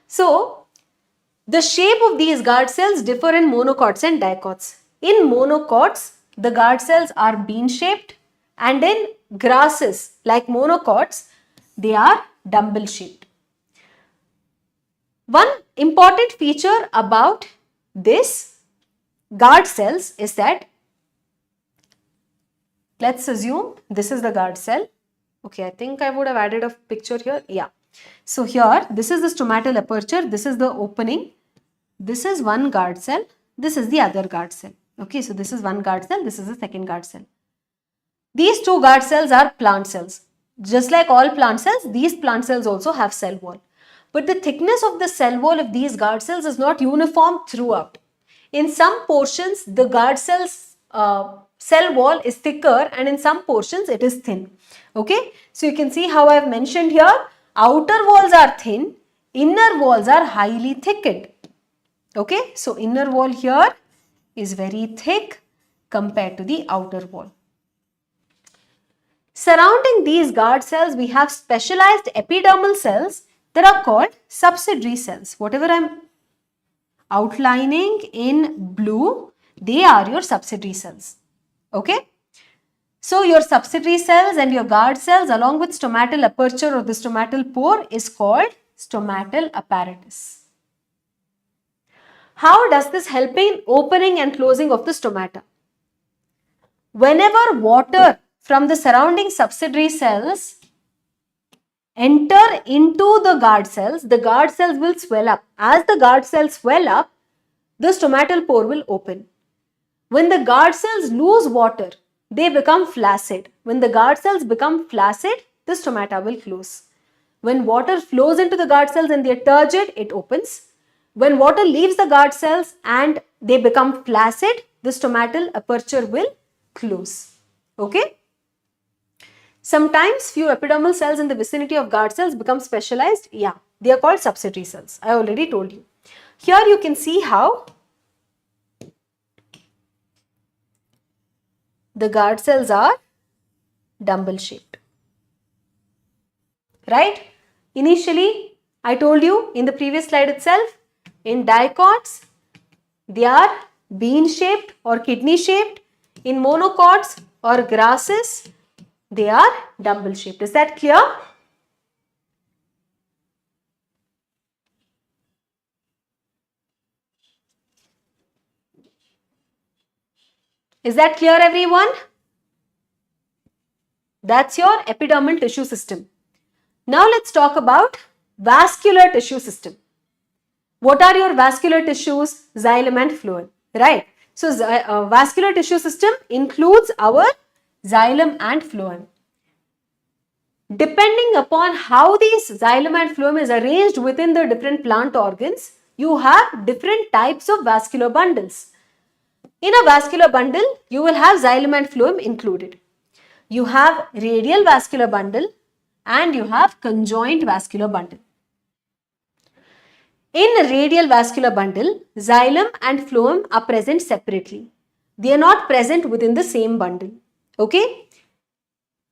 So, the shape of these guard cells differ in monocots and dicots. In monocots, the guard cells are bean shaped, and in grasses like monocots, they are dumbbell shaped. One important feature about this guard cells is that, let's assume this is the guard cell. Okay, I think I would have added a picture here. Yeah. So here, this is the stomatal aperture, this is the opening, this is one guard cell, this is the other guard cell. Okay, so this is one guard cell, this is the second guard cell. These two guard cells are plant cells. Just like all plant cells, these plant cells also have cell wall. But the thickness of the cell wall of these guard cells is not uniform throughout. In some portions, the guard cells cell wall is thicker, and in some portions it is thin. Okay, so you can see how I have mentioned here, outer walls are thin, inner walls are highly thickened. Okay, so inner wall here is very thick compared to the outer wall. Surrounding these guard cells, we have specialized epidermal cells that are called subsidiary cells. Whatever I am outlining in blue, they are your subsidiary cells. Okay. So your subsidiary cells and your guard cells along with stomatal aperture or the stomatal pore is called stomatal apparatus. How does this help in opening and closing of the stomata? Whenever water from the surrounding subsidiary cells enter into the guard cells will swell up. As the guard cells swell up, the stomatal pore will open. When the guard cells lose water, they become flaccid. When the guard cells become flaccid, the stomata will close. When water flows into the guard cells and they are turgid, it opens. When water leaves the guard cells and they become flaccid, the stomatal aperture will close. Okay? Sometimes few epidermal cells in the vicinity of guard cells become specialized. Yeah, they are called subsidiary cells. I already told you. Here you can see how the guard cells are dumbbell shaped. Right? Initially, I told you in the previous slide itself, in dicots, they are bean shaped or kidney shaped. In monocots or grasses, they are dumbbell shaped. Is that clear? Is that clear, everyone? That's your epidermal tissue system. Now let's talk about vascular tissue system. What are your vascular tissues? Xylem and phloem, right? So vascular tissue system includes our xylem and phloem. Depending upon how these xylem and phloem is arranged within the different plant organs, you have different types of vascular bundles. In a vascular bundle, you will have xylem and phloem included. You have radial vascular bundle and you have conjoint vascular bundle. In a radial vascular bundle, xylem and phloem are present separately. They are not present within the same bundle. Okay?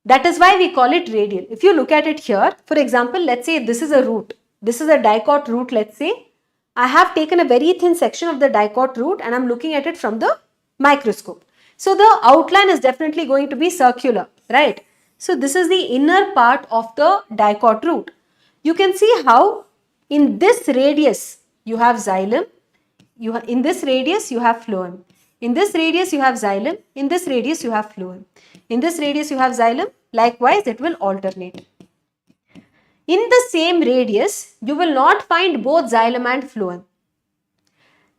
That is why we call it radial. If you look at it here, for example, let's say this is a root. This is a dicot root, let's say. I have taken a very thin section of the dicot root and I'm looking at it from the microscope. So the outline is definitely going to be circular, right? So this is the inner part of the dicot root. You can see how in this radius you have xylem, in this radius you have phloem. In this radius you have xylem, in this radius you have phloem. In this radius you have xylem, likewise it will alternate. In the same radius, you will not find both xylem and phloem.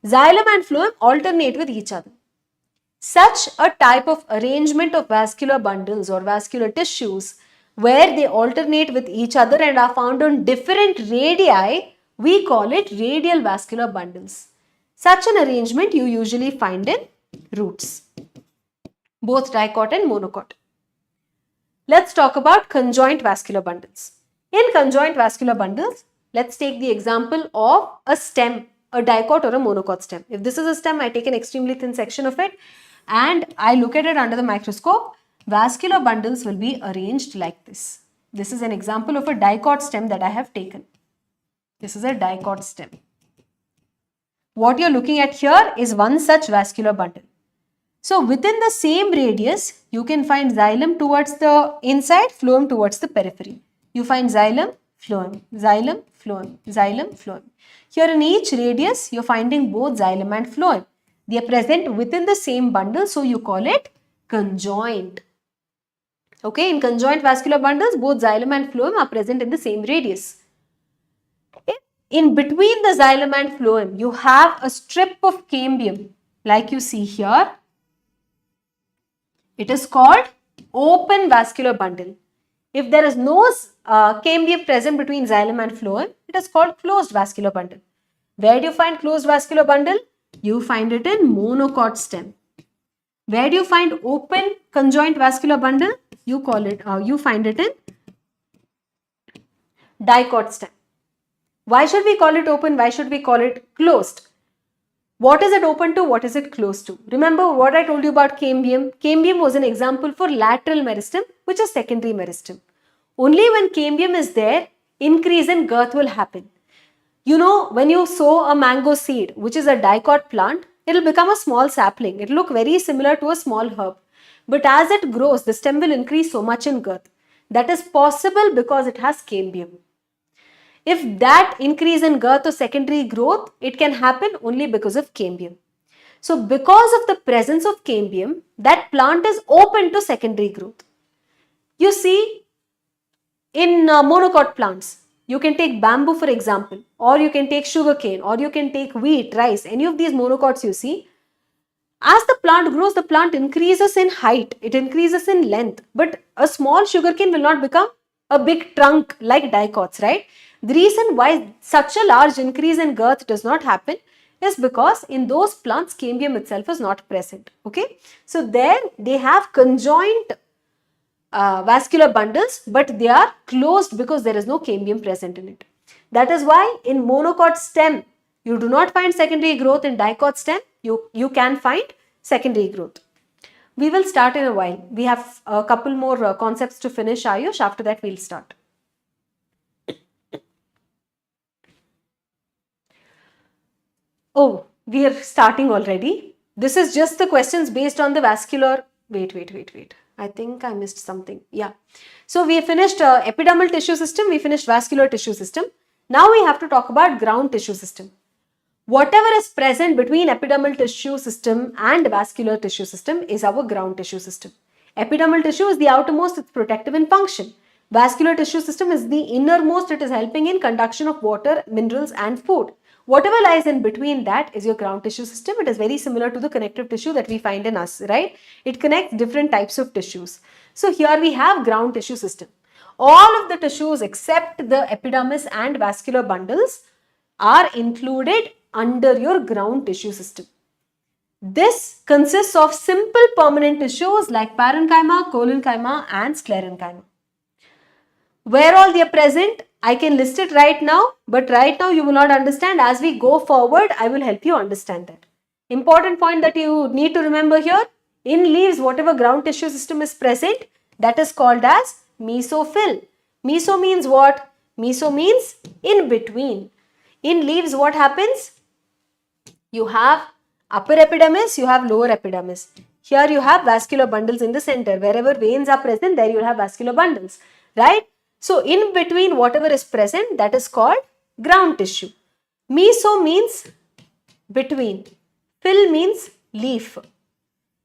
Xylem and phloem alternate with each other. Such a type of arrangement of vascular bundles or vascular tissues where they alternate with each other and are found on different radii, we call it radial vascular bundles. Such an arrangement you usually find in roots, both dicot and monocot. Let's talk about conjoint vascular bundles. In conjoint vascular bundles, let's take the example of a stem, a dicot or a monocot stem. If this is a stem, I take an extremely thin section of it and I look at it under the microscope. Vascular bundles will be arranged like this. This is an example of a dicot stem that I have taken. This is a dicot stem. What you're looking at here is one such vascular bundle. So within the same radius, you can find xylem towards the inside, phloem towards the periphery. You find xylem, phloem, xylem, phloem, xylem, phloem. Here in each radius, you're finding both xylem and phloem. They are present within the same bundle, so you call it conjoint. Okay, in conjoint vascular bundles, both xylem and phloem are present in the same radius. In between the xylem and phloem, you have a strip of cambium, like you see here. It is called open vascular bundle. If there is no cambium present between xylem and phloem, it is called closed vascular bundle. Where do you find closed vascular bundle? You find it in monocot stem. Where do you find open conjoint vascular bundle? You find it in dicot stem. Why should we call it open? Why should we call it closed? What is it open to? What is it closed to? Remember what I told you about cambium? Cambium was an example for lateral meristem, which is secondary meristem. Only when cambium is there, increase in girth will happen. You know, when you sow a mango seed, which is a dicot plant, it will become a small sapling. It will look very similar to a small herb. But as it grows, the stem will increase so much in girth. That is possible because it has cambium. If that increase in girth or secondary growth, it can happen only because of cambium. So because of the presence of cambium, that plant is open to secondary growth. You see, in monocot plants, you can take bamboo for example, or you can take sugarcane, or you can take wheat, rice, any of these monocots you see. As the plant grows, the plant increases in height, it increases in length, but a small sugarcane will not become a big trunk like dicots, right? The reason why such a large increase in girth does not happen is because in those plants, cambium itself is not present, okay? So there they have conjoint vascular bundles, but they are closed because there is no cambium present in it. That is why in monocot stem, you do not find secondary growth. In dicot stem, you can find secondary growth. We will start in a while. We have a couple more concepts to finish, Ayush. After that, we'll start. Oh, we are starting already. This is just the questions based on the vascular. Wait. I think I missed something. Yeah. So we finished epidermal tissue system. We finished vascular tissue system. Now we have to talk about ground tissue system. Whatever is present between epidermal tissue system and vascular tissue system is our ground tissue system. Epidermal tissue is the outermost, it's protective in function. Vascular tissue system is the innermost, it is helping in conduction of water, minerals and food. Whatever lies in between that is your ground tissue system. It is very similar to the connective tissue that we find in us, right? It connects different types of tissues. So here we have ground tissue system. All of the tissues except the epidermis and vascular bundles are included under your ground tissue system. This consists of simple permanent tissues like Parenchyma, Collenchyma and Sclerenchyma. Where all they are present, I can list it right now, but right now you will not understand. As we go forward, I will help you understand that. Important point that you need to remember here, in leaves, whatever ground tissue system is present, that is called as mesophyll. Meso means what? Meso means in between. In leaves, what happens? You have upper epidermis, you have lower epidermis. Here you have vascular bundles in the center. Wherever veins are present, there you will have vascular bundles, right? So in between whatever is present, that is called ground tissue. Meso means between. Phyll means leaf.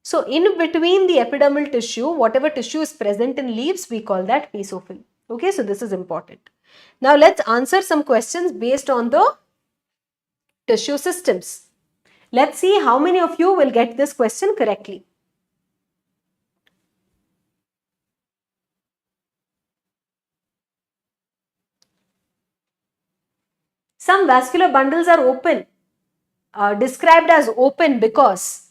So in between the epidermal tissue, whatever tissue is present in leaves, we call that mesophyll. Okay, so this is important. Now let's answer some questions based on the tissue systems. Let's see how many of you will get this question correctly. Some vascular bundles are open, described as open because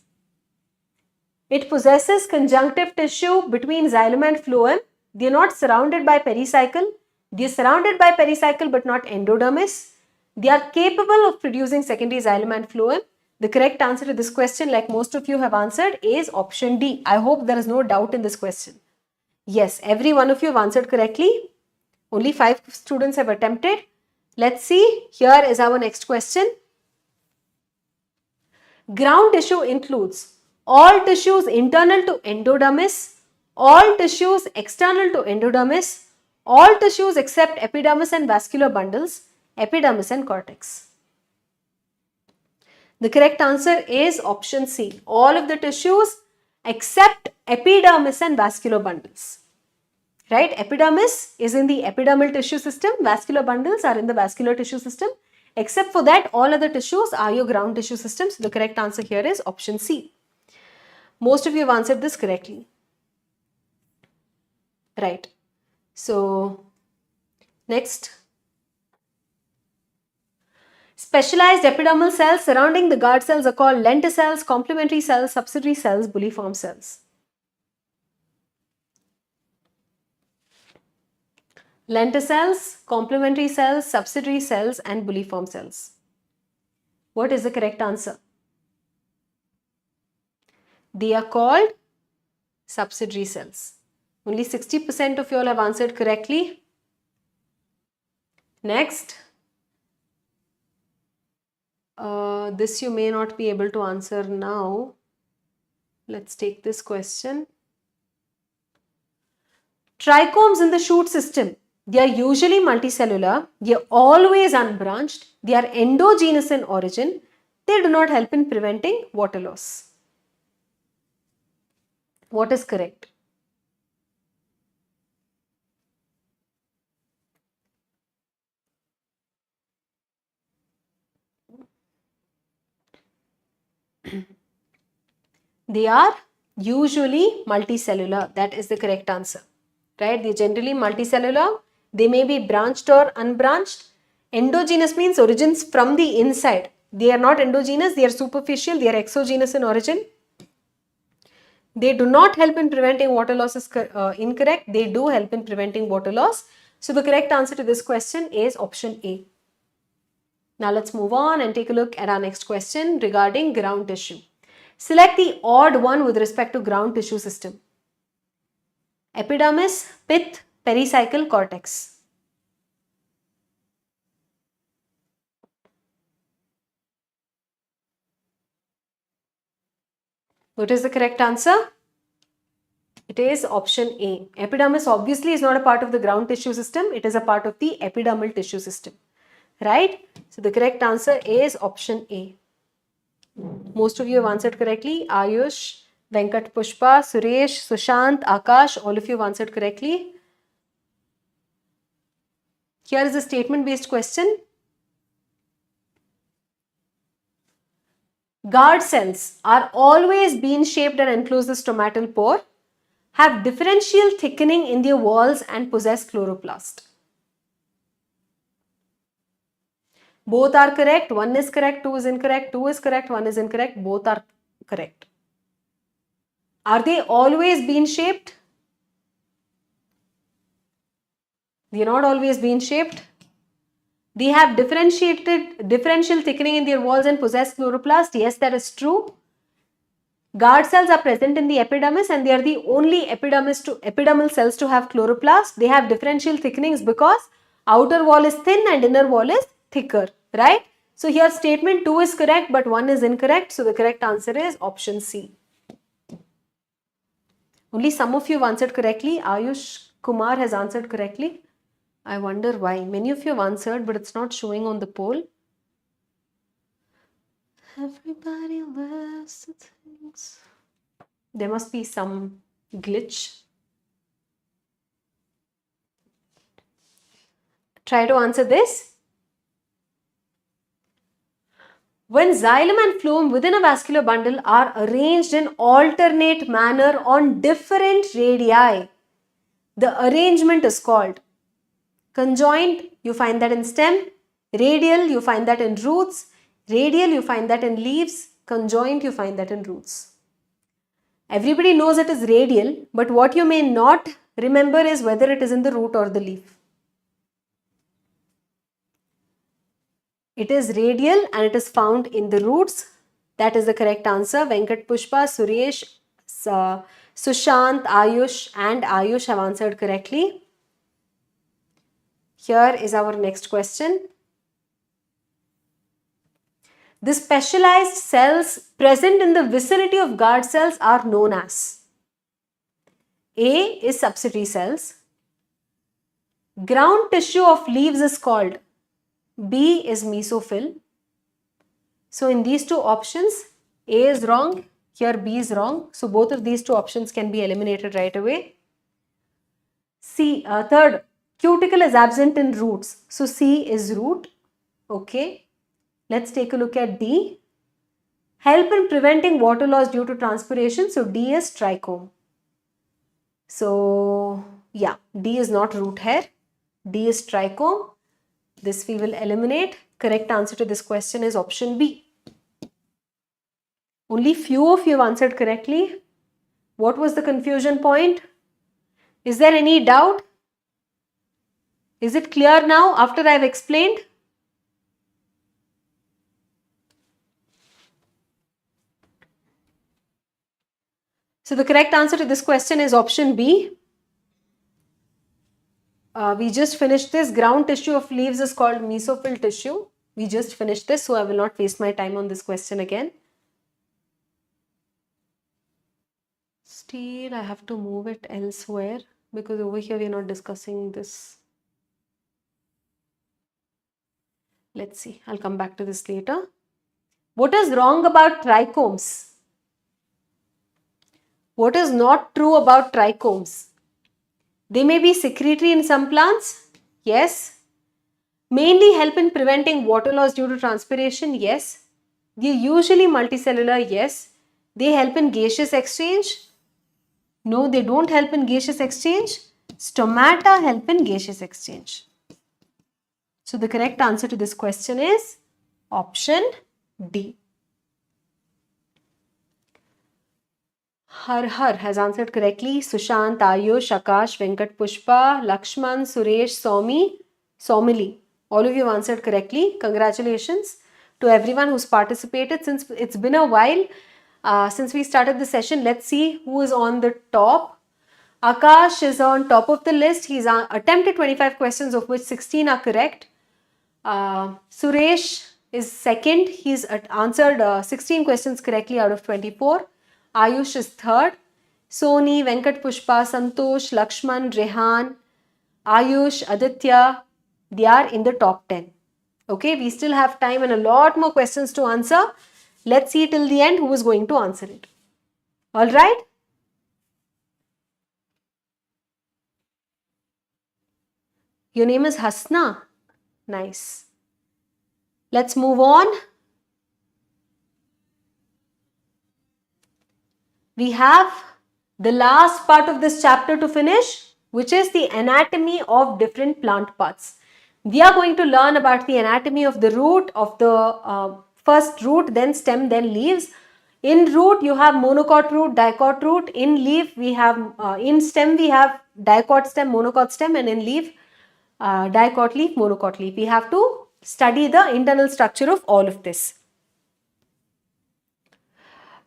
it possesses conjunctive tissue between xylem and phloem. They are not surrounded by pericycle. They are surrounded by pericycle but not endodermis. They are capable of producing secondary xylem and phloem. The correct answer to this question, like most of you have answered, is option D. I hope there is no doubt in this question. Yes, every one of you have answered correctly. Only 5 students have attempted. Let's see. Here is our next question. Ground tissue includes all tissues internal to endodermis, all tissues external to endodermis, all tissues except epidermis and vascular bundles, epidermis and cortex. The correct answer is option C, all of the tissues except epidermis and vascular bundles. Right? Epidermis is in the epidermal tissue system, vascular bundles are in the vascular tissue system. Except for that, all other tissues are your ground tissue systems. The correct answer here is option C. Most of you have answered this correctly. Right. So, next. Specialized epidermal cells surrounding the guard cells are called lenticels, complementary cells, subsidiary cells, bulliform cells. Lenticels, complementary cells, subsidiary cells and bulliform cells. What is the correct answer? They are called subsidiary cells. Only 60% of you all have answered correctly. Next. This you may not be able to answer now. Let's take this question. Trichomes in the shoot system. They are usually multicellular. They are always unbranched. They are endogenous in origin. They do not help in preventing water loss. What is correct? They are usually multicellular. That is the correct answer. Right? They are generally multicellular. They may be branched or unbranched. Endogenous means origins from the inside. They are not endogenous. They are superficial. They are exogenous in origin. They do not help in preventing water loss is incorrect. They do help in preventing water loss. So the correct answer to this question is option A. Now let's move on and take a look at our next question regarding ground tissue. Select the odd one with respect to ground tissue system. Epidermis, pith, pericycle, cortex. What is the correct answer? It is option A. Epidermis obviously is not a part of the ground tissue system. It is a part of the epidermal tissue system. Right? So the correct answer is option A. Most of you have answered correctly. Ayush, Venkat Pushpa, Suresh, Sushant, Akash, all of you have answered correctly. Here is a statement based question. Guard cells are always bean shaped and enclose the stomatal pore, have differential thickening in their walls and possess chloroplast. Both are correct. 1 is correct, 2 is incorrect, 2 is correct, 1 is incorrect. Both are correct. Are they always bean shaped? They are not always bean shaped. They have differential thickening in their walls and possess chloroplast. Yes, that is true. Guard cells are present in the epidermis and they are the only epidermal cells to have chloroplast. They have differential thickenings because outer wall is thin and inner wall is thicker, right? So here statement 2 is correct but 1 is incorrect. So the correct answer is option C. Only some of you have answered correctly. Ayush Kumar has answered correctly. I wonder why. Many of you have answered but it's not showing on the poll. Everybody loves the things. There must be some glitch. Try to answer this. When xylem and phloem within a vascular bundle are arranged in alternate manner on different radii, the arrangement is called conjoint, you find that in stem, radial, you find that in roots, radial, you find that in leaves, conjoint, you find that in roots. Everybody knows it is radial, but what you may not remember is whether it is in the root or the leaf. It is radial and it is found in the roots. That is the correct answer. Venkat Pushpa, Suresh, Sushant, Ayush and Ayush have answered correctly. Here is our next question. The specialized cells present in the vicinity of guard cells are known as: A is subsidiary cells, ground tissue of leaves is called, B is mesophyll. So in these two options, A is wrong, here B is wrong. So both of these two options can be eliminated right away. Third, cuticle is absent in roots. So C is root. Okay. Let's take a look at D. Help in preventing water loss due to transpiration. So D is trichome. So yeah, D is not root hair. D is trichome. This we will eliminate. Correct answer to this question is option B. Only few of you have answered correctly. What was the confusion point? Is there any doubt? Is it clear now after I have explained? So the correct answer to this question is option B. We just finished this. Ground tissue of leaves is called mesophyll tissue. We just finished this, so I will not waste my time on this question again. Still, I have to move it elsewhere because over here we are not discussing this. Let's see. I'll come back to this later. What is wrong about trichomes? What is not true about trichomes? They may be secretory in some plants. Yes. Mainly help in preventing water loss due to transpiration. Yes. They are usually multicellular. Yes. They help in gaseous exchange. No, they don't help in gaseous exchange. Stomata help in gaseous exchange. So the correct answer to this question is option D. Har Har has answered correctly. Sushant, Ayush, Akash, Venkat Pushpa, Lakshman, Suresh, Somili. All of you have answered correctly. Congratulations to everyone who's participated. Since it's been a while since we started the session, let's see who is on the top. Akash is on top of the list. He's attempted 25 questions, of which 16 are correct. Suresh is second. He's answered 16 questions correctly out of 24. Ayush is third. Soni, Venkat Pushpa, Santosh, Lakshman, Rehan, Ayush, Aditya, they are in the top 10. Okay, we still have time and a lot more questions to answer. Let's see till the end who is going to answer it. All right. Your name is Hasna. Nice. Let's move on. We have the last part of this chapter to finish, which is the anatomy of different plant parts. We are going to learn about the anatomy of the root, of the first root, then stem, then leaves. In root, you have monocot root, dicot root. In leaf, we have, in stem, we have dicot stem, monocot stem, and in leaf, dicot leaf, monocot leaf. We have to study the internal structure of all of this.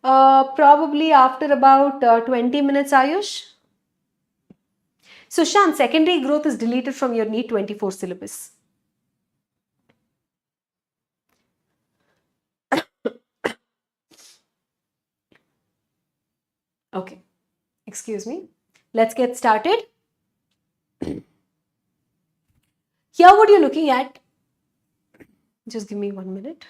Probably after about 20 minutes, Ayush. Sushant, secondary growth is deleted from your NEET 24 syllabus. Okay, excuse me. Let's get started. Here what you're looking at, just give me 1 minute.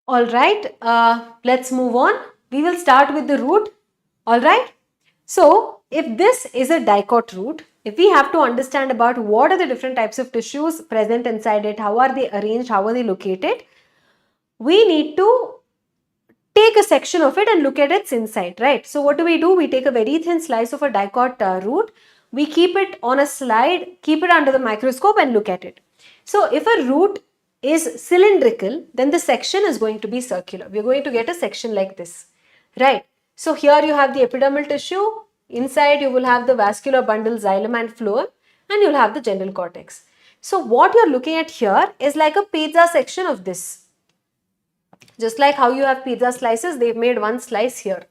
Alright, let's move on. We will start with the root. Alright. So, if this is a dicot root, if we have to understand about what are the different types of tissues present inside it, how are they arranged, how are they located, we need to take a section of it and look at its inside, right? So what do? We take a very thin slice of a dicot root, we keep it on a slide, keep it under the microscope and look at it. So if a root is cylindrical, then the section is going to be circular. We're going to get a section like this, right? So here you have the epidermal tissue, inside you will have the vascular bundle, xylem and phloem, and you'll have the general cortex. So what you're looking at here is like a pizza section of this. Just like how you have pizza slices, they've made one slice here.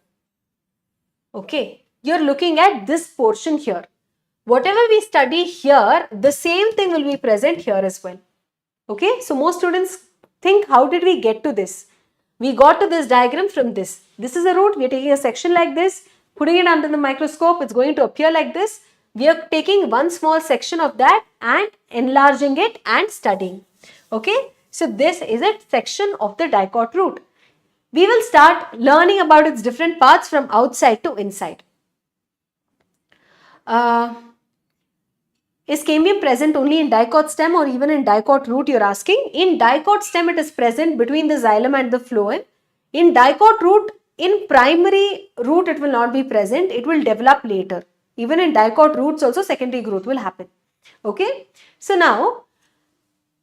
Okay, you're looking at this portion here. Whatever we study here, the same thing will be present here as well. Okay, so most students think, how did we get to this? We got to this diagram from this. This is a root, we are taking a section like this, putting it under the microscope, it's going to appear like this. We are taking one small section of that and enlarging it and studying. Okay. So this is a section of the dicot root. We will start learning about its different parts from outside to inside. Is cambium present only in dicot stem or even in dicot root, you're asking? In dicot stem it is present between the xylem and the phloem. In dicot root, in primary root it will not be present, it will develop later. Even in dicot roots also secondary growth will happen. Okay. So now,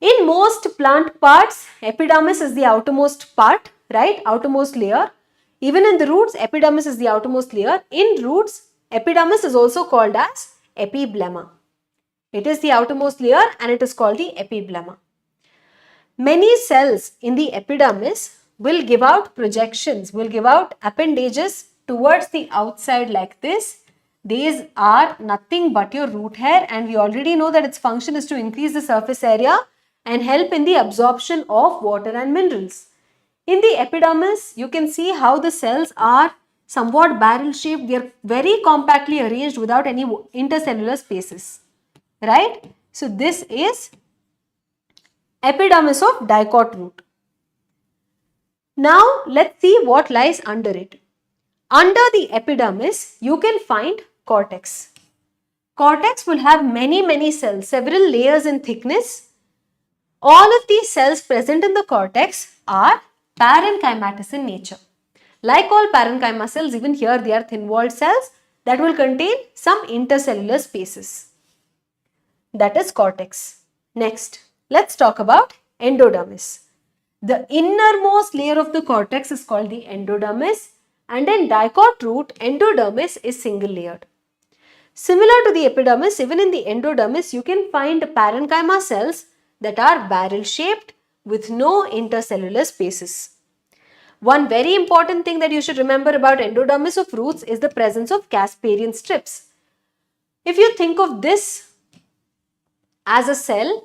in most plant parts, epidermis is the outermost part, right? Outermost layer. Even in the roots, epidermis is the outermost layer. In roots, epidermis is also called as epiblemma. It is the outermost layer and it is called the epiblemma. Many cells in the epidermis will give out projections, will give out appendages towards the outside like this. These are nothing but your root hair, and we already know that its function is to increase the surface area and help in the absorption of water and minerals. In the epidermis, you can see how the cells are somewhat barrel shaped. They are very compactly arranged without any intercellular spaces, right? So this is epidermis of dicot root. Now let's see what lies under it. Under the epidermis, you can find cortex. Cortex will have many cells, several layers in thickness. All of these cells present in the cortex are parenchymatous in nature. Like all parenchyma cells, even here they are thin-walled cells that will contain some intercellular spaces. That is cortex. Next, let's talk about endodermis. The innermost layer of the cortex is called the endodermis, and in dicot root, endodermis is single layered. Similar to the epidermis, even in the endodermis, you can find parenchyma cells that are barrel shaped with no intercellular spaces. One very important thing that you should remember about endodermis of roots is the presence of Casparian strips. If you think of this as a cell,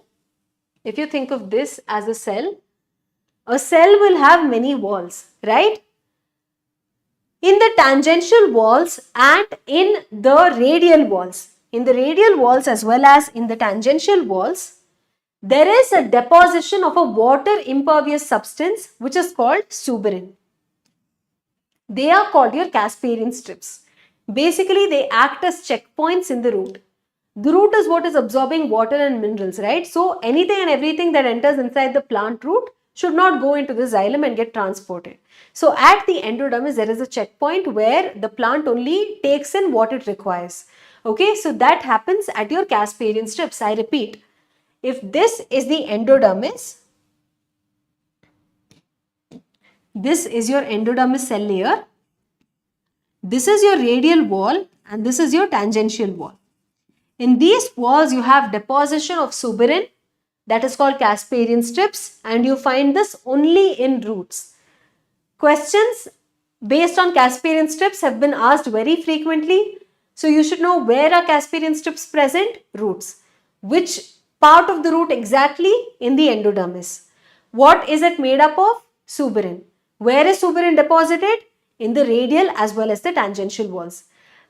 a cell will have many walls, right? In the tangential walls and in the radial walls, as well as in the tangential walls, there is a deposition of a water impervious substance which is called suberin. They are called your Casparian strips. Basically, they act as checkpoints in the root. The root is what is absorbing water and minerals, right? So anything and everything that enters inside the plant root should not go into the xylem and get transported. So at the endodermis, there is a checkpoint where the plant only takes in what it requires. Okay, so that happens at your Casparian strips. I repeat, if this is the endodermis, this is your endodermis cell layer, this is your radial wall, and this is your tangential wall. In these walls, you have deposition of suberin, that is called Casparian strips, and you find this only in roots. Questions based on Casparian strips have been asked very frequently. So you should know, where are Casparian strips present? Roots. Which part of the root exactly? In the endodermis. What is it made up of? Suberin. Where is suberin deposited? In the radial as well as the tangential walls.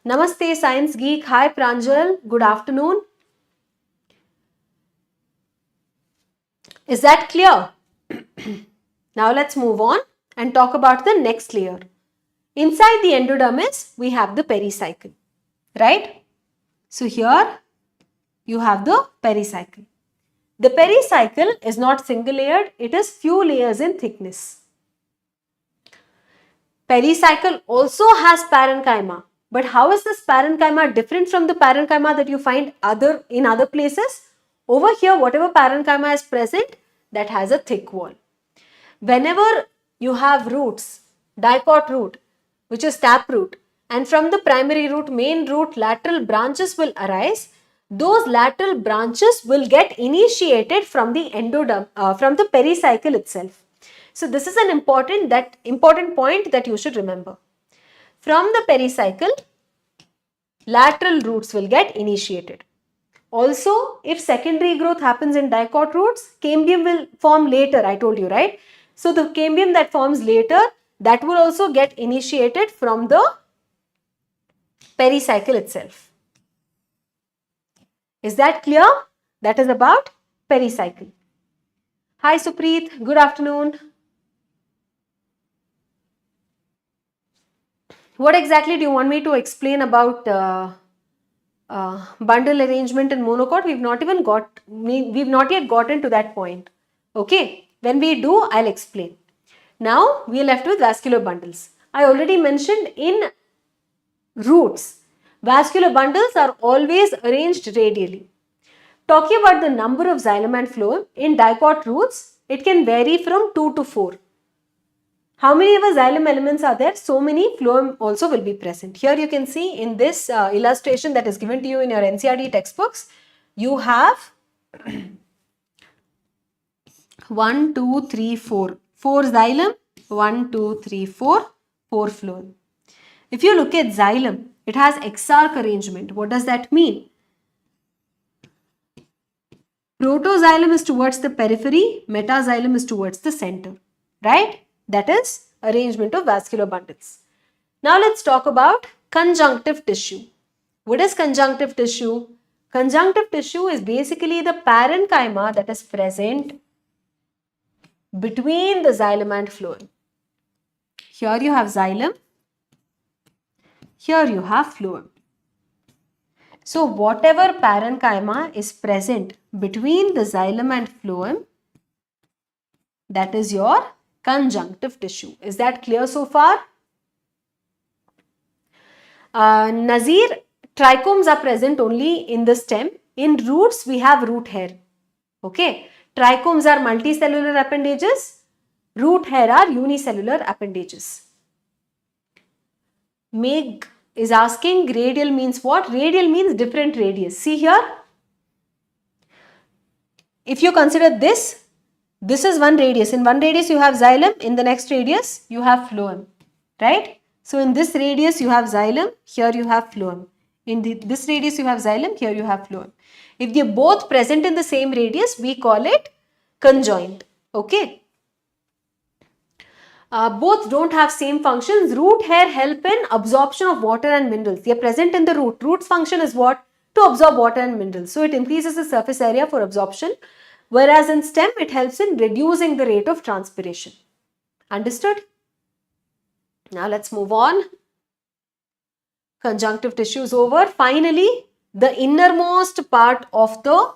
Namaste Science Geek. Hi Pranjal. Good afternoon. Is that clear? Now let's move on. and talk about the next layer. Inside the endodermis, we have the pericycle, right? So here you have the pericycle. The pericycle is not single layered, it is few layers in thickness. Pericycle also has parenchyma. But how is this parenchyma different from the parenchyma that you find in other places? Over here, whatever parenchyma is present, that has a thick wall. Whenever you have roots, dicot root, which is taproot, and from the primary root, main root, lateral branches will arise. Those lateral branches will get initiated from the from the pericycle itself. So this is an important point that you should remember. From the pericycle, lateral roots will get initiated. Also, if secondary growth happens in dicot roots, cambium will form later, I told you, right? So the cambium that forms later, that will also get initiated from the pericycle itself. Is that clear? That is about pericycle. Hi Supreet, good afternoon. What exactly do you want me to explain about bundle arrangement in monocot? We've not yet gotten to that point. Okay, when we do, I'll explain. Now we are left with vascular bundles. I already mentioned in roots, vascular bundles are always arranged radially. Talking about the number of xylem and phloem, in dicot roots, it can vary from 2 to 4. How many ever xylem elements are there? So many phloem also will be present. Here you can see in this illustration that is given to you in your NCERT textbooks, you have 1, 2, 3, 4. 4 xylem, 1, 2, 3, 4, 4 phloem. If you look at xylem, it has exarch arrangement. What does that mean? Protoxylem is towards the periphery, metaxylem is towards the center, right? That is arrangement of vascular bundles. Now let's talk about conjunctive tissue. What is conjunctive tissue? Conjunctive tissue is basically the parenchyma that is present between the xylem and phloem. Here you have xylem, here you have phloem. So whatever parenchyma is present between the xylem and phloem, that is your conjunctive tissue. Is that clear so far? Nazir, trichomes are present only in the stem. In roots, we have root hair. Okay. Trichomes are multicellular appendages. Root hair are unicellular appendages. Meg is asking radial means what? Radial means different radius. See here. If you consider this is one radius. In one radius you have xylem. In the next radius you have phloem. Right? So in this radius you have xylem. Here you have phloem. In this radius you have xylem. Here you have phloem. If they are both present in the same radius, we call it conjoint. Okay. Both don't have same functions. Root hair help in absorption of water and minerals. They are present in the root. Root's function is what? To absorb water and minerals. So it increases the surface area for absorption. Whereas in stem, it helps in reducing the rate of transpiration. Understood? Now let's move on. Conjunctive tissue is over. Finally, the innermost part of the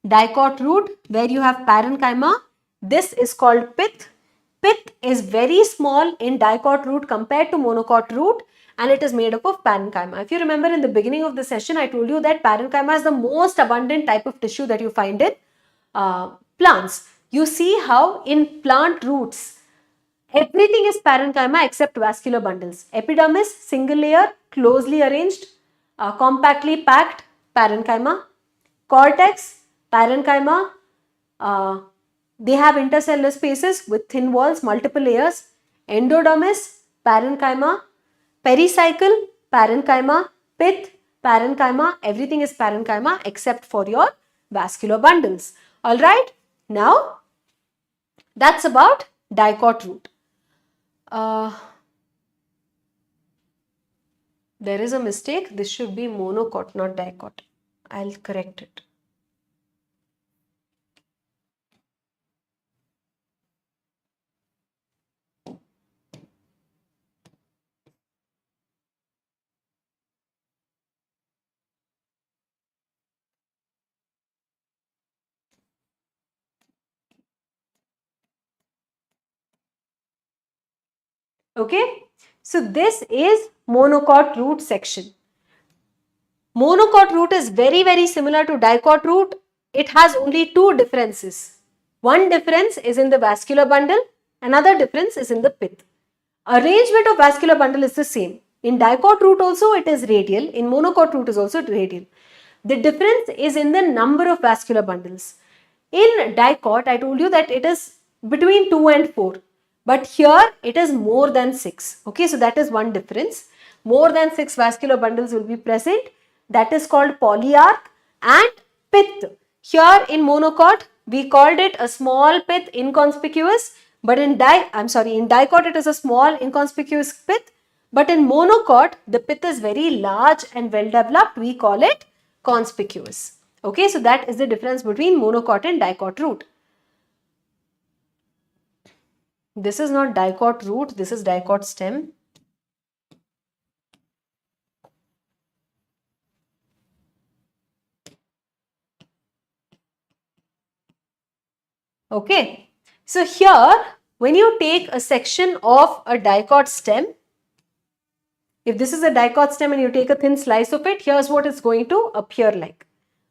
dicot root where you have parenchyma. This is called pith. Pith is very small in dicot root compared to monocot root, and it is made up of parenchyma. If you remember in the beginning of the session, I told you that parenchyma is the most abundant type of tissue that you find in plants. You see how in plant roots, everything is parenchyma except vascular bundles. Epidermis, single layer, closely arranged, compactly packed, parenchyma. Cortex, parenchyma. They have intercellular spaces with thin walls, multiple layers. Endodermis, parenchyma. Pericycle, parenchyma. Pith, parenchyma. Everything is parenchyma except for your vascular bundles. Alright, now that's about dicot root. There is a mistake. This should be monocot, not dicot. I'll correct it. Okay, so this is monocot root section. Monocot root is very similar to dicot root. It has only two differences. One difference is in the vascular bundle, another difference is in the pith. Arrangement of vascular bundle is the same. In dicot root also it is radial, in monocot root is also radial. The difference is in the number of vascular bundles. In dicot, I told you that it is between 2 and 4, but here it is more than 6. Okay, so that is one difference. More than 6 vascular bundles will be present. That is called polyarch. And pith. Here in monocot, we called it a small pith, inconspicuous, but in dicot it is a small inconspicuous pith, but in monocot the pith is very large and well developed. We call it conspicuous. Okay, so that is the difference between monocot and dicot root. This is not dicot root, this is dicot stem. Okay, so here when you take a section of a dicot stem, if this is a dicot stem and you take a thin slice of it, here's what it's going to appear like.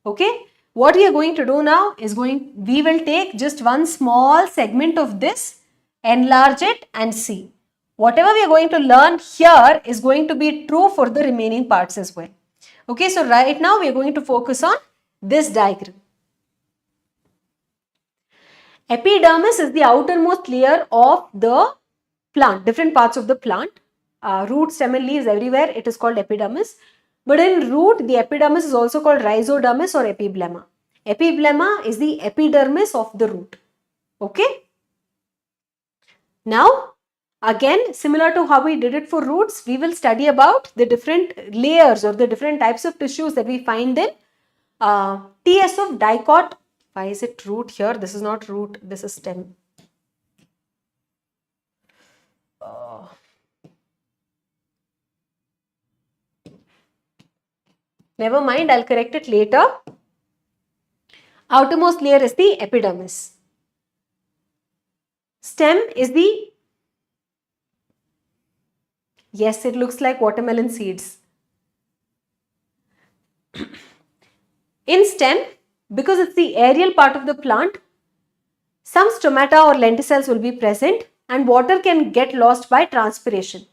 Okay, what we are going to do now is we will take just one small segment of this, enlarge it and see. Whatever we are going to learn here is going to be true for the remaining parts as well. Okay, so right now we are going to focus on this diagram. Epidermis is the outermost layer of the plant, different parts of the plant. Root, stem and leaves everywhere, it is called epidermis. But in root, the epidermis is also called rhizodermis or epiblemma. Epiblemma is the epidermis of the root. Okay. Now, again, similar to how we did it for roots, we will study about the different layers or the different types of tissues that we find in TS of dicot. Why is it root here? This is not root, this is stem. Never mind, I'll correct it later. Outermost layer is the epidermis. Stem is the, yes, it looks like watermelon seeds. In stem, because it's the aerial part of the plant, some stomata or lenticels will be present and water can get lost by transpiration.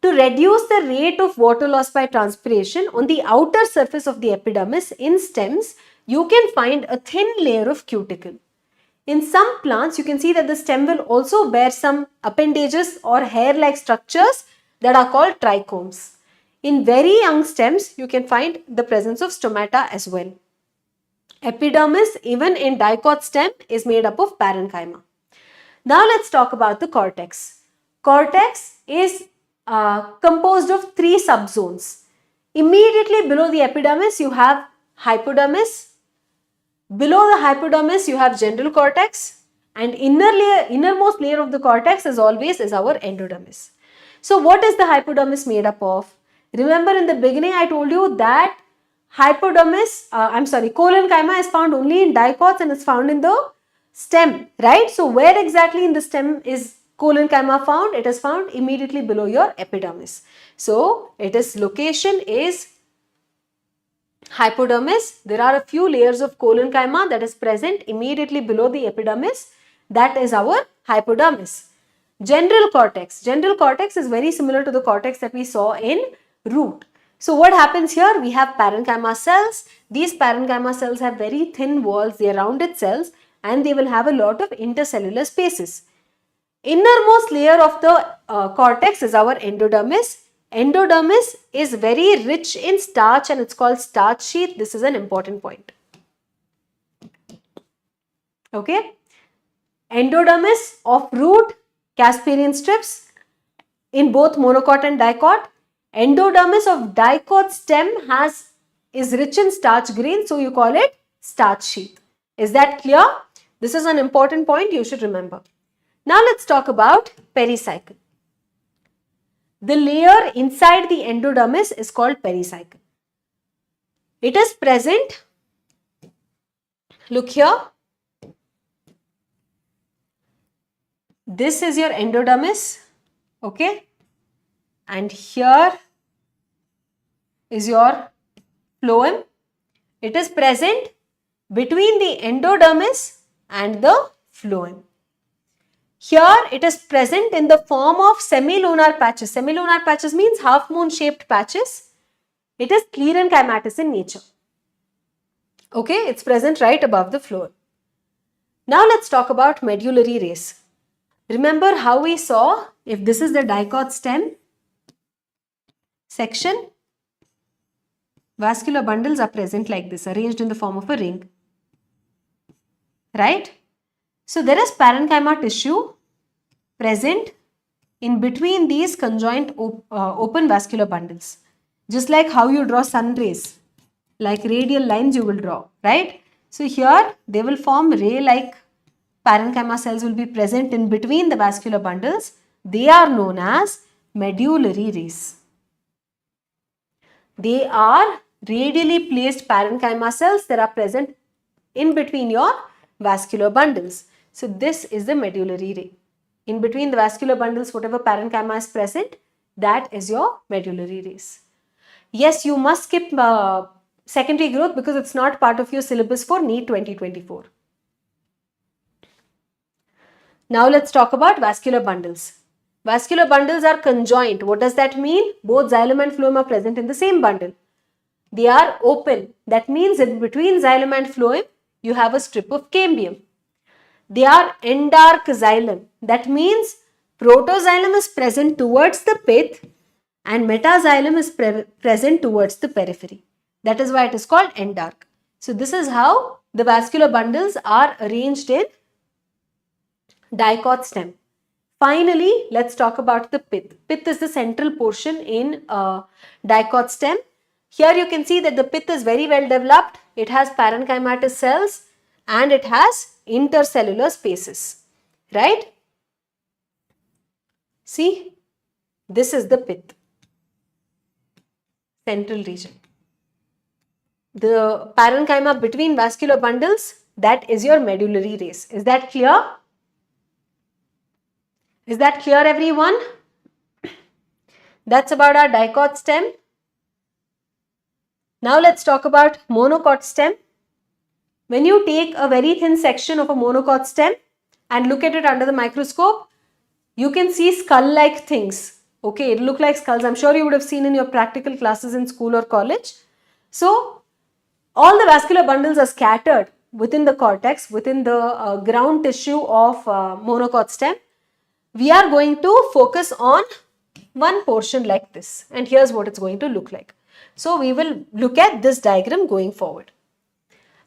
To reduce the rate of water loss by transpiration, on the outer surface of the epidermis in stems, you can find a thin layer of cuticle. In some plants, you can see that the stem will also bear some appendages or hair-like structures that are called trichomes. In very young stems, you can find the presence of stomata as well. Epidermis, even in dicot stem, is made up of parenchyma. Now let's talk about the cortex. Cortex is composed of three subzones. Immediately below the epidermis, you have hypodermis. Below the hypodermis, you have general cortex, and innermost layer of the cortex is always our endodermis. So what is the hypodermis made up of? Remember in the beginning I told you that collenchyma is found only in dicots and is found in the stem, right? So where exactly in the stem is collenchyma found? It is found immediately below your epidermis. So its location is hypodermis. There are a few layers of collenchyma that is present immediately below the epidermis. That is our hypodermis. General cortex. General cortex is very similar to the cortex that we saw in root. So what happens here? We have parenchyma cells. These parenchyma cells have very thin walls. They are rounded cells and they will have a lot of intercellular spaces. Innermost layer of the cortex is our endodermis. Endodermis is very rich in starch and it's called starch sheath. This is an important point. Okay. Endodermis of root, Casparian strips in both monocot and dicot. Endodermis of dicot stem is rich in starch grain, so you call it starch sheath. Is that clear? This is an important point you should remember. Now let's talk about pericycle. The layer inside the endodermis is called pericycle. It is present, look here, this is your endodermis, okay. and here is your phloem. It is present between the endodermis and the phloem. Here it is present in the form of semilunar patches. Semilunar patches means half moon shaped patches. It is Sclerenchymatous in nature. Okay, it's present right above the phloem. Now let's talk about medullary race. Remember how we saw if this is the dicot stem section, vascular bundles are present like this, arranged in the form of a ring. Right? So there is parenchyma tissue present in between these conjoint open vascular bundles. Just like how you draw sun rays, like radial lines you will draw, right? So here they will form ray-like parenchyma cells will be present in between the vascular bundles. They are known as medullary rays. They are radially placed parenchyma cells that are present in between your vascular bundles. So this is the medullary ray. In between the vascular bundles, whatever parenchyma is present, that is your medullary rays. Yes, you must skip secondary growth because it's not part of your syllabus for Neet 2024. Now let's talk about vascular bundles. Vascular bundles are conjoint. What does that mean? Both xylem and phloem are present in the same bundle. They are open. That means in between xylem and phloem, you have a strip of cambium. They are embark xylem. That means protoxylem is present towards the pith and metaxylem is present towards the periphery. That is why it is called embark. So this is how the vascular bundles are arranged in dicot stem. Finally, let's talk about the pith. Pith is the central portion in dicot stem. Here you can see that the pith is very well developed. It has parenchymatous cells and it has intercellular spaces, right? See, this is the pith, central region. The parenchyma between vascular bundles, that is your medullary rays. Is that clear? Is that clear, everyone? That's about our dicot stem. Now let's talk about monocot stem. When you take a very thin section of a monocot stem and look at it under the microscope, you can see skull-like things. Okay, it look like skulls. I'm sure you would have seen in your practical classes in school or college. So, all the vascular bundles are scattered within the cortex, within the ground tissue of monocot stem. We are going to focus on one portion like this, and here's what it's going to look like. So we will look at this diagram going forward.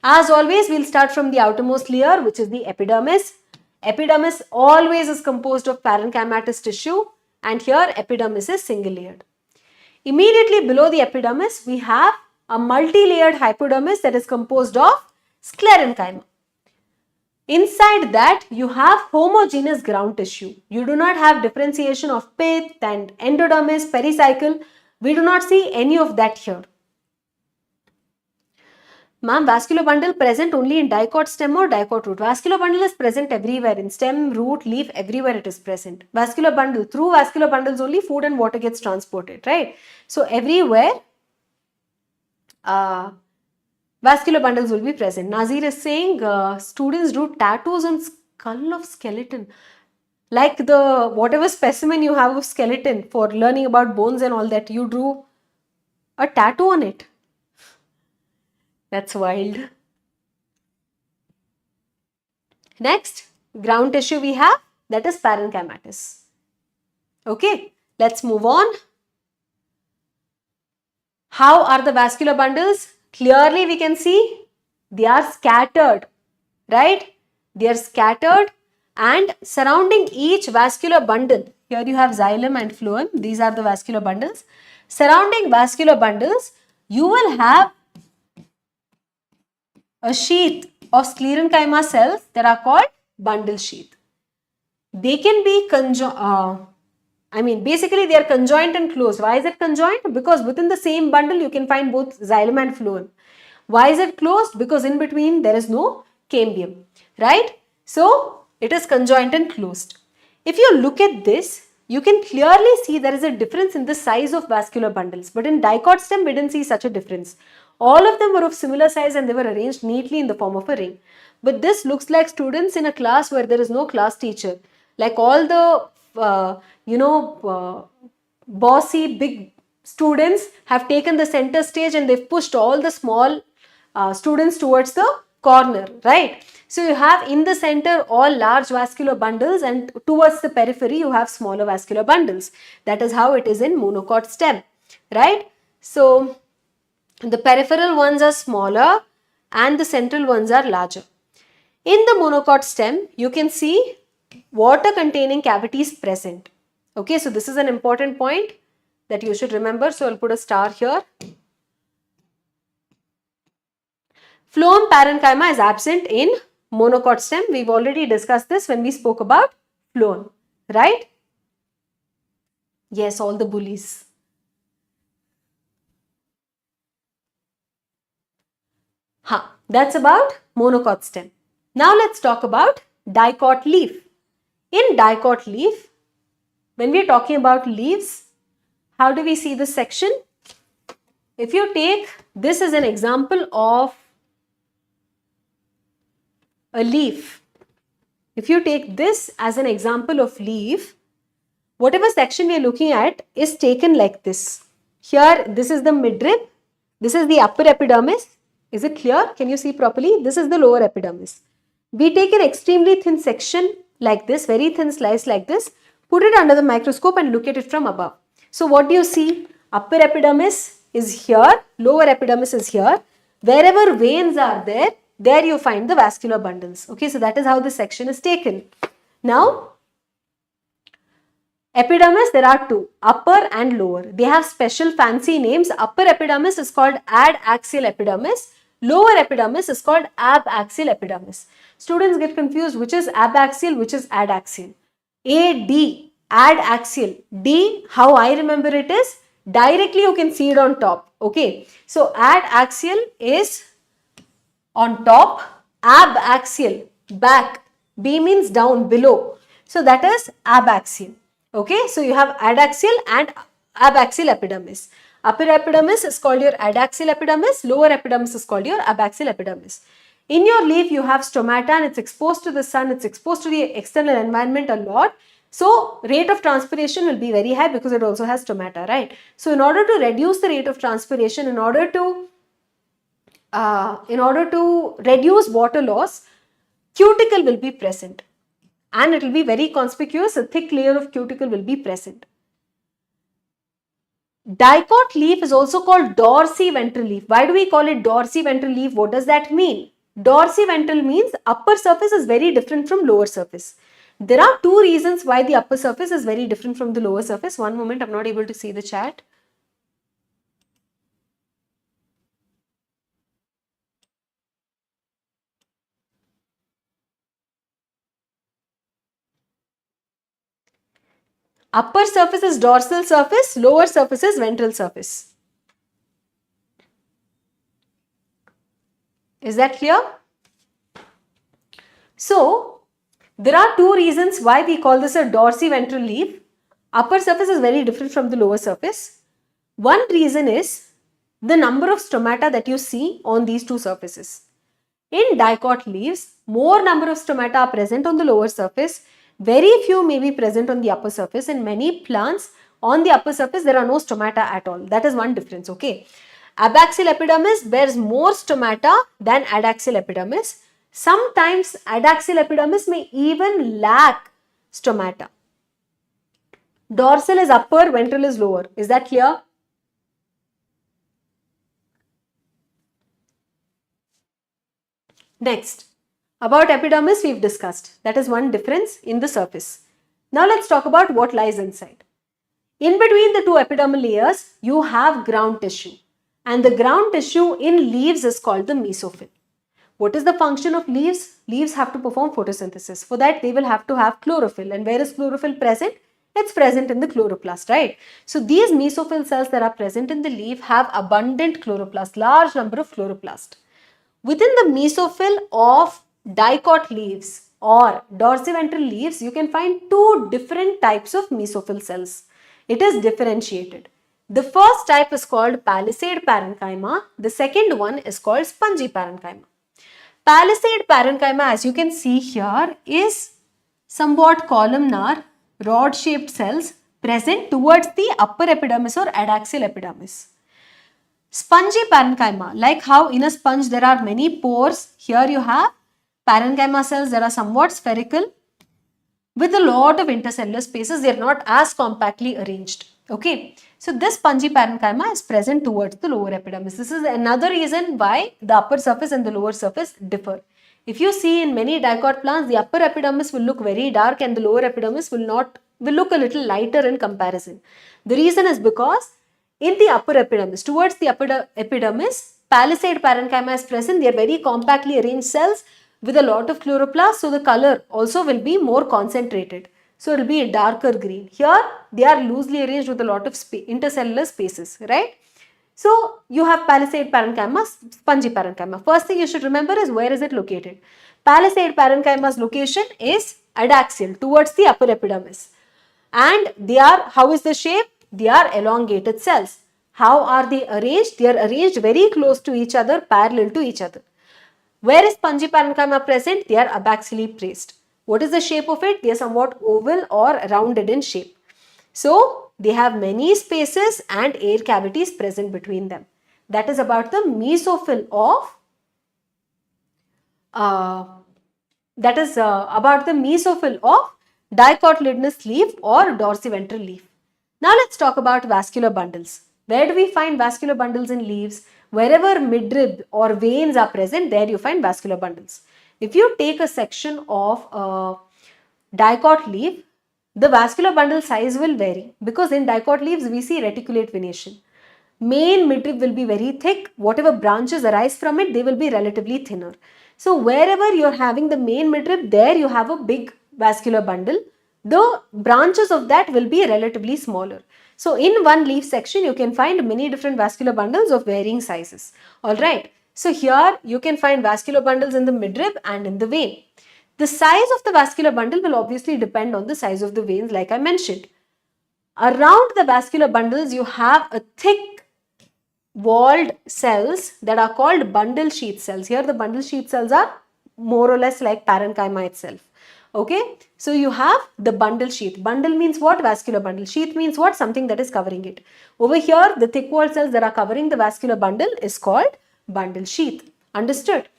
As always, we'll start from the outermost layer, which is the epidermis. Epidermis always is composed of parenchymatous tissue, and here epidermis is single layered. Immediately below the epidermis, we have a multi-layered hypodermis that is composed of sclerenchyma. Inside that, you have homogeneous ground tissue. You do not have differentiation of pith and endodermis, pericycle. We do not see any of that here. Ma'am, vascular bundle present only in dicot stem or dicot root? Vascular bundle is present everywhere, in stem, root, leaf, everywhere it is present. Vascular bundle, through vascular bundles only food and water gets transported, right? So everywhere, vascular bundles will be present. Nazir is saying students do tattoos on skull of skeleton. Like the whatever specimen you have of skeleton for learning about bones and all that, you drew a tattoo on it. That's wild. Next, ground tissue we have, that is parenchymatous. Okay, let's move on. How are the vascular bundles? Clearly we can see they are scattered, right? They are scattered, and surrounding each vascular bundle, here you have xylem and phloem, these are the vascular bundles. Surrounding vascular bundles, you will have a sheath of sclerenchyma cells that are called bundle sheath. They can be basically they are conjoined and closed. Why is it conjoined? Because within the same bundle you can find both xylem and phloem. Why is it closed? Because in between there is no cambium, right? So it is conjoined and closed. If you look at this, you can clearly see there is a difference in the size of vascular bundles. But in dicot stem, we didn't see such a difference. All of them were of similar size and they were arranged neatly in the form of a ring. But this looks like students in a class where there is no class teacher. Like all the, bossy big students have taken the center stage and they've pushed all the small students towards the corner, right? So you have in the center all large vascular bundles and towards the periphery you have smaller vascular bundles. That is how it is in monocot stem, right? So the peripheral ones are smaller and the central ones are larger. In the monocot stem, you can see water containing cavities present. Okay, so this is an important point that you should remember. So I'll put a star here. Phloem parenchyma is absent in monocot stem. We've already discussed this when we spoke about phloem, right? Yes, all the bullies. That's about monocot stem. Now let's talk about dicot leaf. In dicot leaf, when we are talking about leaves, how do we see this section? If you take this as an example of a leaf, if you take this as an example of leaf, whatever section we are looking at is taken like this. Here, this is the midrib, this is the upper epidermis. Is it clear? Can you see properly? This is the lower epidermis. We take an extremely thin section like this, very thin slice like this, put it under the microscope and look at it from above. So what do you see? Upper epidermis is here, lower epidermis is here. Wherever veins are there, there you find the vascular bundles. Okay, so that is how the section is taken. Now, epidermis, there are two, upper and lower. They have special fancy names. Upper epidermis is called adaxial epidermis. Lower epidermis is called abaxial epidermis. Students get confused which is abaxial, which is adaxial. AD, adaxial. D, how I remember it is, directly you can see it on top. Okay, so adaxial is on top, abaxial, back. B means down, below. So that is abaxial. Okay, so you have adaxial and abaxial epidermis. Upper epidermis is called your adaxial epidermis, lower epidermis is called your abaxial epidermis. In your leaf, you have stomata and it's exposed to the sun, it's exposed to the external environment a lot. So, rate of transpiration will be very high because it also has stomata, right? So, in order to reduce the rate of transpiration, in order to reduce water loss, cuticle will be present and it will be very conspicuous. A thick layer of cuticle will be present. Dicot leaf is also called dorsiventral leaf. Why do we call it dorsiventral leaf? What does that mean? Dorsiventral means upper surface is very different from lower surface. There are two reasons why the upper surface is very different from the lower surface. One moment, I'm not able to see the chat. Upper surface is dorsal surface, lower surface is ventral surface. Is that clear? So, there are two reasons why we call this a dorsiventral leaf. Upper surface is very different from the lower surface. One reason is the number of stomata that you see on these two surfaces. In dicot leaves, more number of stomata are present on the lower surface. Very few may be present on the upper surface. In many plants, on the upper surface, there are no stomata at all. That is one difference, okay. Abaxial epidermis bears more stomata than adaxial epidermis. Sometimes adaxial epidermis may even lack stomata. Dorsal is upper, ventral is lower. Is that clear? Next, about epidermis we've discussed. That is one difference in the surface. Now let's talk about what lies inside. In between the two epidermal layers, you have ground tissue. And the ground tissue in leaves is called the mesophyll. What is the function of leaves? Leaves have to perform photosynthesis. For that, they will have to have chlorophyll. And where is chlorophyll present? It's present in the chloroplast, right? So these mesophyll cells that are present in the leaf have abundant chloroplast, large number of chloroplast. Within the mesophyll of dicot leaves, or dorsiventral leaves, you can find two different types of mesophyll cells. It is differentiated. The first type is called palisade parenchyma. The second one is called spongy parenchyma. Palisade parenchyma, as you can see here, is somewhat columnar, rod-shaped cells present towards the upper epidermis or adaxial epidermis. Spongy parenchyma, like how in a sponge there are many pores, here you have parenchyma cells that are somewhat spherical with a lot of intercellular spaces. They are not as compactly arranged. Okay, so this spongy parenchyma is present towards the lower epidermis. This is another reason why the upper surface and the lower surface differ. If you see in many dicot plants, the upper epidermis will look very dark and the lower epidermis will look a little lighter in comparison. The reason is because in the upper epidermis, towards the upper epidermis, palisade parenchyma is present. They are very compactly arranged cells with a lot of chloroplasts, so the color also will be more concentrated. So it will be a darker green. Here they are loosely arranged with a lot of intercellular spaces, right? So you have palisade parenchyma, spongy parenchyma. First thing you should remember is where is it located. Palisade parenchyma's location is adaxial towards the upper epidermis. And they are, how is the shape? They are elongated cells. How are they arranged? They are arranged very close to each other, parallel to each other. Where is spongy parenchyma present? They are abaxially placed. What is the shape of it? They are somewhat oval or rounded in shape. So, they have many spaces and air cavities present between them. That is about the mesophyll of dicotyledonous leaf or dorsiventral leaf. Now let's talk about vascular bundles. Where do we find vascular bundles in leaves? Wherever midrib or veins are present, there you find vascular bundles. If you take a section of a dicot leaf, the vascular bundle size will vary because in dicot leaves we see reticulate venation. Main midrib will be very thick. Whatever branches arise from it, they will be relatively thinner. So wherever you are having the main midrib, there you have a big vascular bundle. The branches of that will be relatively smaller. So in one leaf section, you can find many different vascular bundles of varying sizes. Alright. So here you can find vascular bundles in the midrib and in the vein. The size of the vascular bundle will obviously depend on the size of the veins, like I mentioned. Around the vascular bundles, you have a thick walled cells that are called bundle sheath cells. Here the bundle sheath cells are more or less like parenchyma itself. Okay, so you have the bundle sheath. Bundle means what? Vascular bundle. Sheath means what? Something that is covering it. Over here, the thick walled cells that are covering the vascular bundle is called bundle sheath. Understood?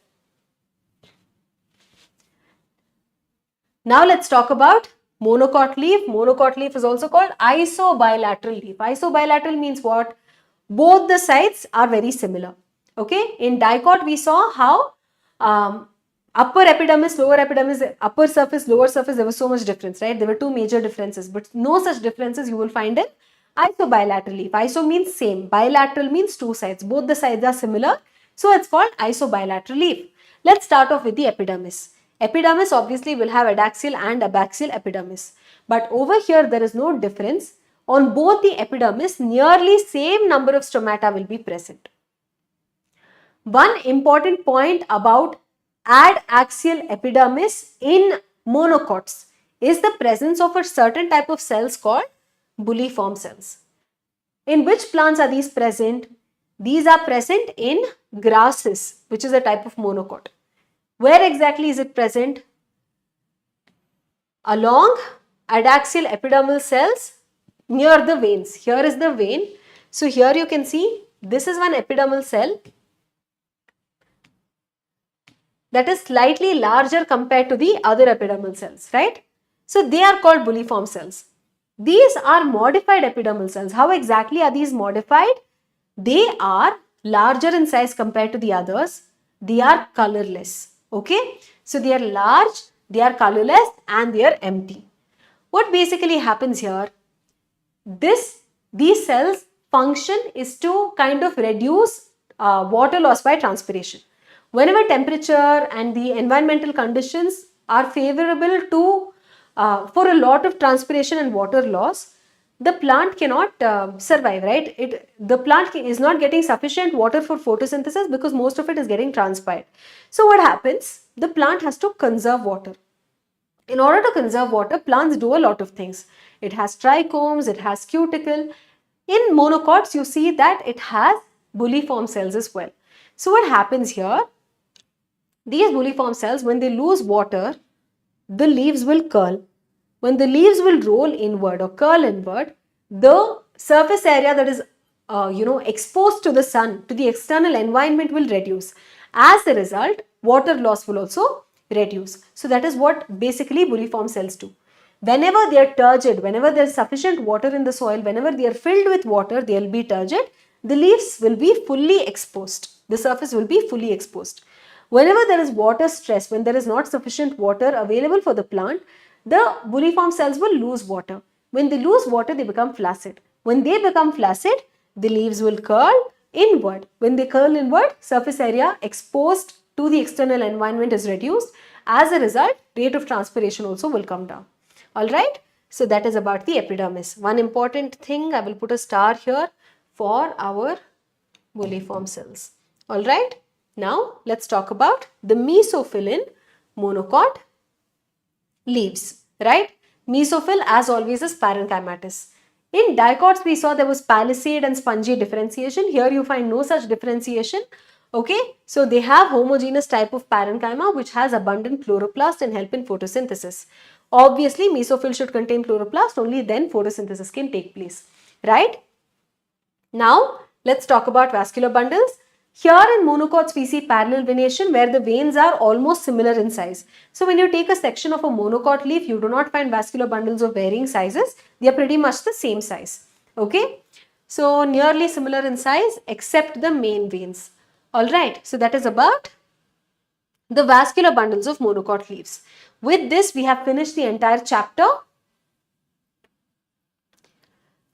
Now let's talk about monocot leaf. Monocot leaf is also called isobilateral leaf. Isobilateral means what? Both the sides are very similar. Okay, in dicot we saw how upper epidermis, lower epidermis, upper surface, lower surface, there was so much difference, right? There were two major differences, but no such differences you will find in isobilateral leaf. Iso means same, bilateral means two sides. Both the sides are similar, so it's called isobilateral leaf. Let's start off with the epidermis. Epidermis obviously will have adaxial and abaxial epidermis, but over here there is no difference. On both the epidermis, nearly same number of stomata will be present. One important point about adaxial epidermis in monocots is the presence of a certain type of cells called bulliform cells. In which plants are these present? These are present in grasses, which is a type of monocot. Where exactly is it present? Along adaxial epidermal cells near the veins. Here is the vein. So here you can see this is one epidermal cell that is slightly larger compared to the other epidermal cells, right? So they are called bulliform cells. These are modified epidermal cells. How exactly are these modified? They are larger in size compared to the others. They are colorless. Okay? So they are large, they are colorless and they are empty. What basically happens here? These cells function is to kind of reduce water loss by transpiration. Whenever temperature and the environmental conditions are favorable to for a lot of transpiration and water loss, the plant cannot survive, right? The plant is not getting sufficient water for photosynthesis because most of it is getting transpired. So what happens? The plant has to conserve water. In order to conserve water, plants do a lot of things. It has trichomes, it has cuticle. In monocots, you see that it has bulliform cells as well. So what happens here? These bulliform cells, when they lose water, the leaves will curl. When the leaves will roll inward or curl inward, the surface area that is exposed to the sun, to the external environment will reduce. As a result, water loss will also reduce. So that is what basically bulliform cells do. Whenever they are turgid, whenever there is sufficient water in the soil, whenever they are filled with water, they will be turgid. The leaves will be fully exposed. The surface will be fully exposed. Whenever there is water stress, when there is not sufficient water available for the plant, the bulliform cells will lose water. When they lose water, they become flaccid. When they become flaccid, the leaves will curl inward. When they curl inward, surface area exposed to the external environment is reduced. As a result, rate of transpiration also will come down. Alright, so that is about the epidermis. One important thing, I will put a star here for our bulliform cells. Alright, now let's talk about the mesophyll in monocot leaves, right? Mesophyll, as always, is parenchymatous. In dicots, we saw there was palisade and spongy differentiation. Here you find no such differentiation. Okay, so they have homogeneous type of parenchyma which has abundant chloroplast and help in photosynthesis. Obviously, mesophyll should contain chloroplast, only then photosynthesis can take place, right? Now, let's talk about vascular bundles. Here in monocots, we see parallel venation where the veins are almost similar in size. So, when you take a section of a monocot leaf, you do not find vascular bundles of varying sizes. They are pretty much the same size. Okay. So, nearly similar in size except the main veins. Alright. So, that is about the vascular bundles of monocot leaves. With this, we have finished the entire chapter.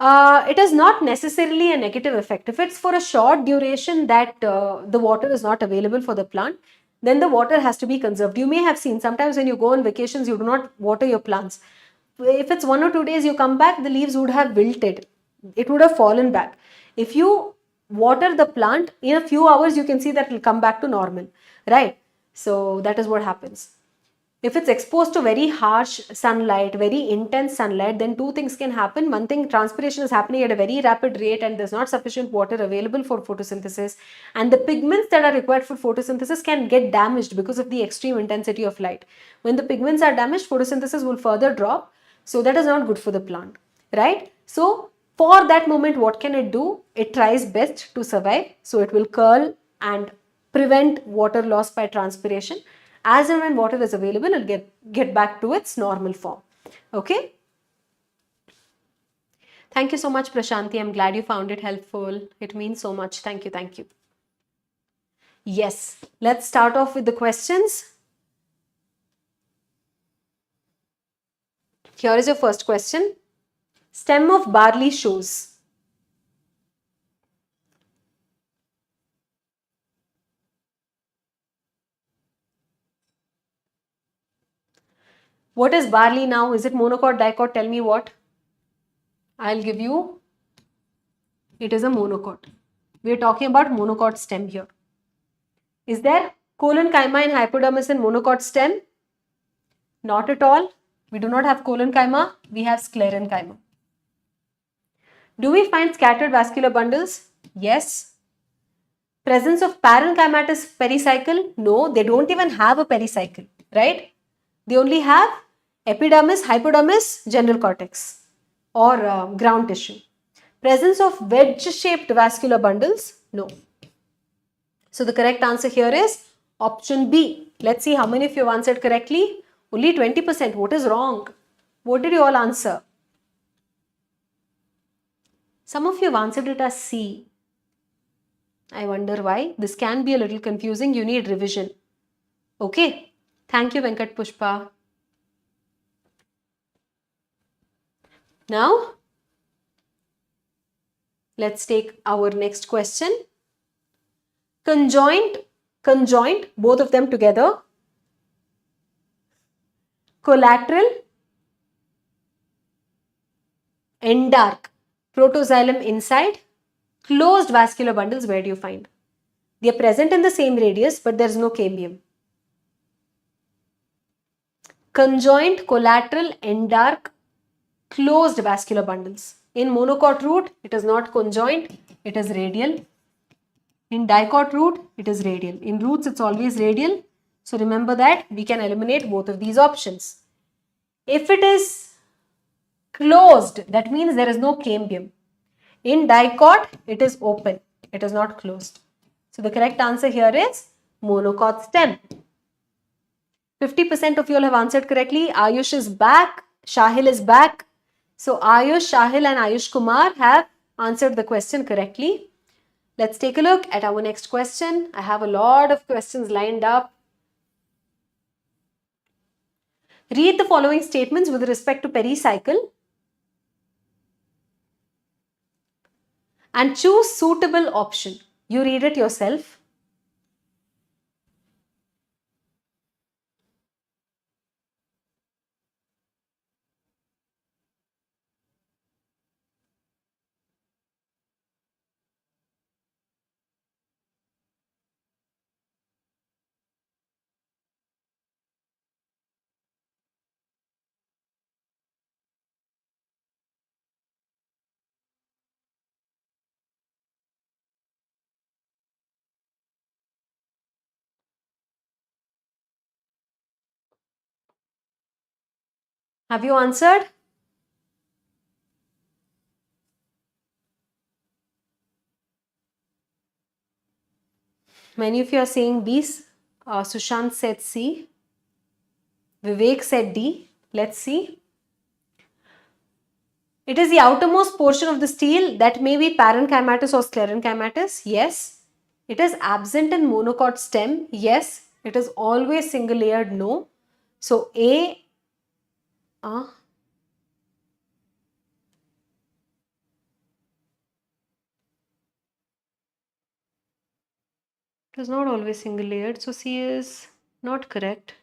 It is not necessarily a negative effect. If it's for a short duration that the water is not available for the plant, then the water has to be conserved. You may have seen sometimes when you go on vacations, you do not water your plants. If it's 1 or 2 days you come back, the leaves would have wilted. It would have fallen back. If you water the plant, in a few hours you can see that it will come back to normal, right? So that is what happens. If it's exposed to very harsh sunlight, very intense sunlight, then two things can happen. One thing, transpiration is happening at a very rapid rate and there's not sufficient water available for photosynthesis. And the pigments that are required for photosynthesis can get damaged because of the extreme intensity of light. When the pigments are damaged, photosynthesis will further drop. So that is not good for the plant, right? So for that moment, what can it do? It tries best to survive. So it will curl and prevent water loss by transpiration. As and when water is available, it will get back to its normal form. Okay. Thank you so much, Prashanti. I'm glad you found it helpful. It means so much. Thank you. Thank you. Yes. Let's start off with the questions. Here is your first question. Stem of barley shows. What is barley now? Is it monocot, dicot? Tell me what. I'll give you. It is a monocot. We are talking about monocot stem here. Is there collenchyma in hypodermis and monocot stem? Not at all. We do not have collenchyma. We have sclerenchyma. Do we find scattered vascular bundles? Yes. Presence of parenchymatous pericycle? No, they don't even have a pericycle, right? They only have epidermis, hypodermis, general cortex or ground tissue. Presence of wedge-shaped vascular bundles? No. So the correct answer here is option B. Let's see how many of you have answered correctly. Only 20%. What is wrong? What did you all answer? Some of you have answered it as C. I wonder why. This can be a little confusing. You need revision. Okay. Thank you, Venkat Pushpa. Now, let's take our next question. Conjoint, both of them together. Collateral, endark, protoxylem inside. Closed vascular bundles, where do you find? They are present in the same radius, but there is no cambium. conjoint, collateral, endark, closed vascular bundles. In monocot root, it is not conjoint, it is radial. In dicot root, it is radial. In roots, it's always radial. So remember that we can eliminate both of these options. If it is closed, that means there is no cambium. In dicot, it is open. It is not closed. So the correct answer here is monocot stem. 50% of you all have answered correctly. Ayush is back. Shahil is back. So Ayush, Shahil and Ayush Kumar have answered the question correctly. Let's take a look at our next question. I have a lot of questions lined up. Read the following statements with respect to pericycle and choose suitable option. You read it yourself. Have you answered? Many of you are saying B. Sushant said C. Vivek said D. Let's see. It is the outermost portion of the stele that may be parenchymatous or sclerenchymatous. Yes. It is absent in monocot stem. Yes. It is always single layered. No. So A. It is not always single layered. So C is not correct.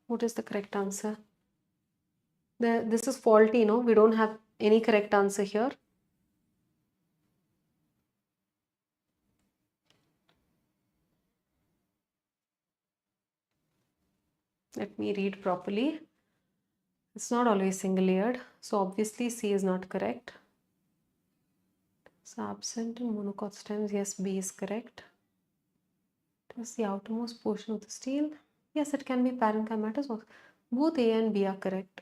What is the correct answer? This is faulty, no? We don't have any correct answer here. Let me read properly. It's not always single layered. So obviously C is not correct. It's absent in monocot stems. Yes, B is correct. It is the outermost portion of the stele. Yes, it can be parenchymatous. Both A and B are correct.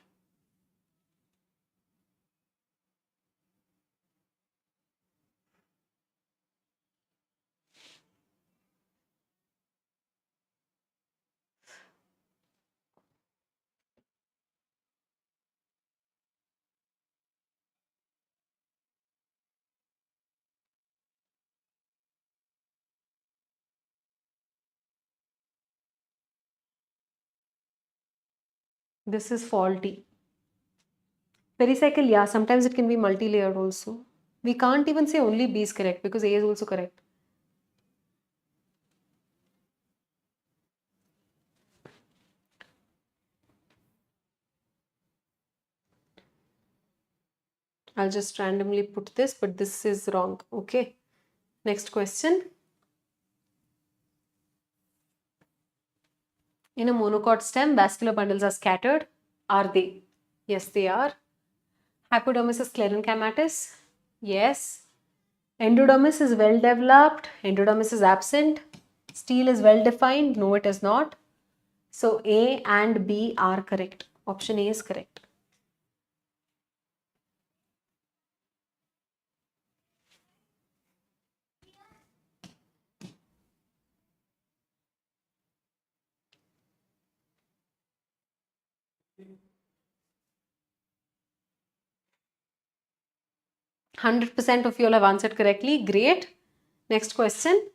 This is faulty. Pericycle, yeah, sometimes it can be multi-layered also. We can't even say only B is correct because A is also correct. I'll just randomly put this, but this is wrong. Okay. Next question. In a monocot stem, vascular bundles are scattered. Are they? Yes, they are. Hypodermis is sclerenchymatous. Yes. Endodermis is well developed. Endodermis is absent. Stele is well defined. No, it is not. So A and B are correct. Option A is correct. %100% of you all have answered correctly. Great. Next question.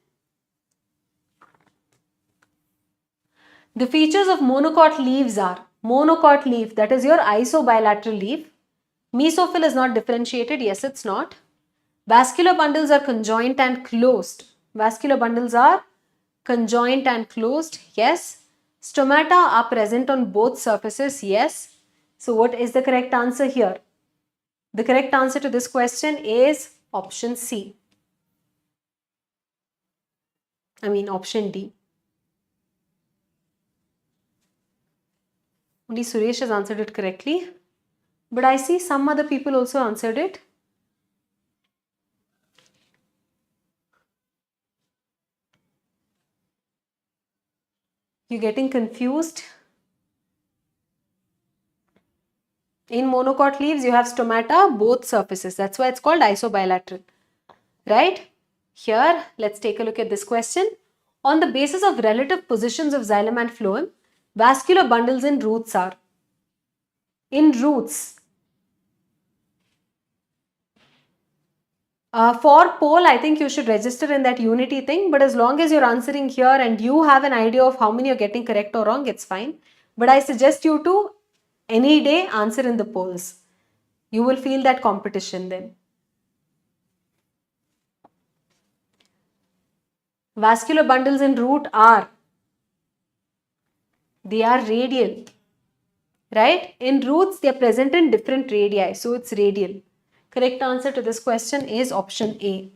The features of monocot leaves are monocot leaf, that is your isobilateral leaf. Mesophyll is not differentiated. Yes, it's not. Vascular bundles are conjoint and closed. Vascular bundles are conjoint and closed. Yes. Stomata are present on both surfaces. Yes. So what is the correct answer here? The correct answer to this question is option C. I mean option D. Only Suresh has answered it correctly. But I see some other people also answered it. You're getting confused. In monocot leaves, you have stomata, both surfaces. That's why it's called isobilateral. Right? Here, let's take a look at this question. On the basis of relative positions of xylem and phloem, vascular bundles in roots are. In roots, for poll, I think you should register in that unity thing, but as long as you're answering here and you have an idea of how many you're getting correct or wrong, it's fine. But I suggest you to any day answer in the polls. You will feel that competition then. Vascular bundles in root are, they are radial, right? In roots, they are present in different radii, so it's radial. Correct answer to this question is option A.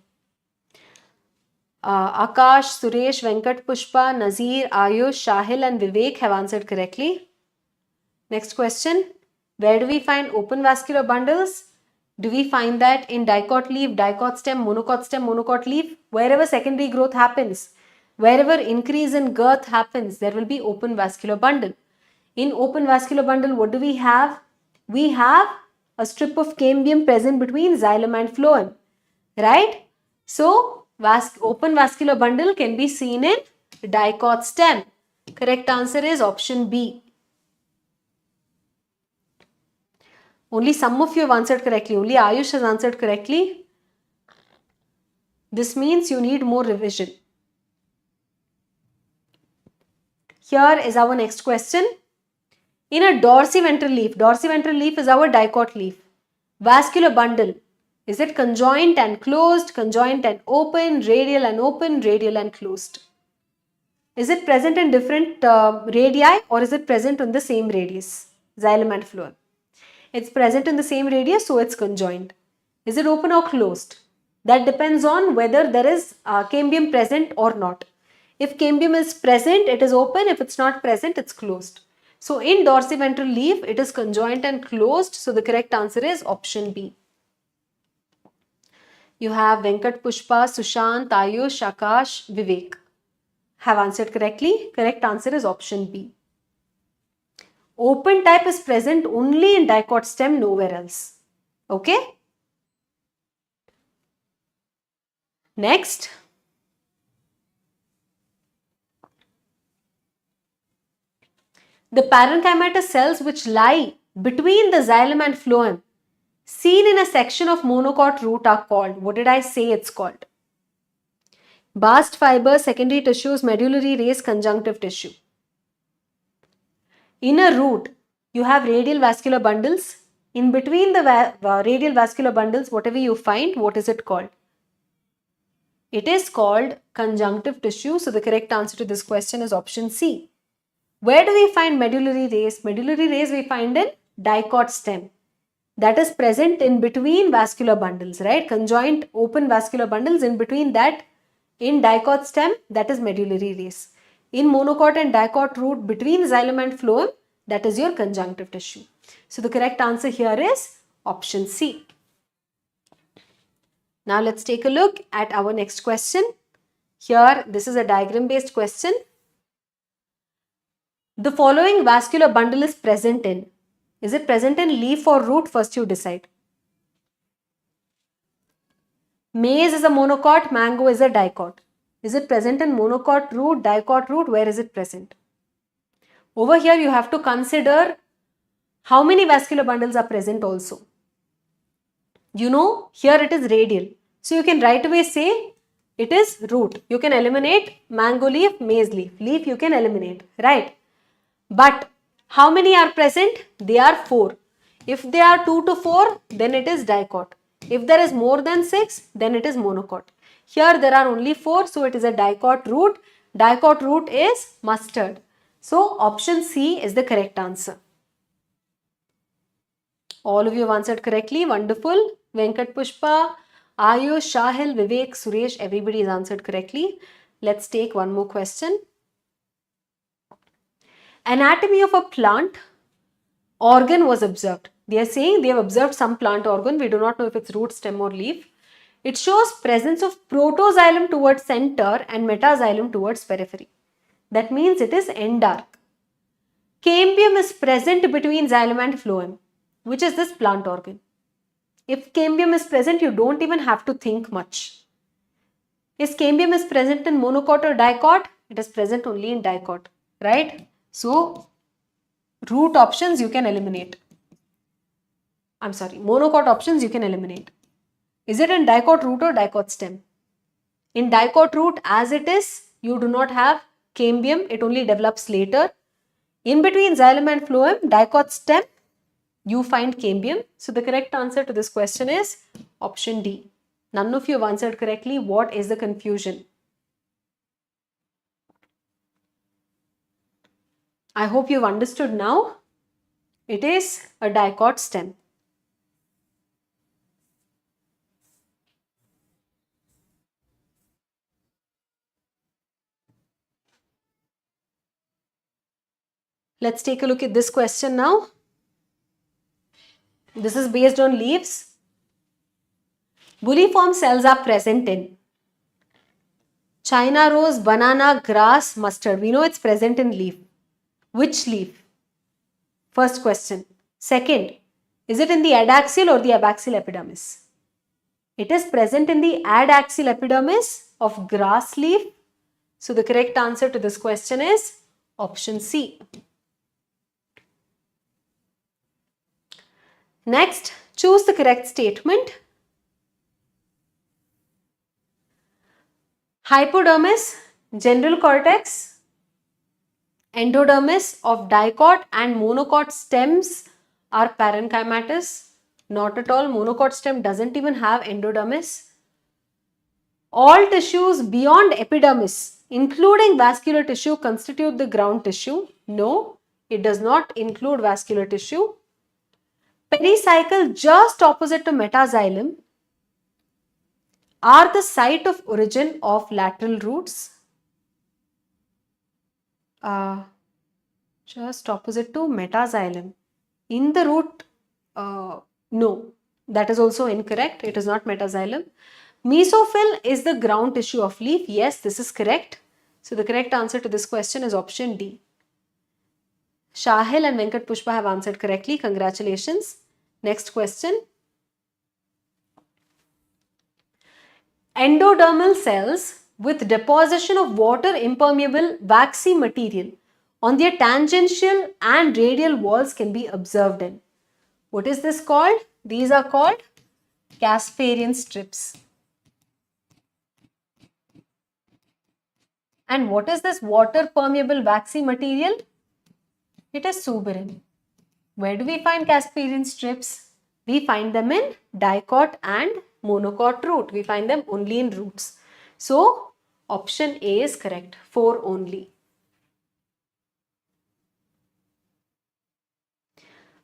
Akash, Suresh, Venkat, Pushpa, Nazir, Ayush, Shahil and Vivek have answered correctly. Next question. Where do we find open vascular bundles? Do we find that in dicot leaf, dicot stem, monocot leaf? Wherever secondary growth happens, wherever increase in girth happens, there will be open vascular bundle. In open vascular bundle, what do we have? We have a strip of cambium present between xylem and phloem, right? So, open vascular bundle can be seen in dicot stem. Correct answer is option B. Only some of you have answered correctly. Only Ayush has answered correctly. This means you need more revision. Here is our next question. In a dorsiventral leaf is our dicot leaf. Vascular bundle, is it conjoint and closed, conjoint and open, radial and closed? Is it present in different radii or is it present on the same radius? Xylem and phloem. It's present in the same radius, so it's conjoined. Is it open or closed? That depends on whether there is cambium present or not. If cambium is present, it is open. If it's not present, it's closed. So in dorsiventral leaf, it is conjoint and closed. So the correct answer is option B. You have Venkat, Pushpa, Sushant, Ayush, Akash, Vivek have answered correctly. Correct answer is option B. Open type is present only in dicot stem, nowhere else. Okay? Next. The parenchymatous cells which lie between the xylem and phloem seen in a section of monocot root are called. What did I say it's called? Bast fiber, secondary tissues, medullary rays, conjunctive tissue. In a root, you have radial vascular bundles. In between the radial vascular bundles, whatever you find, what is it called? It is called conjunctive tissue. So the correct answer to this question is option C. Where do we find medullary rays? Medullary rays we find in dicot stem. That is present in between vascular bundles, right? Conjoint open vascular bundles in between that. In dicot stem, that is medullary rays. In monocot and dicot root between xylem and phloem, that is your conjunctive tissue. So the correct answer here is option C. Now let's take a look at our next question. Here, this is a diagram based question. The following vascular bundle is present in. Is it present in leaf or root? First you decide. Maize is a monocot, mango is a dicot. Is it present in monocot root, dicot root? Where is it present? Over here you have to consider how many vascular bundles are present also. You know, here it is radial. So you can right away say it is root. You can eliminate mango leaf, maize leaf. Leaf you can eliminate, right? But how many are present? They are 4. If they are 2 to 4, then it is dicot. If there is more than 6, then it is monocot. Here there are only 4, so it is a dicot root. Dicot root is mustard. So option C is the correct answer. All of you have answered correctly. Wonderful. Venkat, Pushpa, Ayush, Shahil, Vivek, Suresh, everybody has answered correctly. Let's take one more question. Anatomy of a plant organ was observed. They are saying they have observed some plant organ. We do not know if it's root, stem or leaf. It shows presence of protoxylem towards center and metaxylem towards periphery. That means it is endark. Cambium is present between xylem and phloem, which is this plant organ. If cambium is present, you don't even have to think much. Is cambium is present in monocot or dicot? It is present only in dicot, right? So, root options you can eliminate. Monocot options you can eliminate. Is it in dicot root or dicot stem? In dicot root, as it is, you do not have cambium, it only develops later. In between xylem and phloem, dicot stem, you find cambium. So the correct answer to this question is option D. None of you have answered correctly. What is the confusion? I hope you've understood now. It is a dicot stem. Let's take a look at this question now. This is based on leaves. Bulliform cells are present in China rose, banana, grass, mustard. We know it's present in leaf. Which leaf? First question. Second, is it in the adaxial or the abaxial epidermis? It is present in the adaxial epidermis of grass leaf. So the correct answer to this question is option C. Next, choose the correct statement. Hypodermis, general cortex, endodermis of dicot and monocot stems are parenchymatous. Not at all. Monocot stem doesn't even have endodermis. All tissues beyond epidermis, including vascular tissue, constitute the ground tissue. No, it does not include vascular tissue. Pericycle just opposite to metaxylem are the site of origin of lateral roots. Just opposite to metaxylem. In the root, no, that is also incorrect. It is not metaxylem. Mesophyll is the ground tissue of leaf. Yes, this is correct. So the correct answer to this question is option D. Shahil and Venkat Pushpa have answered correctly. Congratulations. Next question. Endodermal cells with deposition of water impermeable waxy material on their tangential and radial walls can be observed in. What is this called? These are called Casparian strips. And what is this water permeable waxy material? It is suberin. Where do we find Casparian strips? We find them in dicot and monocot root. We find them only in roots. So, option A is correct. 4 only.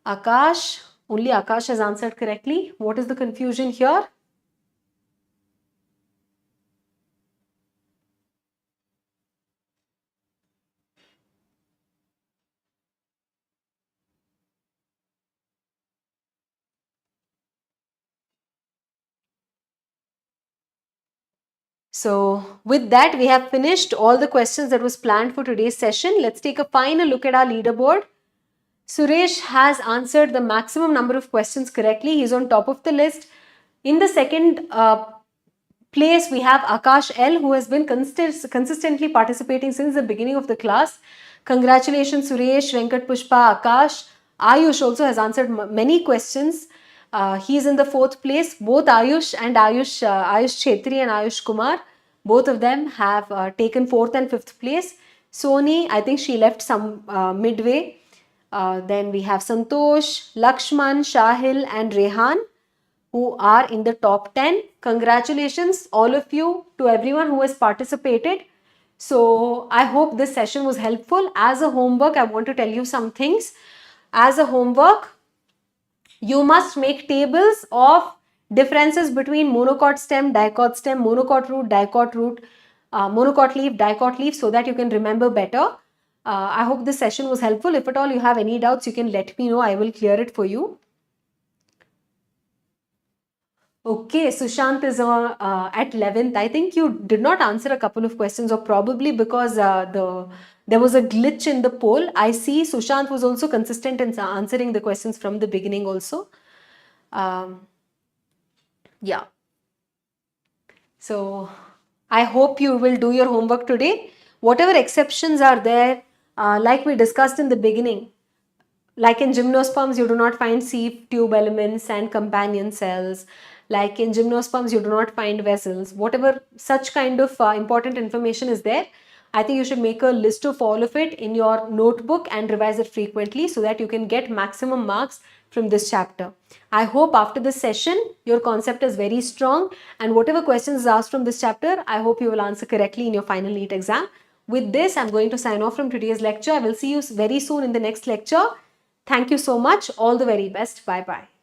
Akash, only Akash has answered correctly. What is the confusion here? So with that, we have finished all the questions that was planned for today's session. Let's take a final look at our leaderboard. Suresh has answered the maximum number of questions correctly. He's on top of the list. In the second place, we have Akash L, who has been consistently participating since the beginning of the class. Congratulations, Suresh, Venkat Pushpa, Akash. Ayush also has answered many questions. He is in the 4th place. Both Ayush Chetri and Ayush Kumar, both of them have taken 4th and 5th place. Soni, I think she left some midway. Then we have Santosh, Lakshman, Shahil and Rehan, who are in the top 10. Congratulations all of you, to everyone who has participated. So I hope this session was helpful. As a homework, I want to tell you some things. As a homework, you must make tables of differences between monocot stem, dicot stem, monocot root, dicot root. monocot leaf, dicot leaf, so that you can remember better. I hope this session was helpful. If at all you have any doubts, you can let me know. I will clear it for you. Okay, Sushant is at 11th. I think you did not answer a couple of questions, or probably because there was a glitch in the poll. I see Sushant was also consistent in answering the questions from the beginning also. Yeah. So I hope you will do your homework today. Whatever exceptions are there, like we discussed in the beginning, like in gymnosperms, you do not find sieve tube elements and companion cells. Like in gymnosperms, you do not find vessels. Whatever such kind of important information is there, I think you should make a list of all of it in your notebook and revise it frequently so that you can get maximum marks from this chapter. I hope after this session, your concept is very strong, and whatever questions is asked from this chapter, I hope you will answer correctly in your final NEET exam. With this, I'm going to sign off from today's lecture. I will see you very soon in the next lecture. Thank you so much. All the very best. Bye-bye.